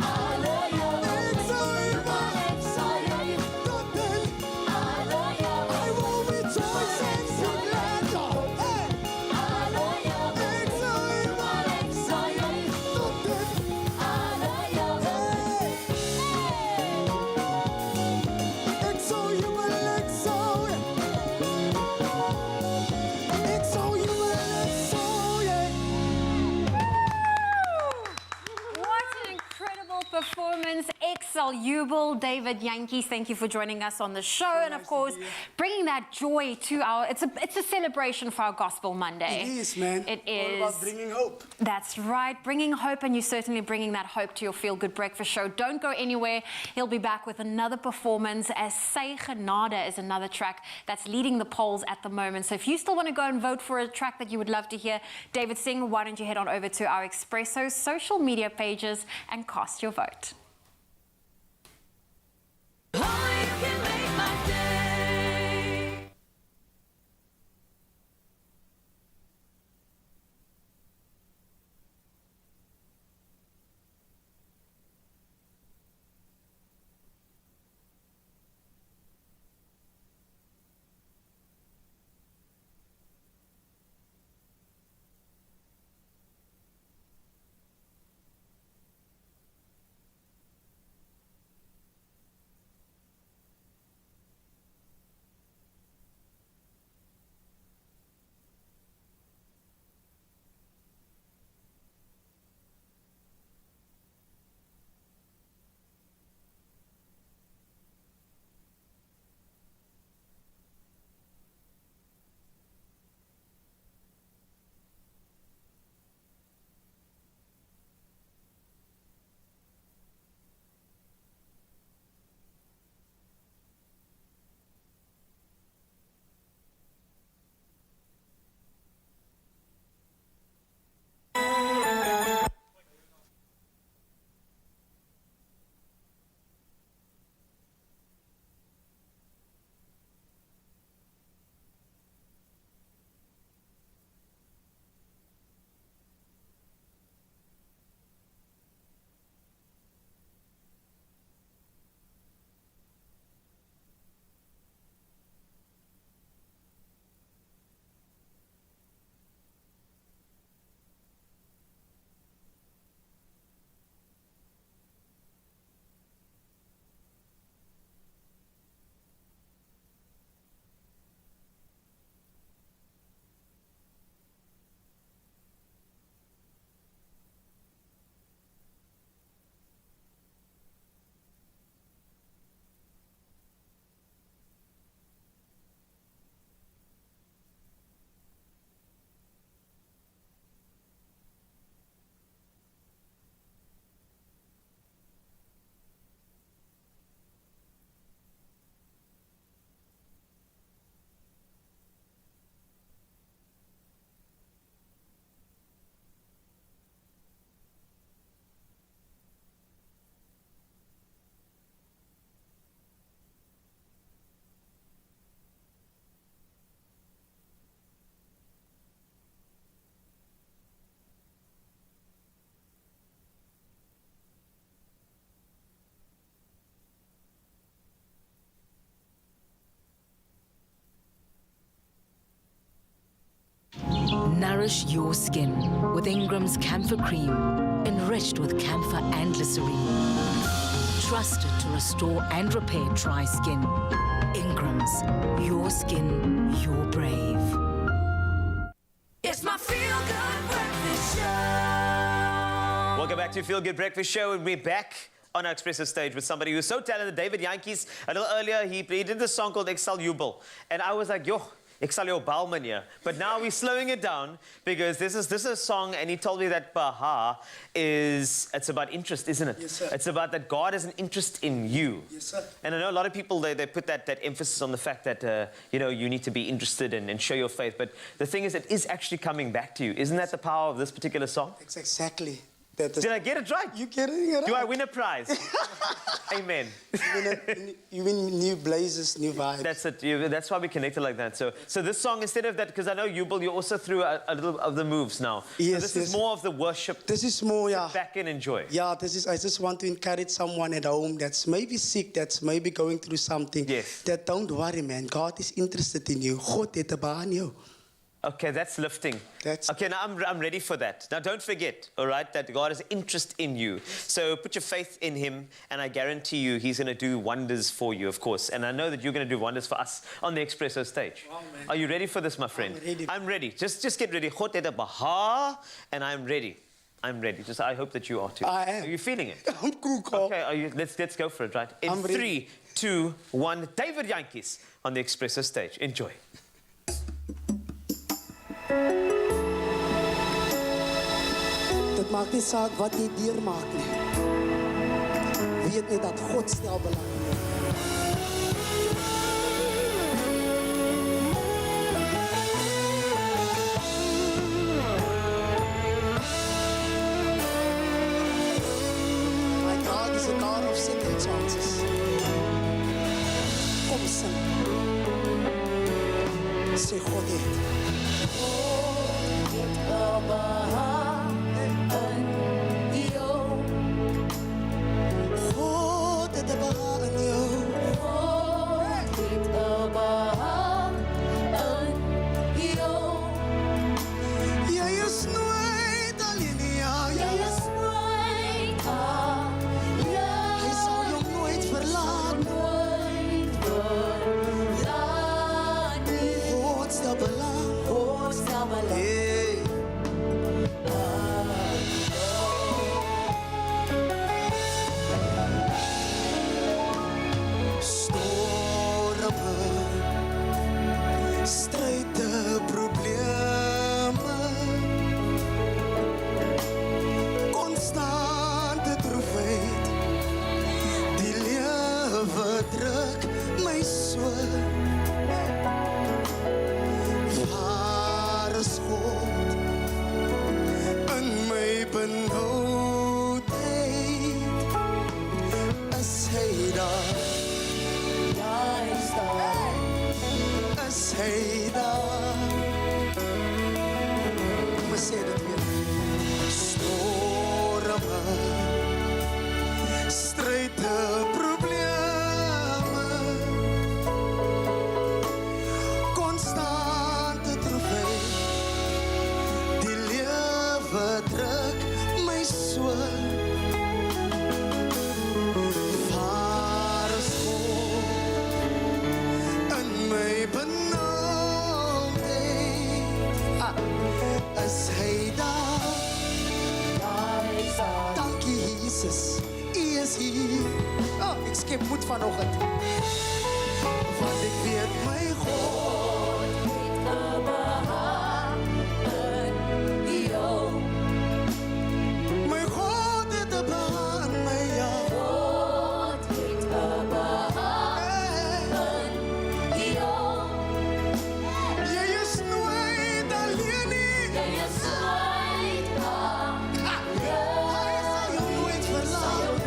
alle jaren. Ik zal je wel, ik zal jij tot een alle jaren. I will rejoice and sing glad joy. Hey. Alle jaren. Ik zal je wel, ik zal jij tot een alle jaren. Hey. Hey. Ik zal je wel, ik zal je. Ik zal je wel, ik zal je. What an incredible performance. Excel Jubel. David Yankees, thank you for joining us on the show. And of course, bringing that joy to our, it's a celebration for our Gospel Monday. It is, man. It All is. about bringing hope. That's right, bringing hope, and you're certainly bringing that hope to your Feel Good Breakfast show. Don't go anywhere. He'll be back with another performance, as Say Genade is another track that's leading the polls at the moment. So if you still want to go and vote for a track that you would love to hear David sing, why don't you head on over to our Expresso social media pages and cast your vote. Nourish your skin with Ingram's Camphor Cream, enriched with camphor and glycerine. Trusted to restore and repair dry skin. Ingram's, your skin, your brave. It's my feel-good breakfast show. Welcome back to Feel Good Breakfast Show, and we're back on our Expresso stage with somebody who's so talented, David Jantjies. A little earlier, he did this song called Ek Sal Jubel, and I was like, yo, Ek Sal Jou Bal meneer. But now we're slowing it down because this is a song, and he told me that Baha it's about interest, isn't it? Yes, sir. It's about that God has an interest in you. Yes, sir. And I know a lot of people, they put that emphasis on the fact that, you need to be interested and show your faith. But the thing is, it is actually coming back to you. Isn't that the power of this particular song? Exactly. Did I get it right? You get it right. Do I win a prize? Amen. You win new blazes, new vibes. That's it. That's why we connected like that. So this song, instead of that, because I know Jubel, you also threw a little of the moves now. Yes, so this is more of the worship. This is more, yeah. Sit back and enjoy. Yeah, I just want to encourage someone at home that's maybe sick, that's maybe going through something. Yes. That don't worry, man. God is interested in you. God het 'n baan jou. Okay, that's lifting. Okay, now I'm ready for that. Now don't forget, all right, that God has interest in you. So put your faith in him, and I guarantee you he's going to do wonders for you, of course. And I know that you're going to do wonders for us on the Expresso stage. Wow, man. Are you ready for this, my friend? I'm ready. I'm ready. Just get ready. God het 'n Baha, and I'm ready. I'm ready. I hope that you are too. I am. Are you feeling it? I'm cool, Carl. Okay, let's go for it, right? In I'm ready. 3, 2, 1, David Jantjies on the Expresso stage. Enjoy. Dit maakt niet saak wat jy deurmaak nie. Weet net dat God stel belang in jou. My God is a God of second chances. Kom sing. Sê God het. Ik skip moed vanochtend. Want ik weet mijn God heeft een behaag in jou. Mijn God heeft een behaag in jou. God heeft een behaag in jou. Jij is nooit alleen niet. Jij is nooit alleen. Hij zal jou nooit verlaten.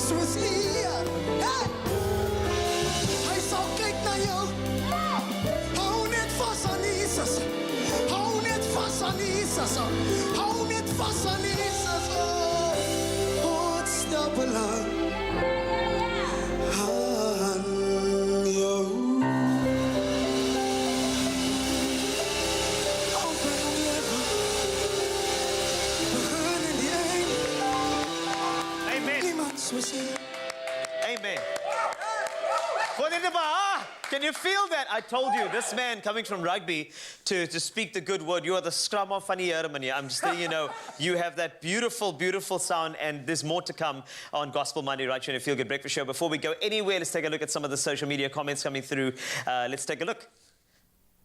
Swiss-Lee. Hey! Hy sal kyk na jou. Hou net vas aan Jesus. Hou net vas aan Jesus. Hou net vas aan Jesus. God stap belang aan jou. Open om lewe. Begin in die eind. Amen. Niemand soos jy. Amen. Can you feel that? I told you, this man coming from rugby to speak the good word. You are the scrum of funny Hermanie. I'm just letting you know, you have that beautiful, beautiful sound, and there's more to come on Gospel Monday right here in a Feel Good Breakfast Show. Before we go anywhere, let's take a look at some of the social media comments coming through. Let's take a look.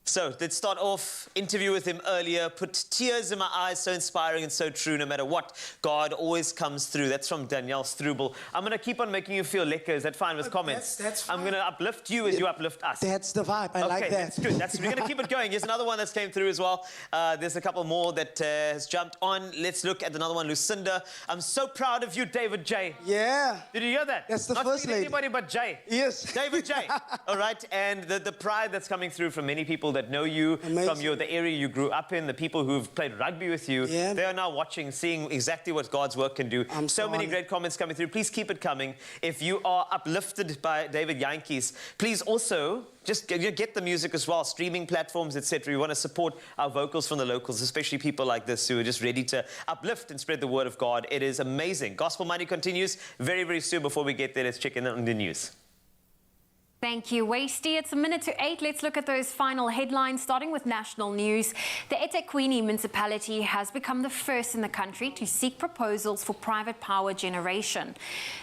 So, let's start off, interview with him earlier, put tears in my eyes, so inspiring and so true, no matter what, God always comes through. That's from Danielle Struble. I'm going to keep on making you feel lekker. Is that fine with comments? That's fine. I'm going to uplift you as you uplift us. That's the vibe. I like that. That's good. We're going to keep it going. Here's another one that's came through as well. There's a couple more that has jumped on. Let's look at another one. Lucinda, I'm so proud of you, David J. Yeah. Did you hear that? That's the Not first lady. anybody but J. Yes. David J. All right. And the pride that's coming through from many people that know you, from the area you grew up in, the people who've played rugby with you, they are now watching, seeing exactly what God's work can do. So many great comments coming through. Please keep it coming. If you are uplifted by David Yankees, please also just get the music as well, streaming platforms, etc. We want to support our vocals from the locals, especially people like this who are just ready to uplift and spread the word of God. It is amazing. Gospel Money continues very, very soon. Before we get there, let's check in on the news. Thank you, Wasty. It's 7:50. Let's look at those final headlines, starting with national news. The eThekwini municipality has become the first in the country to seek proposals for private power generation.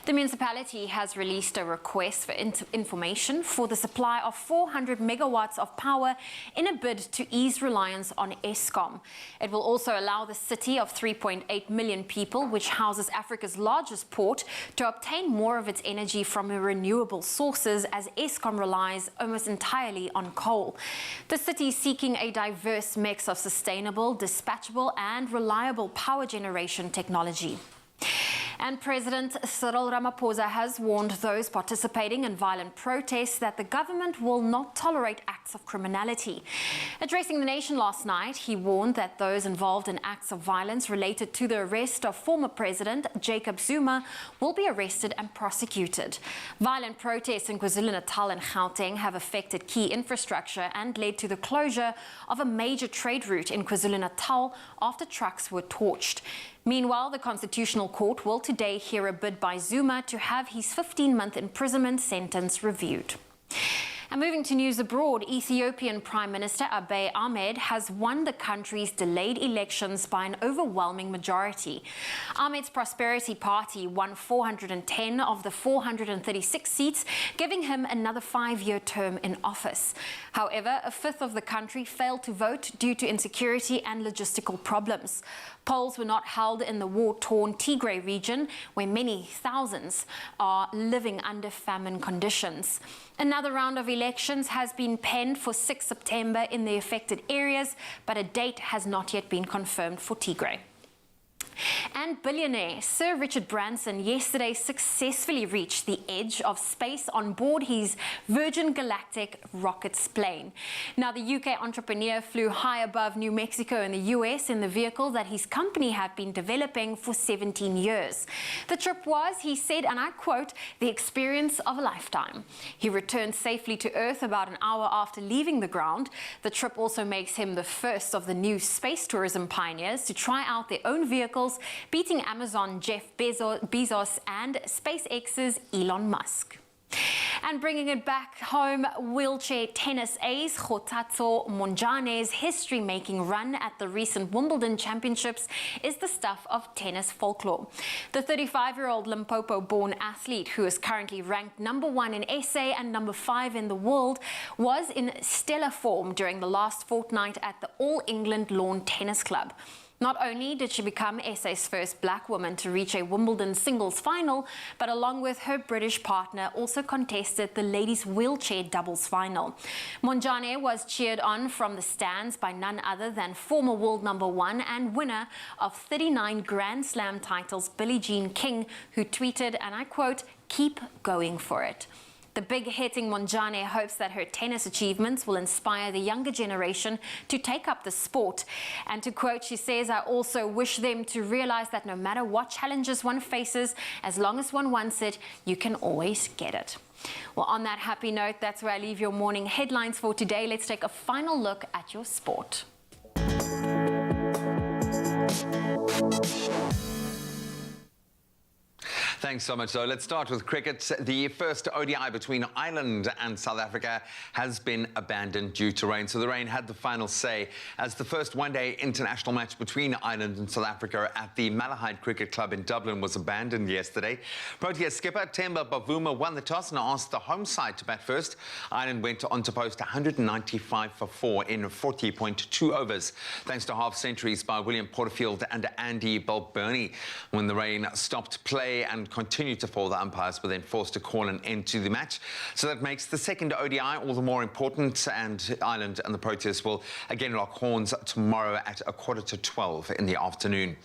The municipality has released a request for information for the supply of 400 megawatts of power in a bid to ease reliance on Eskom. It will also allow the city of 3.8 million people, which houses Africa's largest port, to obtain more of its energy from renewable sources, as Eskom relies almost entirely on coal. The city is seeking a diverse mix of sustainable, dispatchable and reliable power generation technology. And President Cyril Ramaphosa has warned those participating in violent protests that the government will not tolerate acts of criminality. Addressing the nation last night, he warned that those involved in acts of violence related to the arrest of former President Jacob Zuma will be arrested and prosecuted. Violent protests in KwaZulu-Natal and Gauteng have affected key infrastructure and led to the closure of a major trade route in KwaZulu-Natal after trucks were torched. Meanwhile, the Constitutional Court will today hear a bid by Zuma to have his 15-month imprisonment sentence reviewed. And moving to news abroad, Ethiopian Prime Minister Abiy Ahmed has won the country's delayed elections by an overwhelming majority. Ahmed's Prosperity Party won 410 of the 436 seats, giving him another 5-year term in office. However, a fifth of the country failed to vote due to insecurity and logistical problems. Polls were not held in the war-torn Tigray region, where many thousands are living under famine conditions. Another round of elections has been penned for 6 September in the affected areas, but a date has not yet been confirmed for Tigray. And billionaire Sir Richard Branson yesterday successfully reached the edge of space on board his Virgin Galactic rocket's plane. Now, the UK entrepreneur flew high above New Mexico in the US in the vehicle that his company had been developing for 17 years. The trip was, he said, and I quote, the experience of a lifetime. He returned safely to Earth about an hour after leaving the ground. The trip also makes him the first of the new space tourism pioneers to try out their own vehicles, beating Amazon Jeff Bezos and SpaceX's Elon Musk. And bringing it back home, wheelchair tennis ace Kgothatso Monjane's history-making run at the recent Wimbledon Championships is the stuff of tennis folklore. The 35-year-old Limpopo-born athlete, who is currently ranked #1 in SA and #5 in the world, was in stellar form during the last fortnight at the All England Lawn Tennis Club. Not only did she become SA's first black woman to reach a Wimbledon singles final, but along with her British partner also contested the ladies' wheelchair doubles final. Monjane was cheered on from the stands by none other than former world #1 and winner of 39 Grand Slam titles, Billie Jean King, who tweeted, and I quote, "Keep going for it." The big-hitting Monjane hopes that her tennis achievements will inspire the younger generation to take up the sport. And to quote, she says, "I also wish them to realize that no matter what challenges one faces, as long as one wants it, you can always get it." Well, on that happy note, that's where I leave your morning headlines for today. Let's take a final look at your sport. Thanks so much, though. Let's start with cricket. The first ODI between Ireland and South Africa has been abandoned due to rain. So the rain had the final say as the first one-day international match between Ireland and South Africa at the Malahide Cricket Club in Dublin was abandoned yesterday. Proteas skipper Themba Bavuma won the toss and asked the home side to bat first. Ireland went on to post 195 for 4 in 40.2 overs, thanks to half centuries by William Porterfield and Andy Balbirnie. When the rain stopped play and continued to fall, the umpires were then forced to call an end to the match. So that makes the second ODI all the more important, and Ireland and the Proteas will again lock horns tomorrow at 11:45 in the afternoon.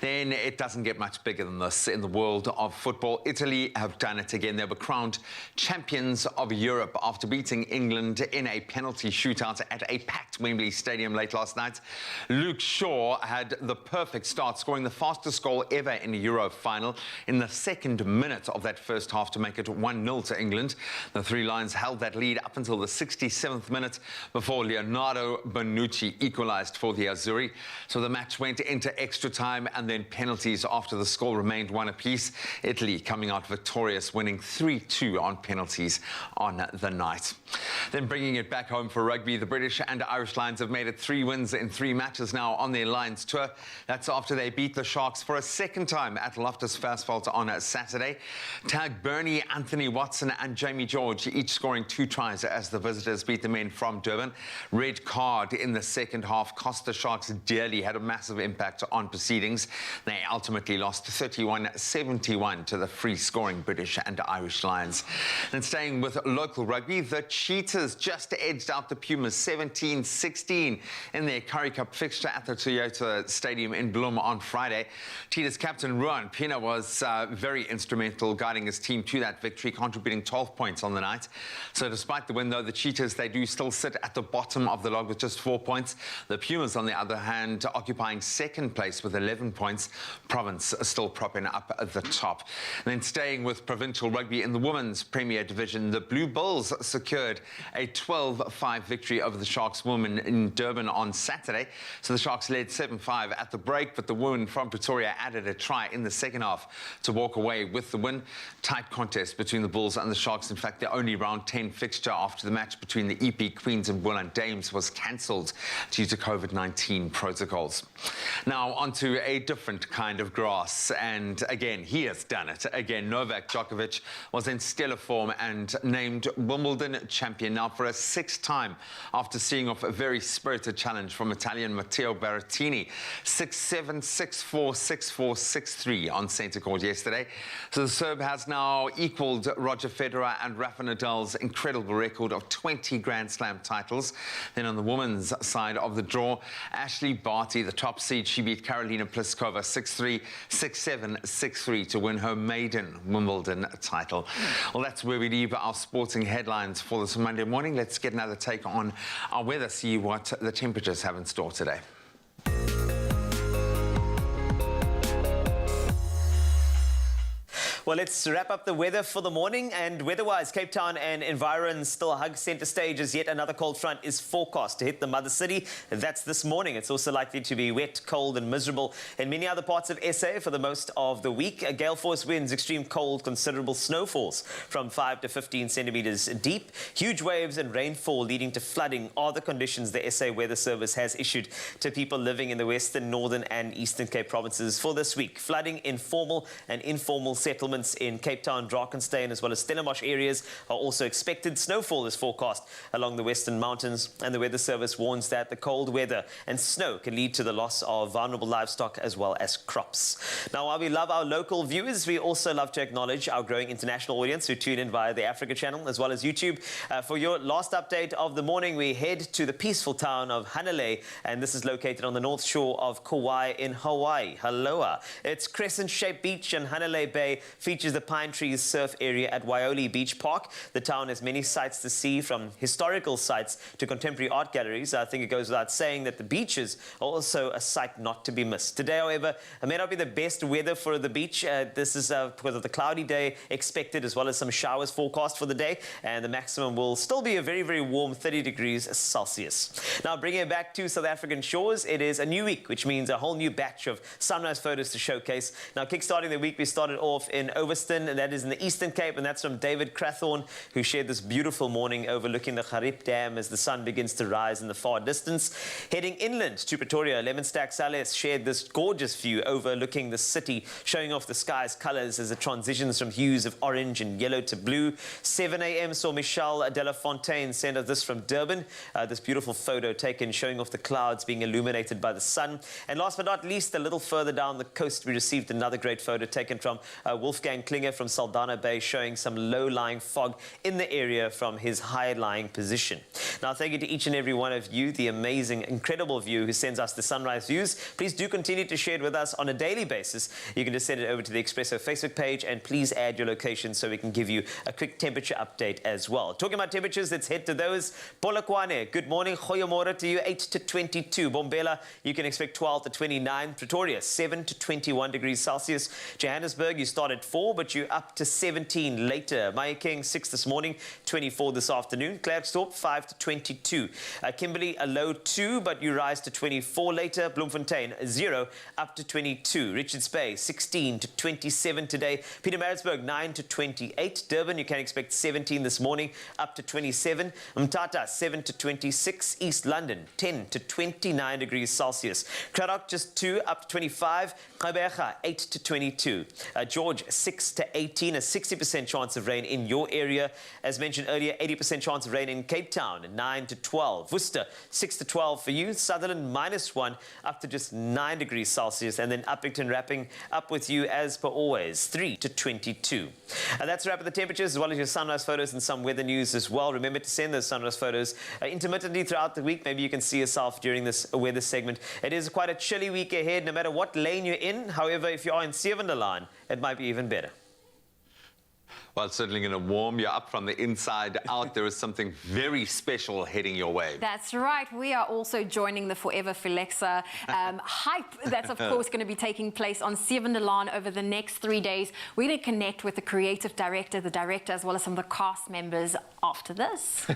Then it doesn't get much bigger than this in the world of football. Italy have done it again. They were crowned champions of Europe after beating England in a penalty shootout at a packed Wembley Stadium late last night. Luke Shaw had the perfect start, scoring the fastest goal ever in a Euro final in the second minute of that first half to make it 1-0 to England. The Three Lions held that lead up until the 67th minute before Leonardo Bonucci equalised for the Azzurri. So the match went into extra time and then penalties after the score remained one apiece. Italy coming out victorious, winning 3-2 on penalties on the night. Then bringing it back home for rugby, the British and Irish Lions have made it 3 wins in 3 matches now on their Lions tour. That's after they beat the Sharks for a second time at Loftus Versfeld on Saturday. Tag Bernie, Anthony Watson and Jamie George each scoring 2 tries as the visitors beat the men from Durban. Red card in the second half cost the Sharks dearly, had a massive impact on proceedings. They ultimately lost 31-71 to the free-scoring British and Irish Lions. And staying with local rugby, the Cheetahs just edged out the Pumas 17-16 in their Currie Cup fixture at the Toyota Stadium in Bloem on Friday. Cheetahs captain Ruan Pienaar was very instrumental guiding his team to that victory, contributing 12 points on the night. So despite the win, though, the Cheetahs, they do still sit at the bottom of the log with just 4 points. The Pumas, on the other hand, occupying second place with 11 points. Province still propping up at the top. And then staying with provincial rugby in the Women's Premier Division, the Blue Bulls secured a 12-5 victory over the Sharks women in Durban on Saturday. So the Sharks led 7-5 at the break, but the women from Pretoria added a try in the second half to walk away with the win. Tight contest between the Bulls and the Sharks. In fact, the only round 10 fixture after the match between the EP Queens and Willand Dames was cancelled due to COVID-19 protocols. Now onto a different kind of grass, and again he has done it again. Novak Djokovic was in stellar form and named Wimbledon champion now for a 6th time after seeing off a very spirited challenge from Italian Matteo Berrettini 6-7, 6-4, 6-4, 6-3 on centre court yesterday. So the Serb has now equalled Roger Federer and Rafa Nadal's incredible record of 20 Grand Slam titles. Then on the women's side of the draw, Ashley Barty, the top seed, she beat Karolina Pliskova 6-3, 6-7, 6-3 to win her maiden Wimbledon title. Well, that's where we leave our sporting headlines for this Monday morning. Let's get another take on our weather, see what the temperatures have in store today. Well, let's wrap up the weather for the morning. And weather-wise, Cape Town and environs still hug centre stage as yet another cold front is forecast to hit the mother city. That's this morning. It's also likely to be wet, cold and miserable in many other parts of SA for the most of the week. Gale force winds, extreme cold, considerable snowfalls from 5 to 15 centimetres deep. Huge waves and rainfall leading to flooding are the conditions the SA Weather Service has issued to people living in the Western, Northern and Eastern Cape provinces for this week. Flooding in formal and informal settlements elements in Cape Town, Drakensberg, as well as Stellenbosch areas are also expected. Snowfall is forecast along the Western Mountains, and the Weather Service warns that the cold weather and snow can lead to the loss of vulnerable livestock as well as crops. Now, while we love our local viewers, we also love to acknowledge our growing international audience who tune in via the Africa channel as well as YouTube. For your last update of the morning, we head to the peaceful town of Hanalei, and this is located on the north shore of Kauai in Hawaii. Aloha. Its crescent-shaped beach and Hanalei Bay features the Pine Trees surf area at Waioli Beach Park. The town has many sights to see, from historical sites to contemporary art galleries. I think it goes without saying that the beaches are also a sight not to be missed. Today, however, it may not be the best weather for the beach. This is because of the cloudy day expected, as well as some showers forecast for the day, and the maximum will still be a very, very warm 30 degrees Celsius. Now, bringing it back to South African shores, it is a new week, which means a whole new batch of sunrise photos to showcase. Now, kickstarting the week, we started off in Overston, and that is in the Eastern Cape, and that's from David Crathorne, who shared this beautiful morning overlooking the Garib Dam as the sun begins to rise in the far distance. Heading inland to Pretoria, Lemonstack Sales shared this gorgeous view overlooking the city, showing off the sky's colours as it transitions from hues of orange and yellow to blue. 7 a.m. saw Michelle Delafontaine send us this from Durban, this beautiful photo taken showing off the clouds being illuminated by the sun. And last but not least, a little further down the coast, we received another great photo taken from Wolfgang Klinger from Saldanha Bay, showing some low-lying fog in the area from his high-lying position. Now, thank you to each and every one of you, the amazing, incredible view who sends us the sunrise views. Please do continue to share it with us on a daily basis. You can just send it over to the Expresso Facebook page, and please add your location so we can give you a quick temperature update as well. Talking about temperatures, let's head to those. Polokwane, good morning. Goeiemorgen to you, 8 to 22. Bombela, you can expect 12 to 29. Pretoria, 7 to 21 degrees Celsius. Johannesburg, you start at 4, but you're up to 17 later. Mahikeng, 6 this morning, 24 this afternoon. Klerksdorp, 5 to 22. Kimberley, a low 2, but you rise to 24 later. Bloemfontein, 0, up to 22. Richards Bay, 16 to 27 today. Pietermaritzburg, 9 to 28. Durban, you can expect 17 this morning, up to 27. Mthatha, 7 to 26. East London, 10 to 29 degrees Celsius. Cradock, just 2, up to 25. Gqeberha, 8 to 22. George, 6 to 18. A 60% chance of rain in your area. As mentioned earlier, 80% chance of rain in Cape Town, 9 to 12. Worcester, 6 to 12 for you. Sutherland, -1, up to just 9 degrees Celsius. And then Upington wrapping up with you as per always, 3 to 22. And that's a wrap of the temperatures, as well as your sunrise photos and some weather news as well. Remember to send those sunrise photos intermittently throughout the week. Maybe you can see yourself during this weather segment. It is quite a chilly week ahead, no matter what lane you're in. However, if you are in Siervender, it might be even better. Well, it's certainly going to warm you up from the inside out. There is something very special heading your way. That's right. We are also joining the Forever Flexa hype. That's, of course, going to be taking place on Siervender over the next 3 days. We're going to connect with the creative director, the director, as well as some of the cast members after this.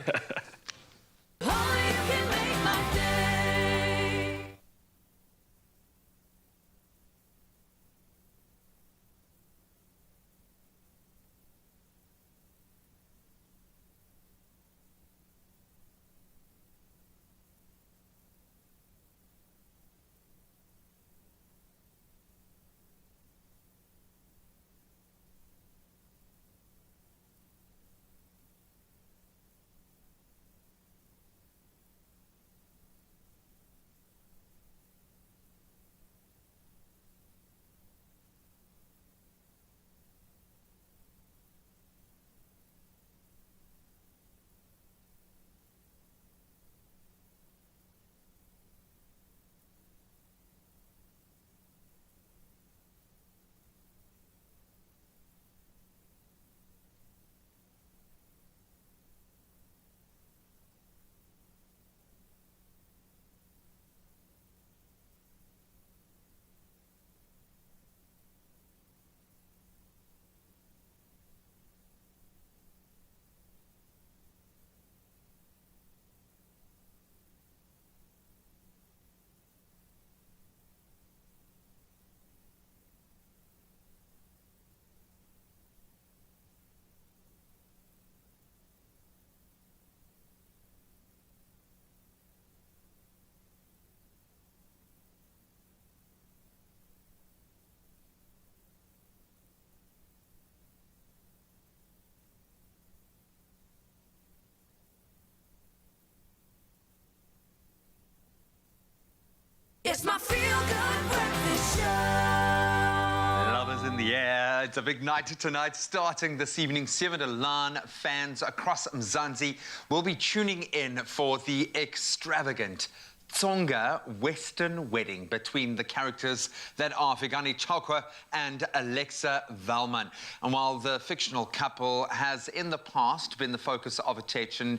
It's a big night tonight. Starting this evening, 7 to Lan fans across Mzansi will be tuning in for the extravagant Tsonga Western wedding between the characters that are Vigani Chokwa and Alexa Valman. And while the fictional couple has in the past been the focus of attention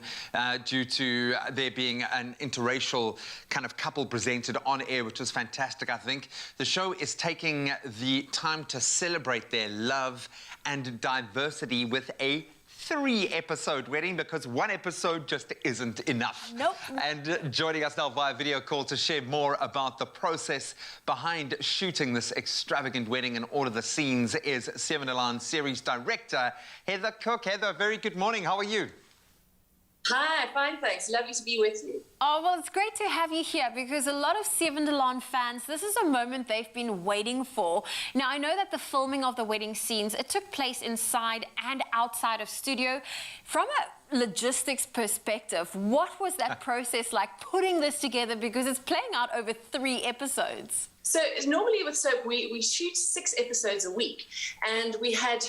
due to there being an interracial kind of couple presented on air, which was fantastic, I think, the show is taking the time to celebrate their love and diversity with a 3-episode wedding, because 1 episode just isn't enough. Nope. And joining us now via video call to share more about the process behind shooting this extravagant wedding and all of the scenes is 7 to Lan series director Heather Cook. Heather, very good morning. How are you? Hi, fine, thanks. Lovely to be with you. Oh, well, it's great to have you here because a lot of 7 to Lan fans, this is a moment they've been waiting for. Now, I know that the filming of the wedding scenes, it took place inside and outside of studio. From a logistics perspective, what was that process like putting this together, because it's playing out over 3 episodes? So normally with soap, we shoot 6 episodes a week, and we had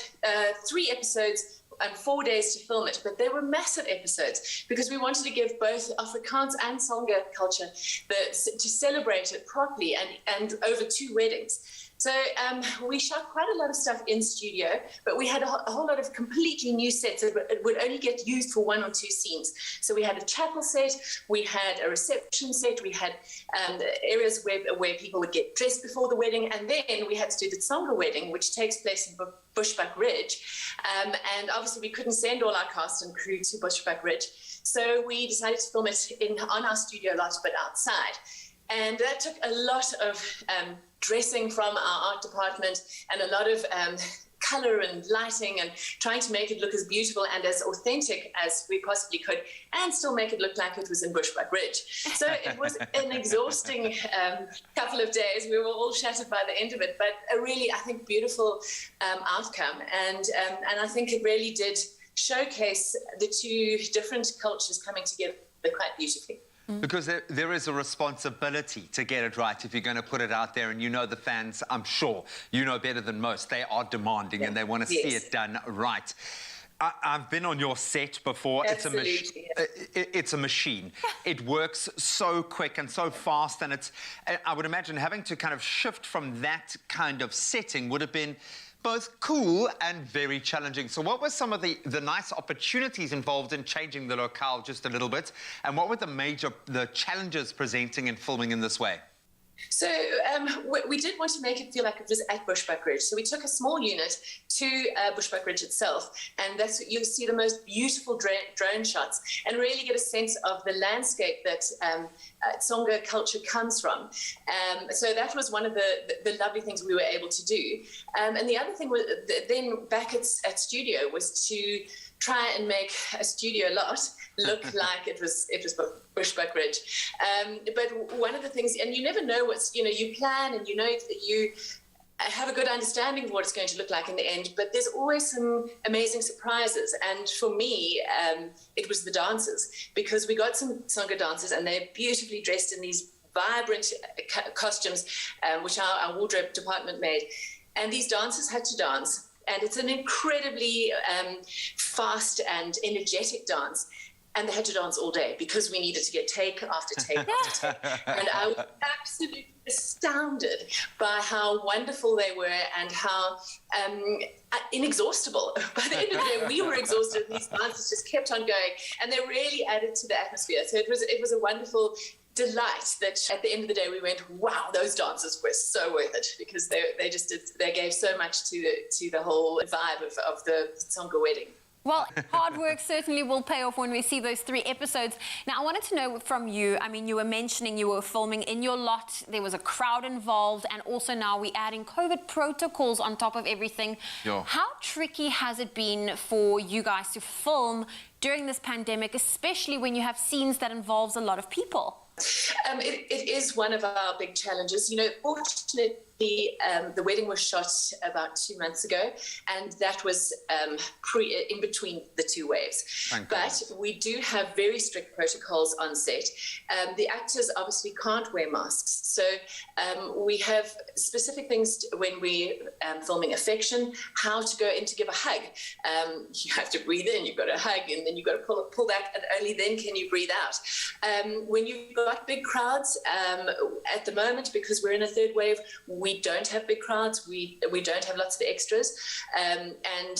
3 episodes and 4 days to film it, but they were massive episodes because we wanted to give both Afrikaans and Tsonga culture to celebrate it properly and over 2 weddings. So we shot quite a lot of stuff in studio, but we had a whole lot of completely new sets that would only get used for 1 or 2 scenes. So we had a chapel set, we had a reception set, we had areas where people would get dressed before the wedding, and then we had to do the Tsonga wedding, which takes place in Bushbuck Ridge. And obviously we couldn't send all our cast and crew to Bushbuck Ridge. So we decided to film it on our studio lot, but outside. And that took a lot of dressing from our art department and a lot of color and lighting and trying to make it look as beautiful and as authentic as we possibly could and still make it look like it was in Bushbuck Ridge. So it was an exhausting couple of days. We were all shattered by the end of it, but a really, I think, beautiful outcome. And I think it really did showcase the 2 different cultures coming together quite beautifully. Because there is a responsibility to get it right if you're going to put it out there. And you know the fans, I'm sure, you know better than most. They are demanding and they want to see it done right. I've been on your set before. Absolutely. It's a machine. It works so quick and so fast. And I would imagine having to kind of shift from that kind of setting would have been both cool and very challenging. So what were some of the nice opportunities involved in changing the locale just a little bit? And what were the challenges presenting and filming in this way? So we did want to make it feel like it was at Bushbuck Ridge. So we took a small unit to Bushbuck Ridge itself, and you'll see the most beautiful drone shots and really get a sense of the landscape that Tsonga culture comes from. So that was one of the lovely things we were able to do. And the other thing was then back at studio was to try and make a studio lot look like it was Bushbuck Ridge. But one of the things, and you never know you plan and you know that you have a good understanding of what it's going to look like in the end, but there's always some amazing surprises. And for me, it was the dancers, because we got some Tsonga dancers and they're beautifully dressed in these vibrant costumes, which our wardrobe department made. And these dancers had to dance. And it's an incredibly fast and energetic dance. And they had to dance all day because we needed to get take after take after take. And I was absolutely astounded by how wonderful they were and how inexhaustible. By the end of the day, we were exhausted and these dancers just kept on going. And they really added to the atmosphere. So it was a wonderful delight that at the end of the day we went, wow, those dancers were so worth it, because they gave so much to the whole vibe of the Tsonga wedding. Well, hard work certainly will pay off when we see those 3 episodes. Now, I wanted to know from you, I mean, you were mentioning you were filming in your lot, there was a crowd involved, and also now we're adding COVID protocols on top of everything. Yeah. How tricky has it been for you guys to film during this pandemic, especially when you have scenes that involves a lot of people? It is one of our big challenges. You know, the wedding was shot about 2 months ago, and that was in between the two waves. But we do have very strict protocols on set. The actors obviously can't wear masks, so we have specific things when we're filming affection, how to go in to give a hug. You have to breathe in, you've got to hug, and then you've got to pull back, and only then can you breathe out. When you've got big crowds, at the moment, because we're in a third wave, we don't have big crowds, we don't have lots of extras, and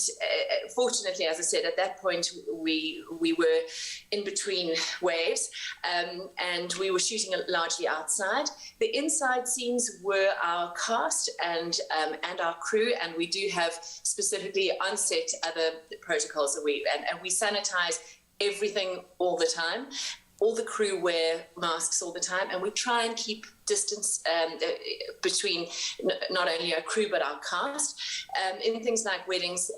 fortunately, as I said, at that point we were in between waves, and we were shooting largely outside. The inside scenes were our cast and our crew, and we do have specifically on set other protocols that we sanitize everything all the time. All the crew wear masks all the time, and we try and keep distance between not only our crew but our cast. In things like weddings,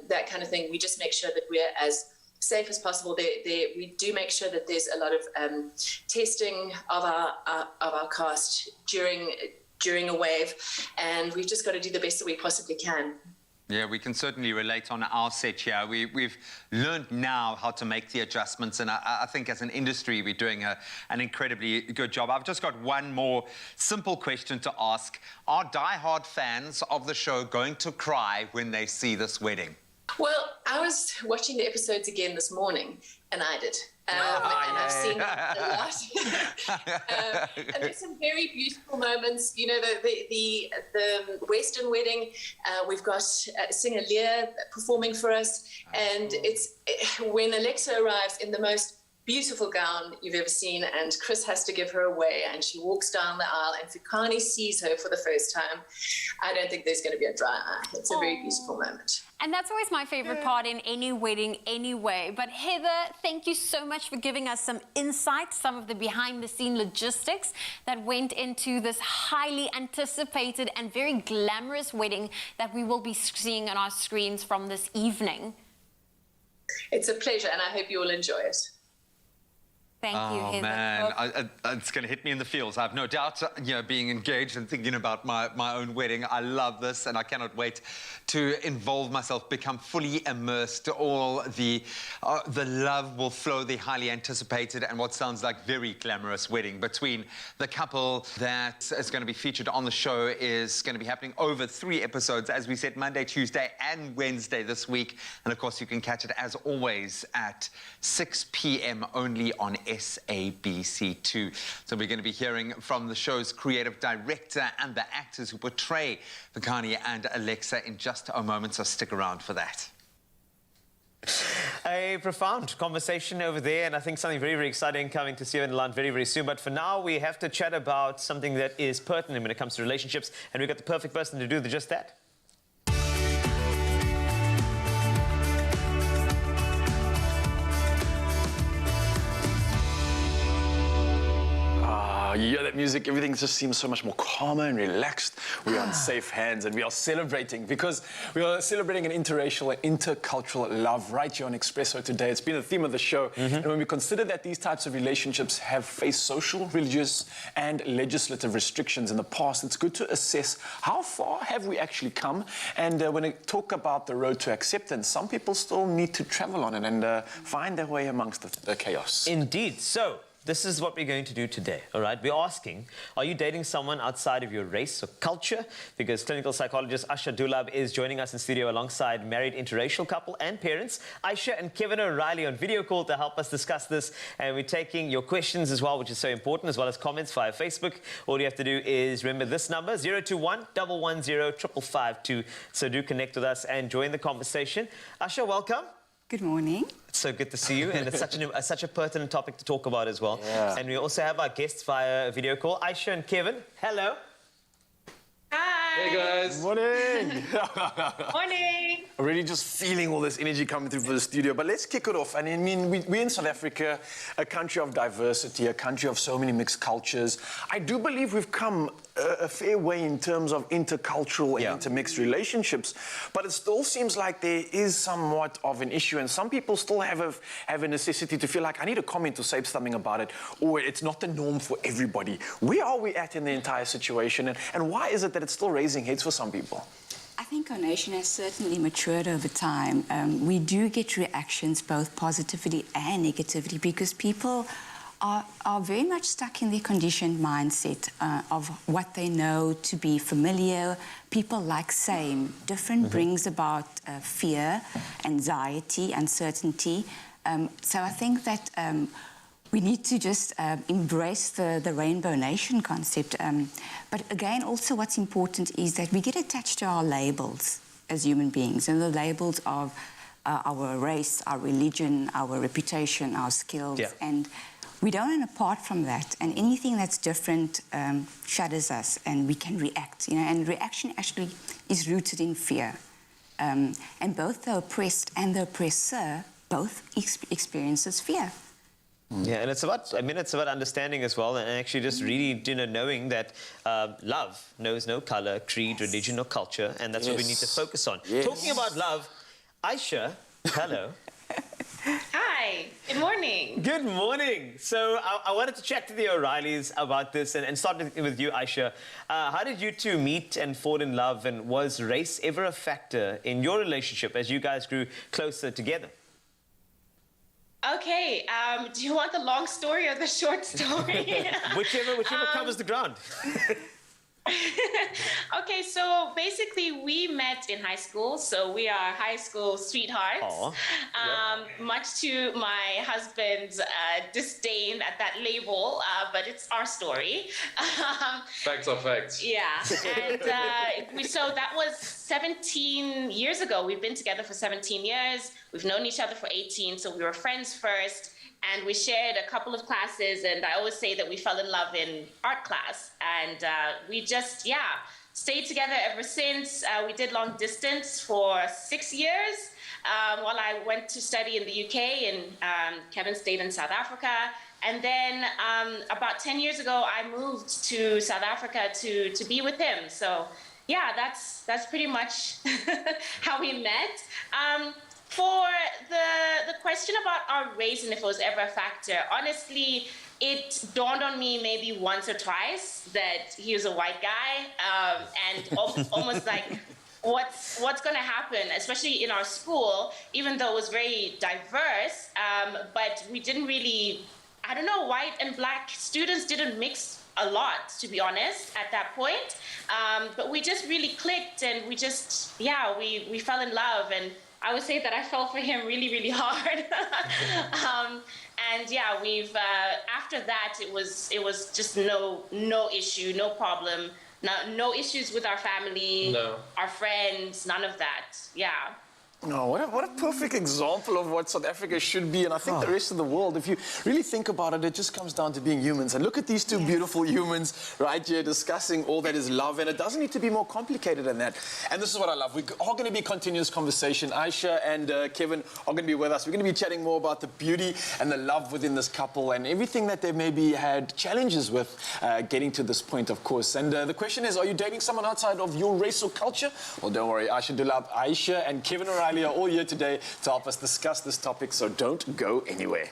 that kind of thing, we just make sure that we're as safe as possible. We do make sure that there's a lot of testing of our cast during a wave, and we've just got to do the best that we possibly can. Yeah, we can certainly relate on our set here. We've learned now how to make the adjustments, and I think as an industry, we're doing an incredibly good job. I've just got one more simple question to ask. Are die-hard fans of the show going to cry when they see this wedding? Well, I was watching the episodes again this morning, and I did. And I've seen that a lot. And there's some very beautiful moments. You know, the Western wedding, we've got singer Leah performing for us. And it's when Alexa arrives in the most beautiful gown you've ever seen, and Chris has to give her away, and she walks down the aisle, and Fikani sees her for the first time. I don't think there's going to be a dry eye. It's a very beautiful moment. And that's always my favorite part in any wedding anyway. But Heather, thank you so much for giving us some insight, some of the behind-the-scene logistics that went into this highly anticipated and very glamorous wedding that we will be seeing on our screens from this evening. It's a pleasure, and I hope you all enjoy it. Thank you, Heather. Oh, man, it's going to hit me in the feels. I have no doubt, you know, being engaged and thinking about my own wedding. I love this, and I cannot wait to involve myself, become fully immersed. All the love will flow, the highly anticipated and what sounds like very glamorous wedding between the couple that is going to be featured on the show is going to be happening over 3 episodes, as we said, Monday, Tuesday, and Wednesday this week. And, of course, you can catch it, as always, at 6 p.m. only on SABC2. So we're going to be hearing from the show's creative director and the actors who portray Fikani and Alexa in just a moment, so stick around for that. A profound conversation over there, and I think something very, very exciting coming to Steven Land very, very soon. But for now, we have to chat about something that is pertinent when it comes to relationships, and we've got the perfect person to do just that. You hear that music, everything just seems so much more calmer and relaxed. We're on safe hands, and we are celebrating, because we are celebrating an interracial and intercultural love right here on Expresso today. It's been the theme of the show. And when we consider that these types of relationships have faced social, religious, and legislative restrictions in the past, it's good to assess how far have we actually come. And when we talk about the road to acceptance, some people still need to travel on it and find their way amongst the chaos. Indeed. So this is what we're going to do today, all right? We're asking, are you dating someone outside of your race or culture? Because clinical psychologist Asha Dulab is joining us in studio alongside married interracial couple and parents, Aisha and Kevin O'Reilly, on video call to help us discuss this. And we're taking your questions as well, which is so important, as well as comments via Facebook. All you have to do is remember this number, 021 110 5552. So do connect with us and join the conversation. Asha, welcome. Good morning. It's so good to see you, and it's such a pertinent topic to talk about as well. Yeah. And we also have our guests via video call, Aisha and Kevin. Hello. Hi. Hey, guys. Morning. Morning. Already just feeling all this energy coming through for the studio. But let's kick it off. And I mean, we're in South Africa, a country of diversity, a country of so many mixed cultures. I do believe we've come a fair way in terms of intercultural and intermixed relationships, but it still seems like there is somewhat of an issue, and some people still have a necessity to feel like I need to comment or say something about it, or it's not the norm for everybody. Where are we at in the entire situation, and why is it that it's still raising heads for some people? I think our nation has certainly matured over time. We do get reactions, both positivity and negativity, because people are very much stuck in their conditioned mindset of what they know to be familiar. People like same. Different brings about fear, anxiety, uncertainty. So I think that we need to just embrace the Rainbow Nation concept. But again, also what's important is that we get attached to our labels as human beings, and the labels of our race, our religion, our reputation, our skills. And we don't want to apart from that, and anything that's different shatters us, and we can react. And reaction actually is rooted in fear. And both the oppressed and the oppressor both experiences fear. Yeah, and it's about understanding as well, and actually just really, knowing that love knows no color, creed, religion, or culture, and that's what we need to focus on. Talking about love, Aisha, hello. Hi, good morning. Good morning. So I wanted to chat to the O'Reillys about this and start with you, Aisha. How did you two meet and fall in love, and was race ever a factor in your relationship as you guys grew closer together? Okay, do you want the long story or the short story? whichever covers the ground. Okay, so basically we met in high school, so we are high school sweethearts. Much to my husband's disdain at that label, but it's our story. Facts are facts. Yeah, and so that was 17 years ago. We've been together for 17 years. We've known each other for 18, so we were friends first. And we shared a couple of classes, and I always say that we fell in love in art class. And we just, stayed together ever since. We did long distance for 6 years while I went to study in the UK, and Kevin stayed in South Africa. And then about 10 years ago, I moved to South Africa to be with him. So, that's pretty much how we met. For the question about our race and if it was ever a factor, honestly, it dawned on me maybe once or twice that he was a white guy, and almost like what's going to happen, especially in our school, even though it was very diverse, but we didn't really, I don't know, white and black students didn't mix a lot, to be honest, at that point. But we just really clicked, and we just, we fell in love, and I would say that I fell for him really, really hard. And we've after that it was just no issue, no problem, no issues with our family, our friends, none of that. Oh, what a perfect example of what South Africa should be, and I think the rest of the world, if you really think about it, it just comes down to being humans. And look at these two beautiful humans right here discussing all that is love, and it doesn't need to be more complicated than that. And this is what I love. We are going to be continuous conversation. Aisha and Kevin are going to be with us. We're going to be chatting more about the beauty and the love within this couple and everything that they maybe had challenges with getting to this point, of course. And the question is, are you dating someone outside of your race or culture? Well, don't worry. Aisha and Kevin are all here today to help us discuss this topic, so don't go anywhere.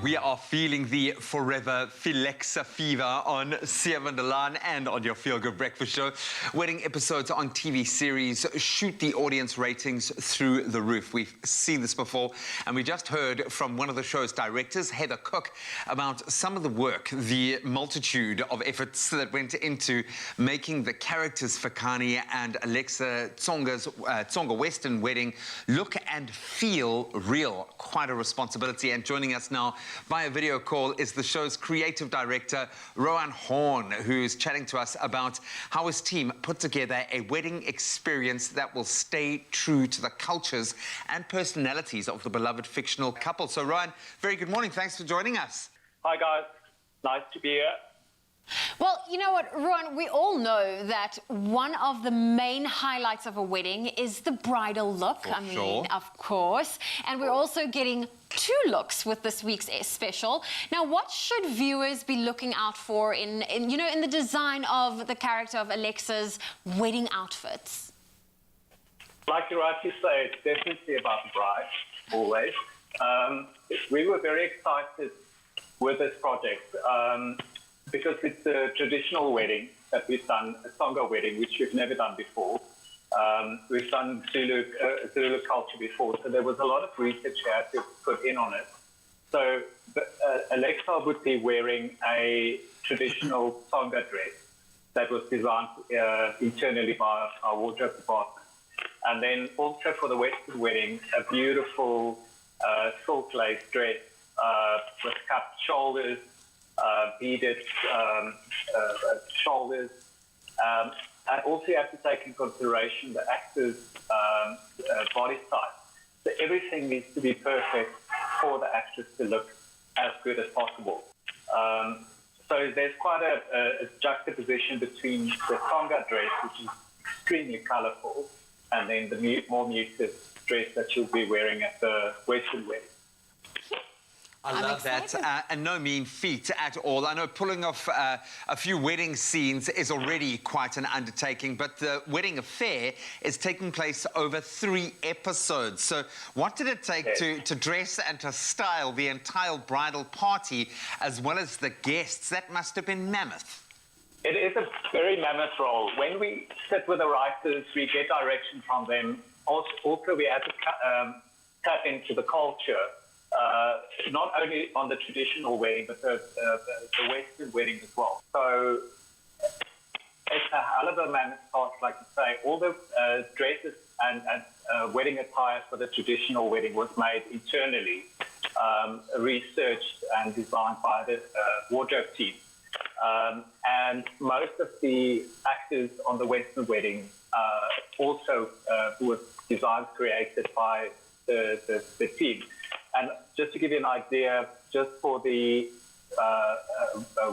we are feeling the forever Philexa fever on Sivan Delan and on your Feel Good Breakfast Show. Wedding episodes on TV series shoot the audience ratings through the roof. We've seen this before, and we just heard from one of the show's directors, Heather Cook, about some of the work, the multitude of efforts that went into making the characters Fakani and Alexa Tsonga Western wedding look and feel real. Quite a responsibility. And joining us now via video call is the show's creative director, Rowan Horn, who's chatting to us about how his team put together a wedding experience that will stay true to the cultures and personalities of the beloved fictional couple. So, Rowan, very good morning. Thanks for joining us. Hi, guys. Nice to be here. Well, you know what, Rowan, we all know that one of the main highlights of a wedding is the bridal look. I mean, of course. And we're also getting 2 looks with this week's special. Now, what should viewers be looking out for in the design of the character of Alexa's wedding outfits? Like you rightly say, it's definitely about the bride, always. We were very excited with this project. Because it's a traditional wedding that we've done, a Tsonga wedding, which we've never done before. We've done Zulu culture before, so there was a lot of research we had to put in on it. So Alexa would be wearing a traditional Tsonga dress that was designed internally by our wardrobe department. And then also for the Western wedding, a beautiful silk lace dress with cupped shoulders, beaded shoulders. And also you have to take in consideration the actor's body size. So everything needs to be perfect for the actress to look as good as possible. So there's quite a juxtaposition between the Tsonga dress, which is extremely colourful, and then the more muted dress that she'll be wearing at the Western wedding. I love that, and no mean feat at all. I know pulling off a few wedding scenes is already quite an undertaking, but the wedding affair is taking place over 3 episodes. So what did it take to dress and to style the entire bridal party as well as the guests? That must have been mammoth. It is a very mammoth role. When we sit with the writers, we get direction from them. Also we had to tap into the culture. Not only on the traditional wedding, but the Western wedding as well. So it's a hell of a mammoth task, like you say. All the dresses and wedding attire for the traditional wedding was made internally, researched and designed by the wardrobe team. And most of the actors on the Western wedding also were designed, created by the team. And just to give you an idea, just for the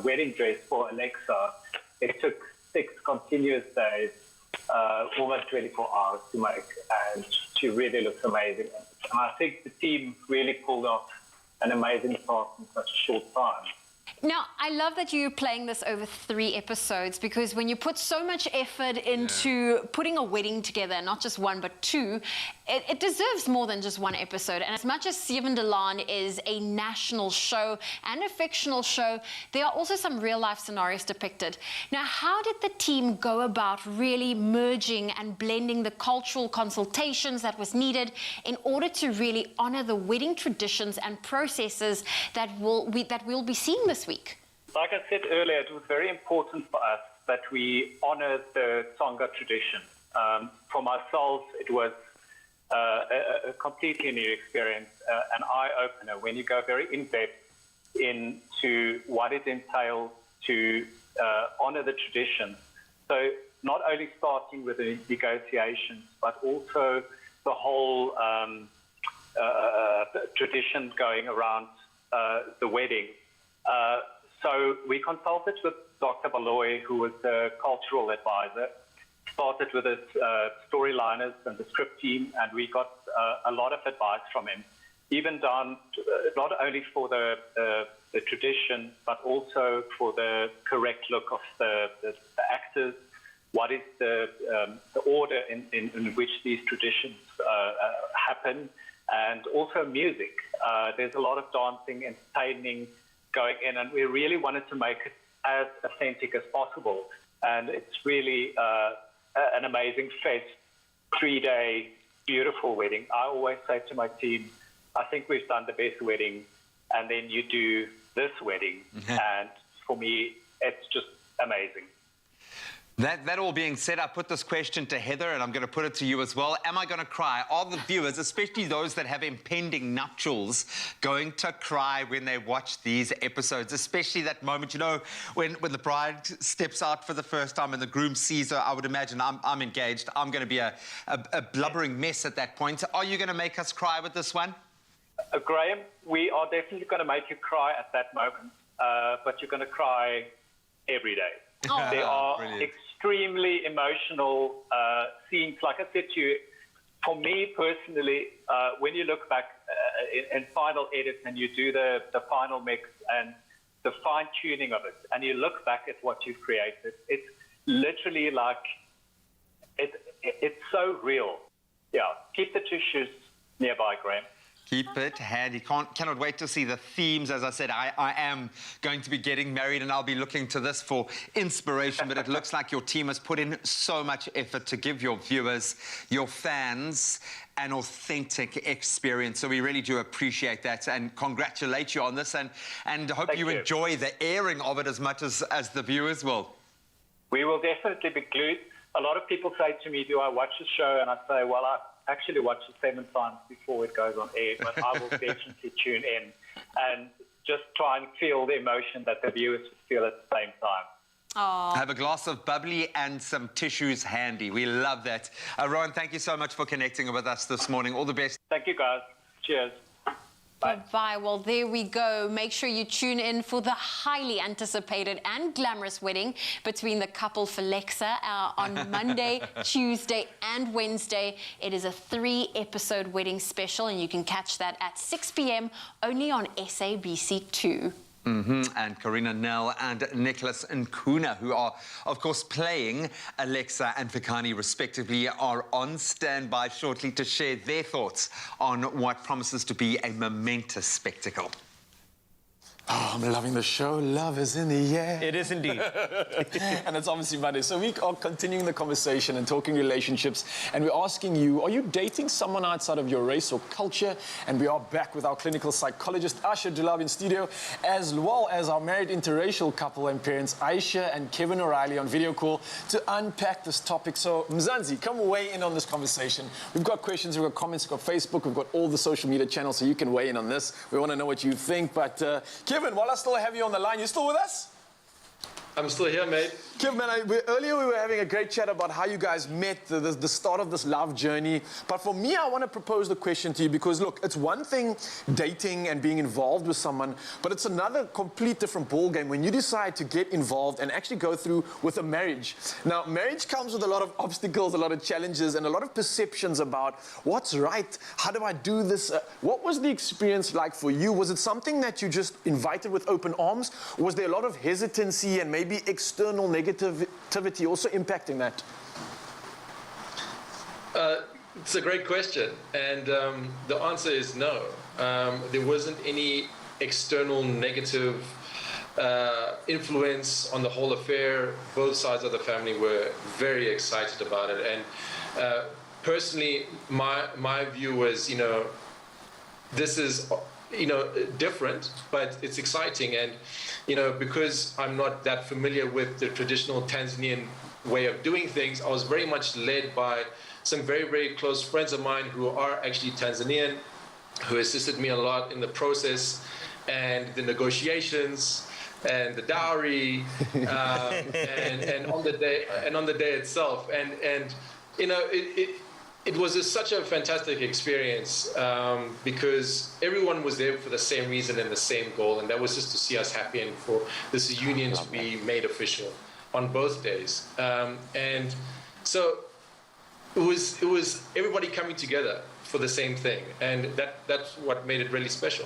wedding dress for Alexa, it took 6 continuous days, almost 24 hours to make, and she really looks amazing. And I think the team really pulled off an amazing task in such a short time. Now, I love that you're playing this over 3 episodes, because when you put so much effort into putting a wedding together, not just 1 but 2, it deserves more than just 1 episode. And as much as Sivan Delan is a national show and a fictional show, there are also some real-life scenarios depicted. Now, how did the team go about really merging and blending the cultural consultations that was needed in order to really honor the wedding traditions and processes that we'll be seeing this week? Like I said earlier, it was very important for us that we honor the Tsonga tradition. For myself, it was a completely new experience, an eye-opener when you go very in-depth into what it entails to honor the tradition. So not only starting with the negotiations, but also the whole tradition going around the wedding. So we consulted with Dr. Baloy, who was the cultural advisor, started with his storyliners and the script team, and we got a lot of advice from him, even down to, not only for the tradition, but also for the correct look of the actors, what is the order in which these traditions happen, and also music. There's a lot of dancing, entertaining going in, and we really wanted to make it as authentic as possible. And it's really an amazing fest, 3-day, beautiful wedding. I always say to my team, I think we've done the best wedding, and then you do this wedding, and for me, it's just amazing. That all being said, I put this question to Heather, and I'm going to put it to you as well. Am I going to cry? Are the viewers, especially those that have impending nuptials, going to cry when they watch these episodes? Especially that moment, you know, when the bride steps out for the first time and the groom sees her. I would imagine I'm engaged. I'm going to be a blubbering mess at that point. Are you going to make us cry with this one? Graham, we are definitely going to make you cry at that moment, but you're going to cry every day. Oh. There are Brilliant. extremely emotional scenes. Like I said to you, for me personally, when you look back in final edits and you do the final mix and the fine-tuning of it, and you look back at what you've created, it's literally like, it's so real. Yeah, keep the tissues nearby, Graham. Keep it handy. Cannot wait to see the themes. As I said, I am going to be getting married, and I'll be looking to this for inspiration, but it looks like your team has put in so much effort to give your viewers, your fans, an authentic experience. So we really do appreciate that and congratulate you on this, and hope you enjoy the airing of it as much as the viewers will. We will definitely be glued. A lot of people say to me, do I watch the show? And I say, well, I actually watch it 7 times before it goes on air, but I will definitely tune in and just try and feel the emotion that the viewers feel at the same time. Oh. Have a glass of bubbly and some tissues handy. We love that. Rowan, thank you so much for connecting with us this morning. All the best. Thank you, guys. Cheers. Bye. Well, there we go. Make sure you tune in for the highly anticipated and glamorous wedding between the couple for Lexa on Monday, Tuesday and Wednesday. It is a 3-episode wedding special, and you can catch that at 6 p.m. only on SABC2. And Karina Nell and Nicholas Nkuna, who are, of course, playing Alexa and Fikani respectively, are on standby shortly to share their thoughts on what promises to be a momentous spectacle. Oh, I'm loving the show. Love is in the air. It is indeed. And it's obviously Monday. So we are continuing the conversation and talking relationships. And we're asking you, are you dating someone outside of your race or culture? And we are back with our clinical psychologist, Asha Dulab, in studio, as well as our married interracial couple and parents, Aisha and Kevin O'Reilly, on video call to unpack this topic. So, Mzansi, come weigh in on this conversation. We've got questions, we've got comments, we've got Facebook, we've got all the social media channels, so you can weigh in on this. We want to know what you think. But, Kevin, while I still have you on the line, you still with us? I'm still here, mate. Kevin, earlier we were having a great chat about how you guys met, the start of this love journey. But for me, I want to propose the question to you because, look, it's one thing dating and being involved with someone, but it's another complete different ballgame when you decide to get involved and actually go through with a marriage. Now, marriage comes with a lot of obstacles, a lot of challenges, and a lot of perceptions about what's right, how do I do this? What was the experience like for you? Was it something that you just invited with open arms? Or was there a lot of hesitancy and maybe external negativity also impacting that? It's a great question, and the answer is no. There wasn't any external negative influence on the whole affair. Both sides of the family were very excited about it, and personally, my view was, this is, different, but it's exciting. And, because I'm not that familiar with the traditional Tanzanian way of doing things, I was very much led by some very, very close friends of mine who are actually Tanzanian, who assisted me a lot in the process and the negotiations and the dowry and on the day itself. And it was such a fantastic experience because everyone was there for the same reason and the same goal, and that was just to see us happy and for this union to be made official on both days. And so it was everybody coming together for the same thing, and that's what made it really special.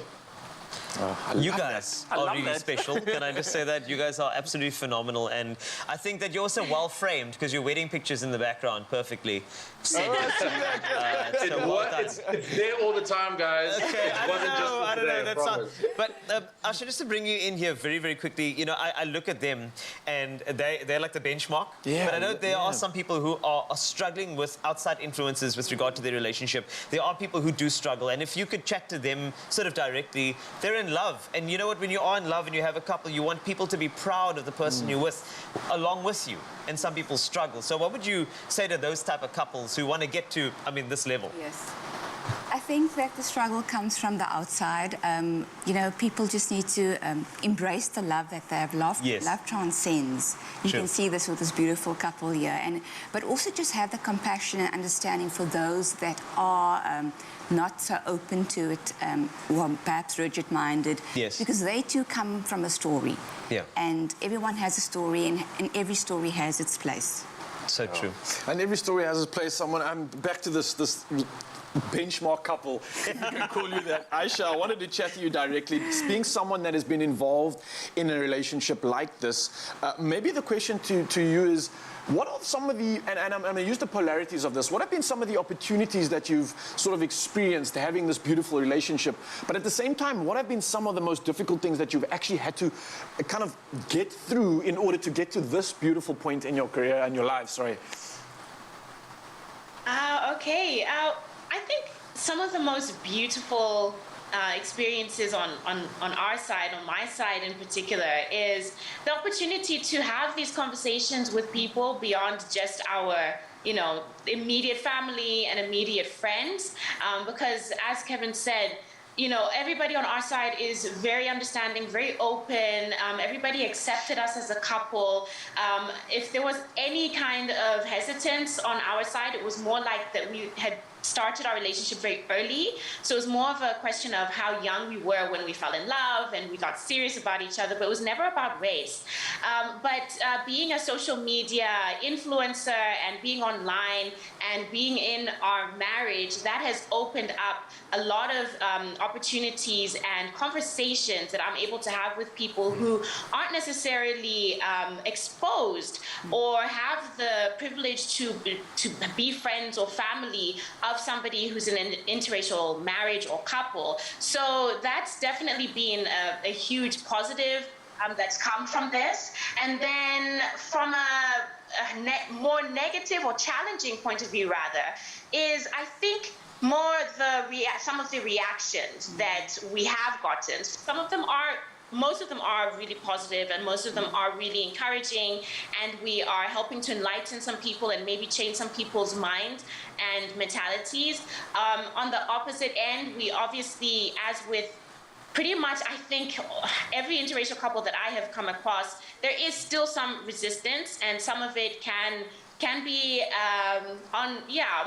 You guys are really special. Can I just say that? You guys are absolutely phenomenal. And I think that you're also well framed because your wedding picture's in the background perfectly. So well done. It's there all the time, guys. Okay, I don't know. That's not. But Asha, just to bring you in here very, very quickly, you know, I look at them and they're like the benchmark. Yeah. But I know there are some people who are struggling with outside influences with regard to their relationship. There are people who do struggle, and if you could chat to them sort of directly, they're in love. And you know what? When you are in love and you have a couple, you want people to be proud of the person you're with, along with you. And some people struggle. So what would you say to those type of couples who want to get to, this level? Yes. I think that the struggle comes from the outside. You know, people just need to embrace the love that they have. Love transcends. You can see this with this beautiful couple here. But also just have the compassion and understanding for those that are not so open to it, or perhaps rigid-minded. Yes. Because they too come from a story. Yeah. And everyone has a story, and every story has its place. So true. And every story has its place. I'm back to this benchmark couple, if you can call you that. Aisha, I wanted to chat to you directly. Being someone that has been involved in a relationship like this, maybe the question to you is, what are some of the, and I'm going to use the polarities of this, what have been some of the opportunities that you've sort of experienced having this beautiful relationship? But at the same time, what have been some of the most difficult things that you've actually had to kind of get through in order to get to this beautiful point in your career and your life? Sorry. Okay. I think some of the most beautiful experiences on our side, on my side in particular, is the opportunity to have these conversations with people beyond just our immediate family and immediate friends. Because as Kevin said, everybody on our side is very understanding, very open. Everybody accepted us as a couple. If there was any kind of hesitance on our side, it was more like that we had started our relationship very early. So it was more of a question of how young we were when we fell in love and we got serious about each other, but it was never about race. But being a social media influencer and being online and being in our marriage, that has opened up a lot of opportunities and conversations that I'm able to have with people who aren't necessarily exposed or have the privilege to be friends or family of somebody who's in an interracial marriage or couple. So that's definitely been a huge positive that's come from this. And then from a more negative or challenging point of view, rather, is I think more some of the reactions that we have gotten. Most of them are really positive, and most of them are really encouraging, and we are helping to enlighten some people and maybe change some people's minds and mentalities. On the opposite end, we obviously, as with pretty much, I think, every interracial couple that I have come across, there is still some resistance, and some of it can be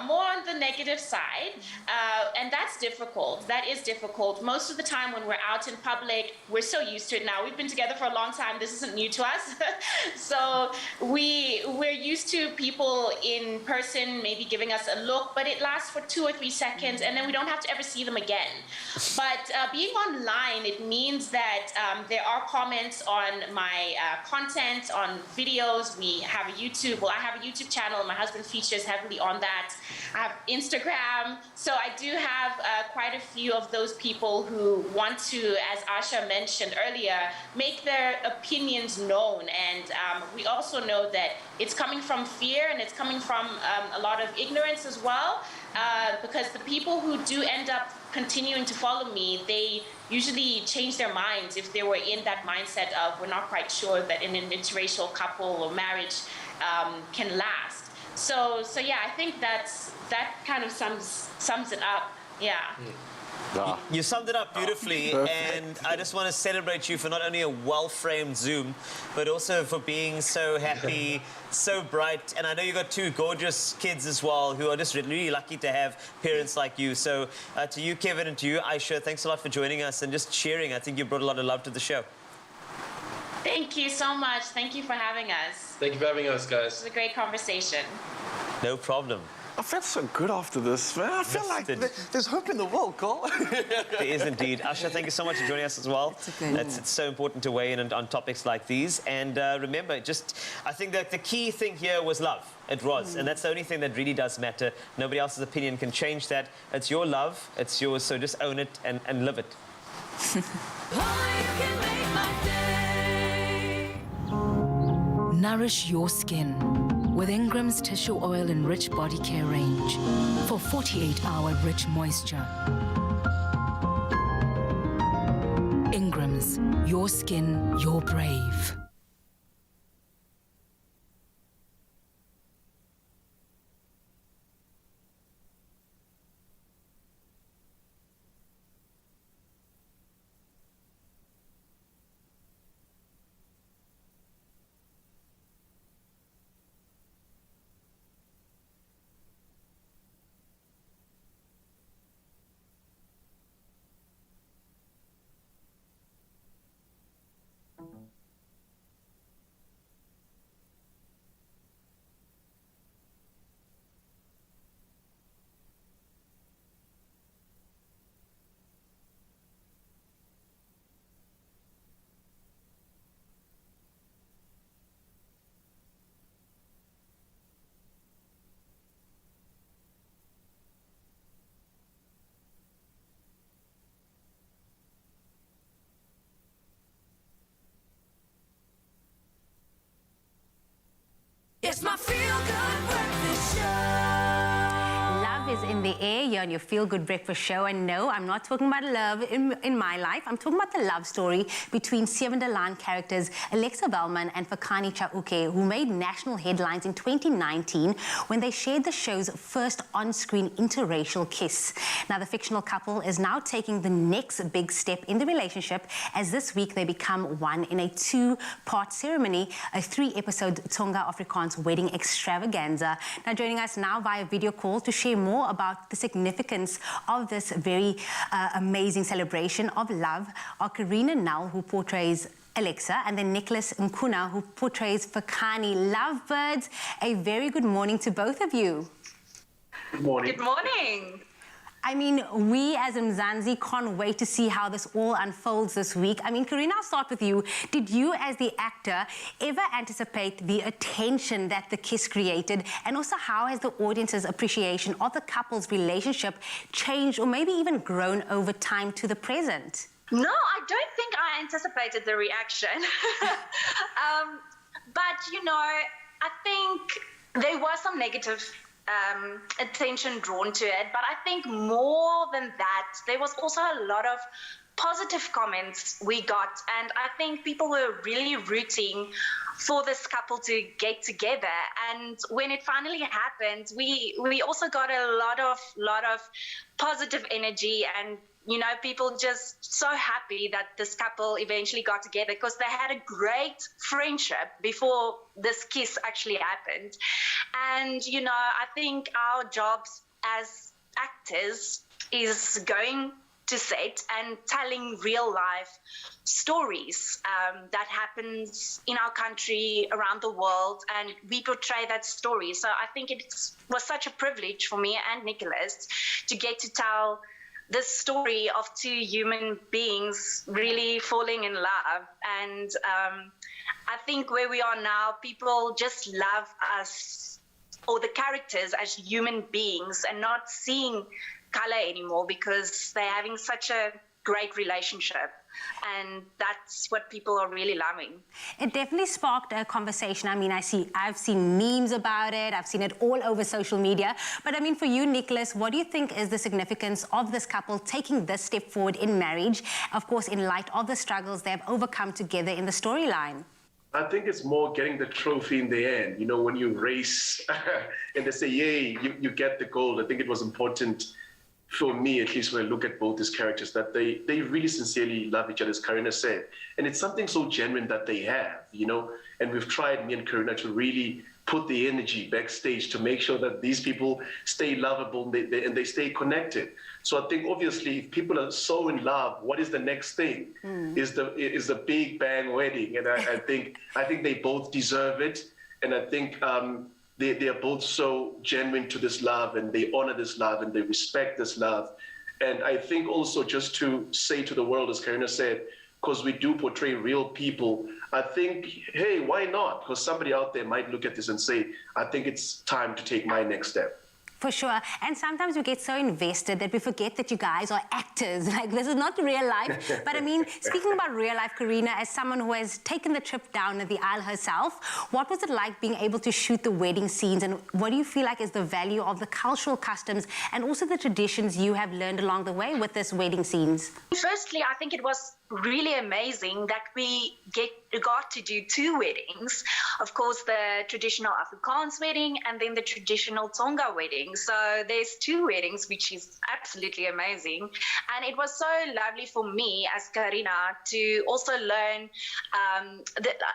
more on the negative side, and that's difficult. That is difficult. Most of the time when we're out in public, we're so used to it now. We've been together for a long time. This isn't new to us. So we're used to people in person maybe giving us a look, but it lasts for 2 or 3 seconds, and then we don't have to ever see them again. But being online, it means that there are comments on my content, on videos. We have a YouTube. Well, I have a YouTube channel. My husband features heavily on that. I have Instagram. So I do have quite a few of those people who want to, as Asha mentioned earlier, make their opinions known. And we also know that it's coming from fear, and it's coming from a lot of ignorance as well, because the people who do end up continuing to follow me, they usually change their minds if they were in that mindset of, we're not quite sure that in an interracial couple or marriage can last. So yeah, I think that kind of sums it up. Yeah. You summed it up beautifully, and I just want to celebrate you for not only a well-framed Zoom, but also for being so happy, so bright. And I know you got 2 gorgeous kids as well, who are just really lucky to have parents like you. So to you, Kevin, and to you, Aisha, thanks a lot for joining us and just sharing. I think you brought a lot of love to the show. Thank you so much. Thank you for having us. Thank you for having us, guys. It was a great conversation. No problem. I felt so good after this, man. I feel like there's hope in the world, Carl. There is indeed. Asha, thank you so much for joining us as well. It's so important to weigh in on topics like these. And remember, I think that the key thing here was love. It was. And that's the only thing that really does matter. Nobody else's opinion can change that. It's your love. It's yours. So just own it and live it. Nourish your skin with Ingram's tissue oil and rich body care range for 48-hour rich moisture. Ingram's, your skin, your brave. It's my feel-good breakfast show. Love is in the air here on your Feel Good Breakfast Show. And no, I'm not talking about love in my life. I'm talking about the love story between Dryland characters Alexa Velman and Fakani Chauke, who made national headlines in 2019 when they shared the show's first on-screen interracial kiss. Now, the fictional couple is now taking the next big step in the relationship, as this week they become one in a two-part ceremony, a 3-episode Tonga Afrikaans wedding extravaganza. Now, joining us now via video call to share more about the significance of this very amazing celebration of love are Karina Null, who portrays Alexa, and then Nicholas Nkuna, who portrays Fakani. Lovebirds, a very good morning to both of you. Good morning. Good morning. I mean, we as Mzansi can't wait to see how this all unfolds this week. I mean, Karina, I'll start with you. Did you, as the actor, ever anticipate the attention that the kiss created? And also, how has the audience's appreciation of the couple's relationship changed or maybe even grown over time to the present? No, I don't think I anticipated the reaction. But, you know, I think there was some negative attention drawn to it, but I think more than that, there was also a lot of positive comments we got, and I think people were really rooting for this couple to get together. And when it finally happened, we also got a lot of positive energy, and you know, people just so happy that this couple eventually got together because they had a great friendship before this kiss actually happened. And, you know, I think our jobs as actors is going to set and telling real life stories that happens in our country, around the world, and we portray that story. So I think it was such a privilege for me and Nicholas to get to tell this story of two human beings really falling in love. And I think where we are now, people just love us, or the characters, as human beings, and not seeing color anymore, because they're having such a great relationship, and that's what people are really loving. It definitely sparked a conversation. I mean, I've seen memes about it, I've seen it all over social media. But I mean, for you, Nicholas, what do you think is the significance of this couple taking this step forward in marriage, of course, in light of the struggles they've overcome together in the storyline? I think it's more getting the trophy in the end. You know, when you race and they say, yay, you get the gold. I think it was important for me, at least when I look at both these characters, that they really sincerely love each other, as Karina said. And it's something so genuine that they have, you know. And we've tried, me and Karina, to really put the energy backstage to make sure that these people stay lovable and they stay connected. So I think, obviously, if people are so in love, what is the next thing? Is the big bang wedding. And I think they both deserve it. And I think they are both so genuine to this love, and they honor this love, and they respect this love. And I think also, just to say to the world, as Karina said, because we do portray real people, I think, hey, why not? Because somebody out there might look at this and say, I think it's time to take my next step. For sure. And sometimes we get so invested that we forget that you guys are actors. Like, this is not real life. But I mean, speaking about real life, Karina, as someone who has taken the trip down the aisle herself, what was it like being able to shoot the wedding scenes? And what do you feel like is the value of the cultural customs and also the traditions you have learned along the way with this wedding scenes? Firstly, I think it was really amazing that we got to do two weddings. Of course, the traditional Afrikaans wedding and then the traditional Tonga wedding. So there's two weddings, which is absolutely amazing. And it was so lovely for me as Karina to also learn,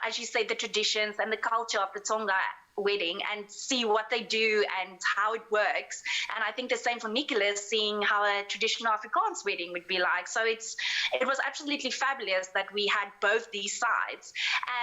as you say, the traditions and the culture of the Tonga wedding and see what they do and how it works. And I think the same for Nicholas, seeing how a traditional Afrikaans wedding would be like. So it was absolutely fabulous that we had both these sides.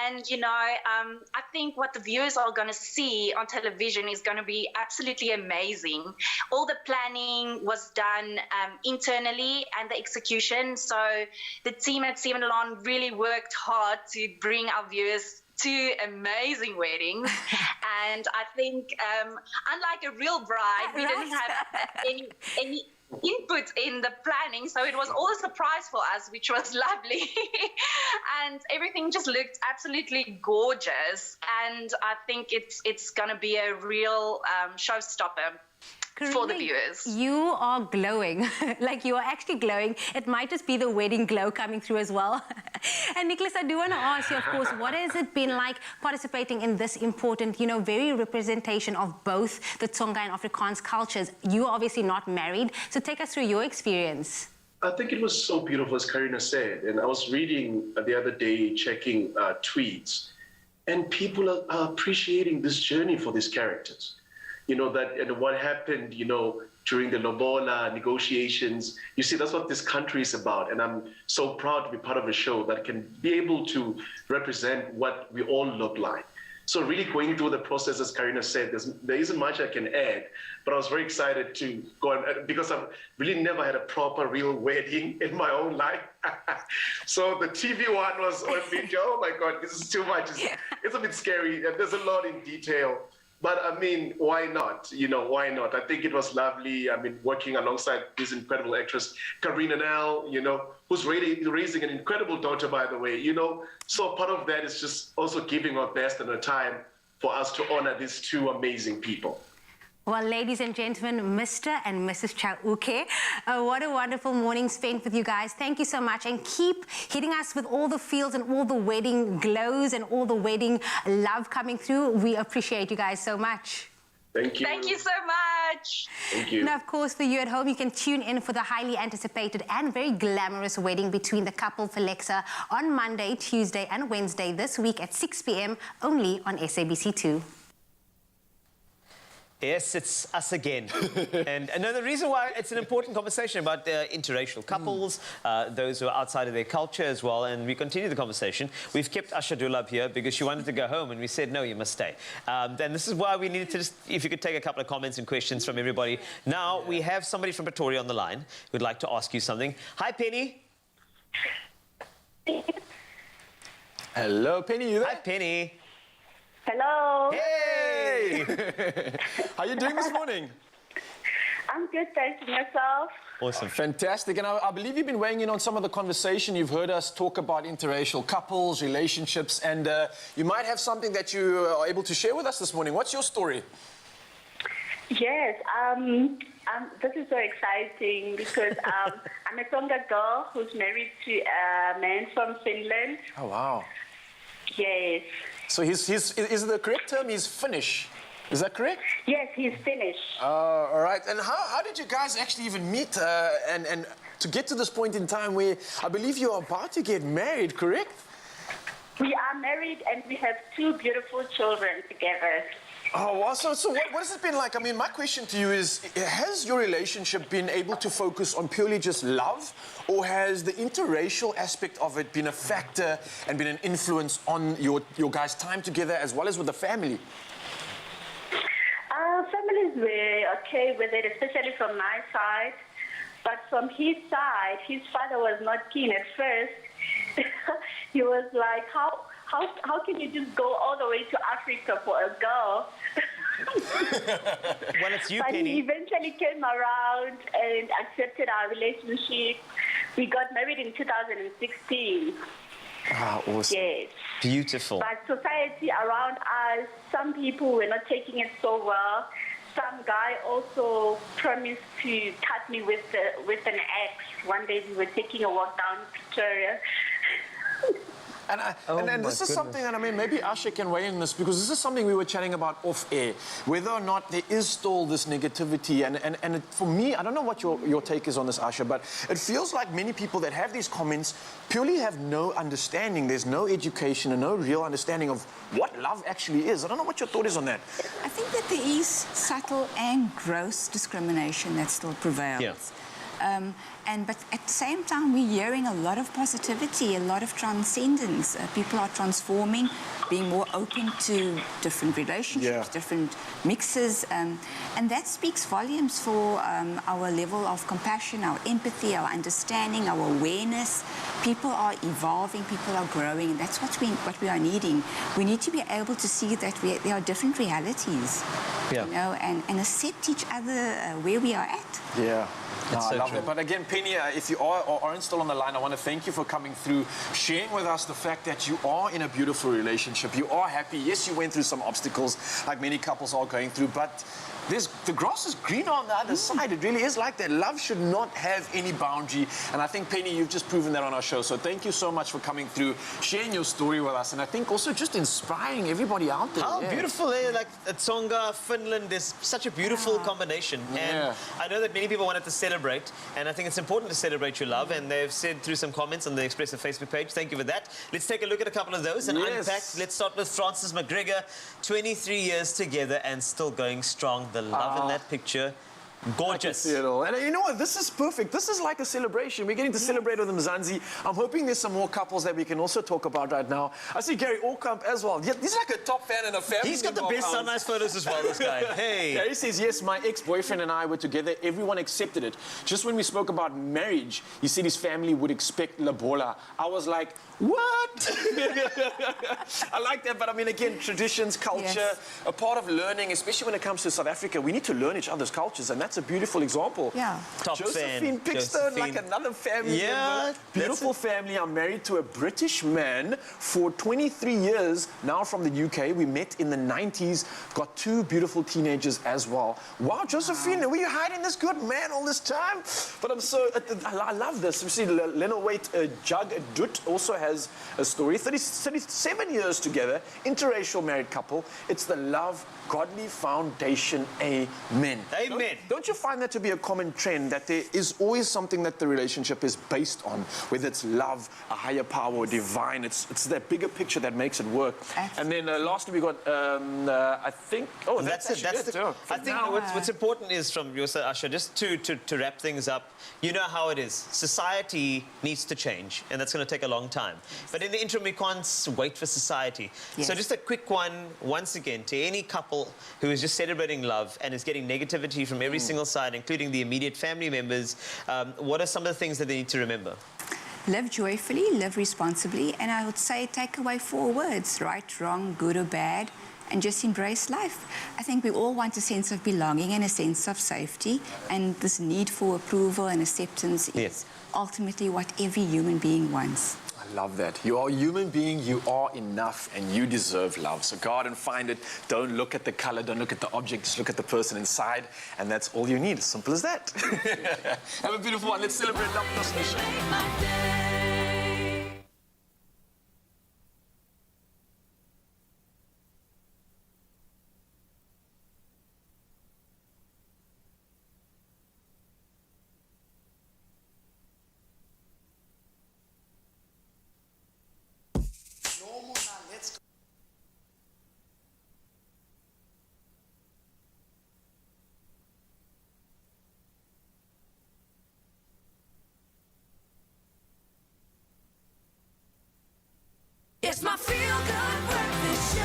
And, you know, I think what the viewers are going to see on television is going to be absolutely amazing. All the planning was done internally and the execution. So the team at 7-Elan really worked hard to bring our viewers two amazing weddings. And I think, unlike a real bride, we didn't have any input in the planning, so it was all a surprise for us, which was lovely. And everything just looked absolutely gorgeous, and I think it's going to be a real showstopper for the viewers. You are glowing. Like, you are actually glowing. It might just be the wedding glow coming through as well. And Nicholas, I do want to ask you, of course, what has it been like participating in this important, you know, very representation of both the Tonga and Afrikaans cultures? You are obviously not married, so take us through your experience. I think it was so beautiful, as Karina said. And I was reading the other day, checking tweets, and people are appreciating this journey for these characters. You know, that, and what happened, you know, during the Lobola negotiations. You see, that's what this country is about. And I'm so proud to be part of a show that can be able to represent what we all look like. So really going through the process, as Karina said, there isn't much I can add, but I was very excited to go on, because I've really never had a proper real wedding in my own life. So the TV one was on video. Oh my God, this is too much. It's a bit scary. There's a lot in detail. But I mean, why not? You know, why not? I think it was lovely. I mean, working alongside this incredible actress, Karina Nell, you know, who's raising an incredible daughter, by the way, you know. So part of that is just also giving our best and our time for us to honor these two amazing people. Well, ladies and gentlemen, Mr. and Mrs. Chauke, what a wonderful morning spent with you guys. Thank you so much, and keep hitting us with all the feels and all the wedding glows and all the wedding love coming through. We appreciate you guys so much. Thank you. Thank you so much. Thank you. Now, of course, for you at home, you can tune in for the highly anticipated and very glamorous wedding between the couple Felexa on Monday, Tuesday and Wednesday this week at 6 p.m. only on SABC2. Yes, it's us again. and the reason why it's an important conversation about interracial couples, those who are outside of their culture as well, and we continue the conversation. We've kept Asha Dulab here because she wanted to go home, and we said, no, you must stay. And this is why we needed to just, if you could take a couple of comments and questions from everybody. Now, we have somebody from Pretoria on the line who'd like to ask you something. Hi, Penny. Hello, Penny, you there? Hi, Penny. Hello. Hey! How are you doing this morning? I'm good, thanks. Yourself? Awesome. Fantastic. And I believe you've been weighing in on some of the conversation. You've heard us talk about interracial couples, relationships, and you might have something that you are able to share with us this morning. What's your story? Yes, this is so exciting because I'm a Tonga girl who's married to a man from Finland. Oh, wow. Yes. So is the correct term, he's Finnish? Is that correct? Yes, he's Finnish. All right. And how did you guys actually even meet and to get to this point in time where I believe you are about to get married, correct? We are married and we have two beautiful children together. Oh, well, so what has it been like? I mean, my question to you is, has your relationship been able to focus on purely just love, or has the interracial aspect of it been a factor and been an influence on your guys' time together as well as with the family? Our families were okay with it, especially from my side. But from his side, his father was not keen at first. He was like, how can you just go all the way to Africa for a girl? Well, it's you, But Penny. he eventually came around and accepted our relationship. We got married in 2016. Ah, awesome. Yes. Beautiful. But society around us, some people were not taking it so well. Some guy also promised to cut me with an axe. One day we were taking a walk down Pretoria. And this is something that, I mean, maybe Asha can weigh in this, because this is something we were chatting about off air, whether or not there is still this negativity. And for me, I don't know what your take is on this, Asha, but it feels like many people that have these comments purely have no understanding. There's no education and no real understanding of what love actually is. I don't know what your thought is on that. I think that there is subtle and gross discrimination that still prevails. Yeah. But at the same time, we're hearing a lot of positivity, a lot of transcendence. People are transforming, being more open to different relationships, different mixes. And that speaks volumes for our level of compassion, our empathy, our understanding, our awareness. People are evolving, people are growing, and that's what we are needing. We need to be able to see that there are different realities, you know, and accept each other where we are at. Yeah. No, That's I so love true. it. But again, Penny, if you are or aren't still on the line, I want to thank you for coming through, sharing with us the fact that you are in a beautiful relationship. You are happy. Yes, you went through some obstacles, like many couples are going through, but the grass is greener on the other side. It really is like that. Love should not have any boundary. And I think, Penny, you've just proven that on our show. So thank you so much for coming through, sharing your story with us, and I think also just inspiring everybody out there. How beautiful, eh? Like Tsonga, Finland, there's such a beautiful combination. And I know that many people wanted to celebrate, and I think it's important to celebrate your love, and they've said through some comments on the Expresso Facebook page. Thank you for that. Let's take a look at a couple of those and unpack. Let's start with Francis McGregor, 23 years together and still going strong. The love in that picture. Gorgeous. I can see it all. And you know what? This is perfect. This is like a celebration. We're getting to celebrate with Mzansi. I'm hoping there's some more couples that we can also talk about right now. I see Gary Orkamp as well. Yeah, he's like a top fan and a family. He's got the best sunrise photos as well, this guy. Hey. Gary says, yes, my ex-boyfriend and I were together. Everyone accepted it. Just when we spoke about marriage, he said his family would expect Labola. I was like, what? I like that, but I mean, again, traditions, culture, a part of learning, especially when it comes to South Africa, we need to learn each other's cultures, and that's a beautiful example. Yeah. Top Josephine fan. Pixton, like another family member. Beautiful family. I'm married to a British man for 23 years, now from the UK. We met in the 90s, got 2 beautiful teenagers as well. Wow, Josephine, were you hiding this good man all this time? But I'm so, I love this. You see, Lenowait Jug Dut also has a story. 37 years together, interracial married couple. It's the Love Godly Foundation. Amen. Amen. Don't you find that to be a common trend, that there is always something that the relationship is based on, whether it's love, a higher power, or divine? It's that bigger picture that makes it work. And then lastly, we got, I think, that's it. I think what's important is from your side, Asha, just to wrap things up, you know how it is. Society needs to change, and that's going to take a long time. But in the interim, we can't wait for society. So just a quick one, once again, to any couple who is just celebrating love and is getting negativity from every single side, including the immediate family members, what are some of the things that they need to remember? Live joyfully, live responsibly, and I would say take away 4 words: right, wrong, good or bad, and just embrace life. I think we all want a sense of belonging and a sense of safety, and this need for approval and acceptance is ultimately what every human being wants. I love that. You are a human being, you are enough, and you deserve love. So go out and find it. Don't look at the color, don't look at the object, just look at the person inside, and that's all you need. As simple as that. Have a beautiful one. Let's celebrate love in this nation. It's my feel-good breakfast show.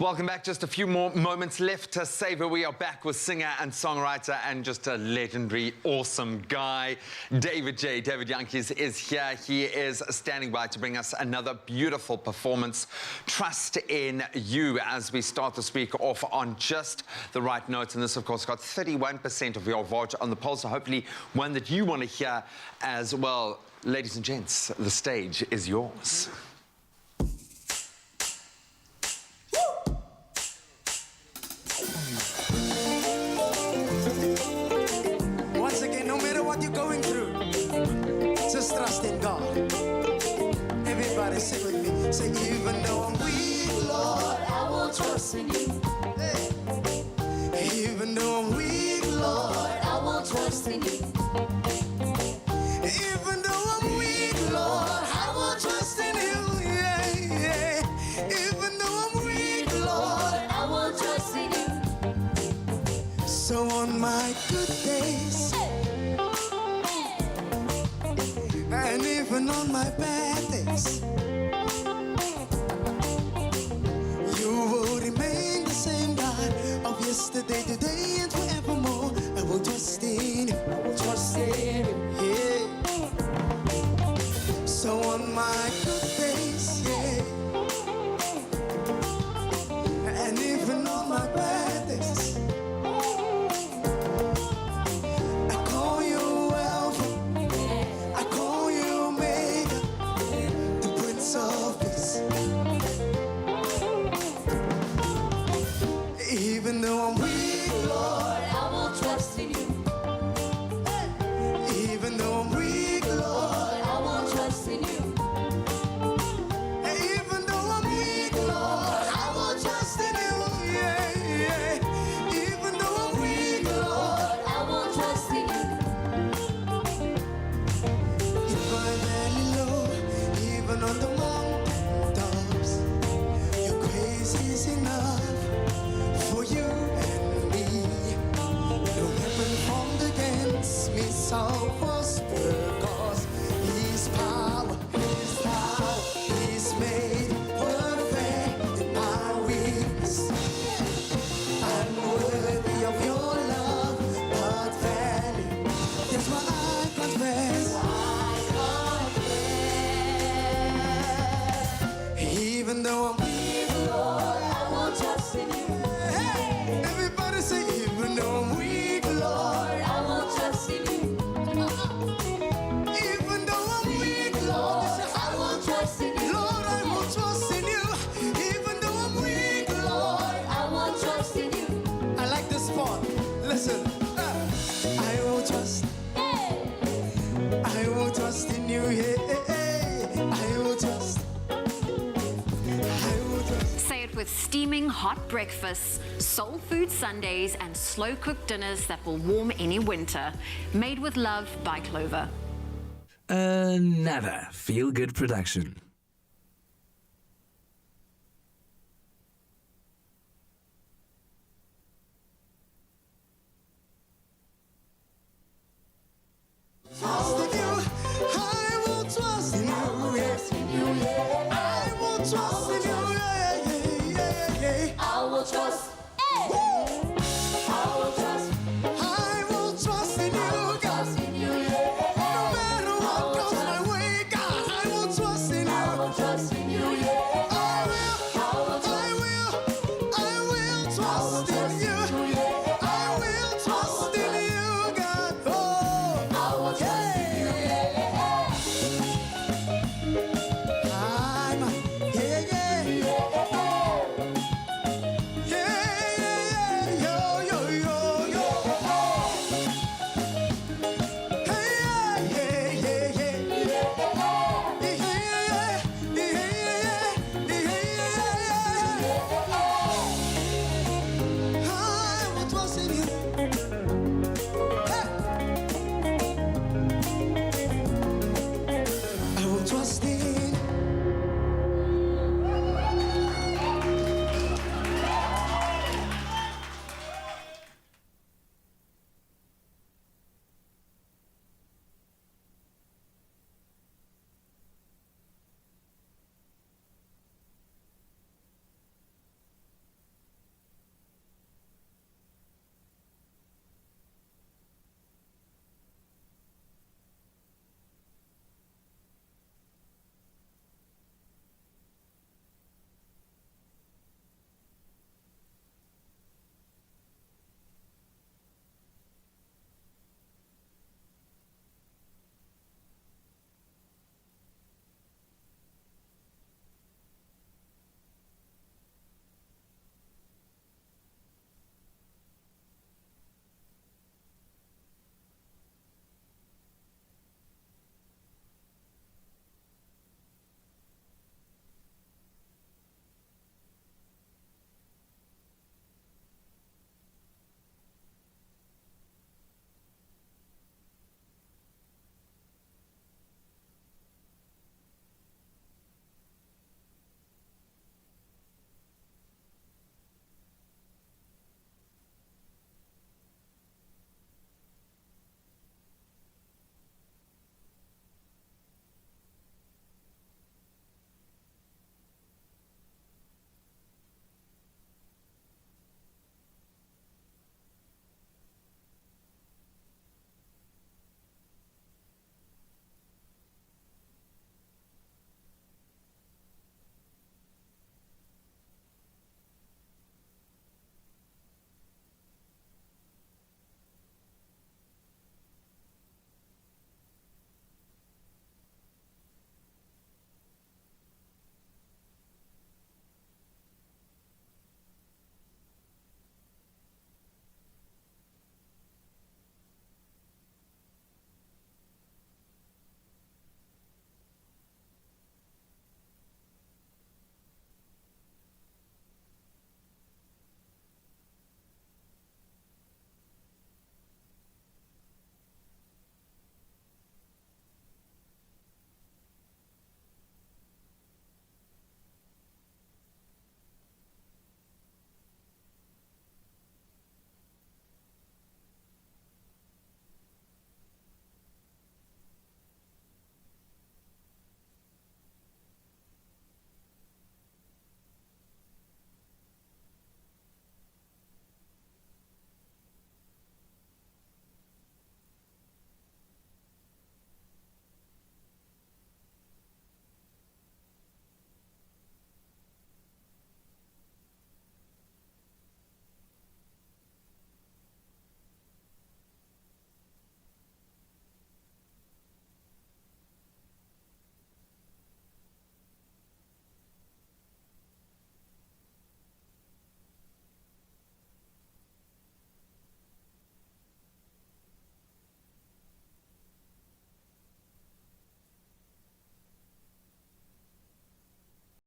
Welcome back. Just a few more moments left to savor. We are back with singer and songwriter and just a legendary, awesome guy. David Jantjies is here. He is standing by to bring us another beautiful performance. Trust in you as we start this week off on just the right notes. And this, of course, got 31% of your vote on the poll, so hopefully one that you want to hear as well. Ladies and gents, the stage is yours. Once again, no matter what you're going through, just trust in God. Everybody sing with me. Say, even though I'm weak, Lord, I will trust in you. Hey. Even though I'm weak, Lord, I will trust in you. Even though I'm weak, Lord, I will trust in you. Yeah, yeah. Even though I'm weak, Lord, I will trust in you. So on my good days, and even on my bad days, you will remain the same God of yesterday, today, and forevermore. I will trust in you. I will trust in you. Yeah. So on my good days, yeah, and even on my bad days, I call you Alpha, I call you Omega, the Prince of Peace. Even though I'm weak, Lord, I will trust in you. Even though I'm weak, Lord, I will trust in you. Even though I'm weak, Lord, I will trust in you. Yeah, yeah. Even though I'm weak, Lord, I will trust in you. If I'm very low, even on the mountaintops, your grace is enough for you and me. No weapon formed against me shall prosper, 'cause His power is made perfect in my weakness. I'm worthy of your love, but value. That's why I confess. Even though I'm weak, Lord, I will trust in you. Hey, everybody say, even though I'm weak, Lord, I will trust in you. Even though I'm weak, Lord, I will trust in you. Lord, I will trust in you. Even though I'm weak, Lord, I will trust in you. I like this part. Listen, I will trust. I will trust in you. Yeah, I will trust. Say it with steaming hot breakfasts, soul food Sundays, and slow-cooked dinners that will warm any winter. Made with love by Clover. Another feel-good production. I will trust in you. I will trust in you. Yeah, yeah, yeah, yeah. I will trust.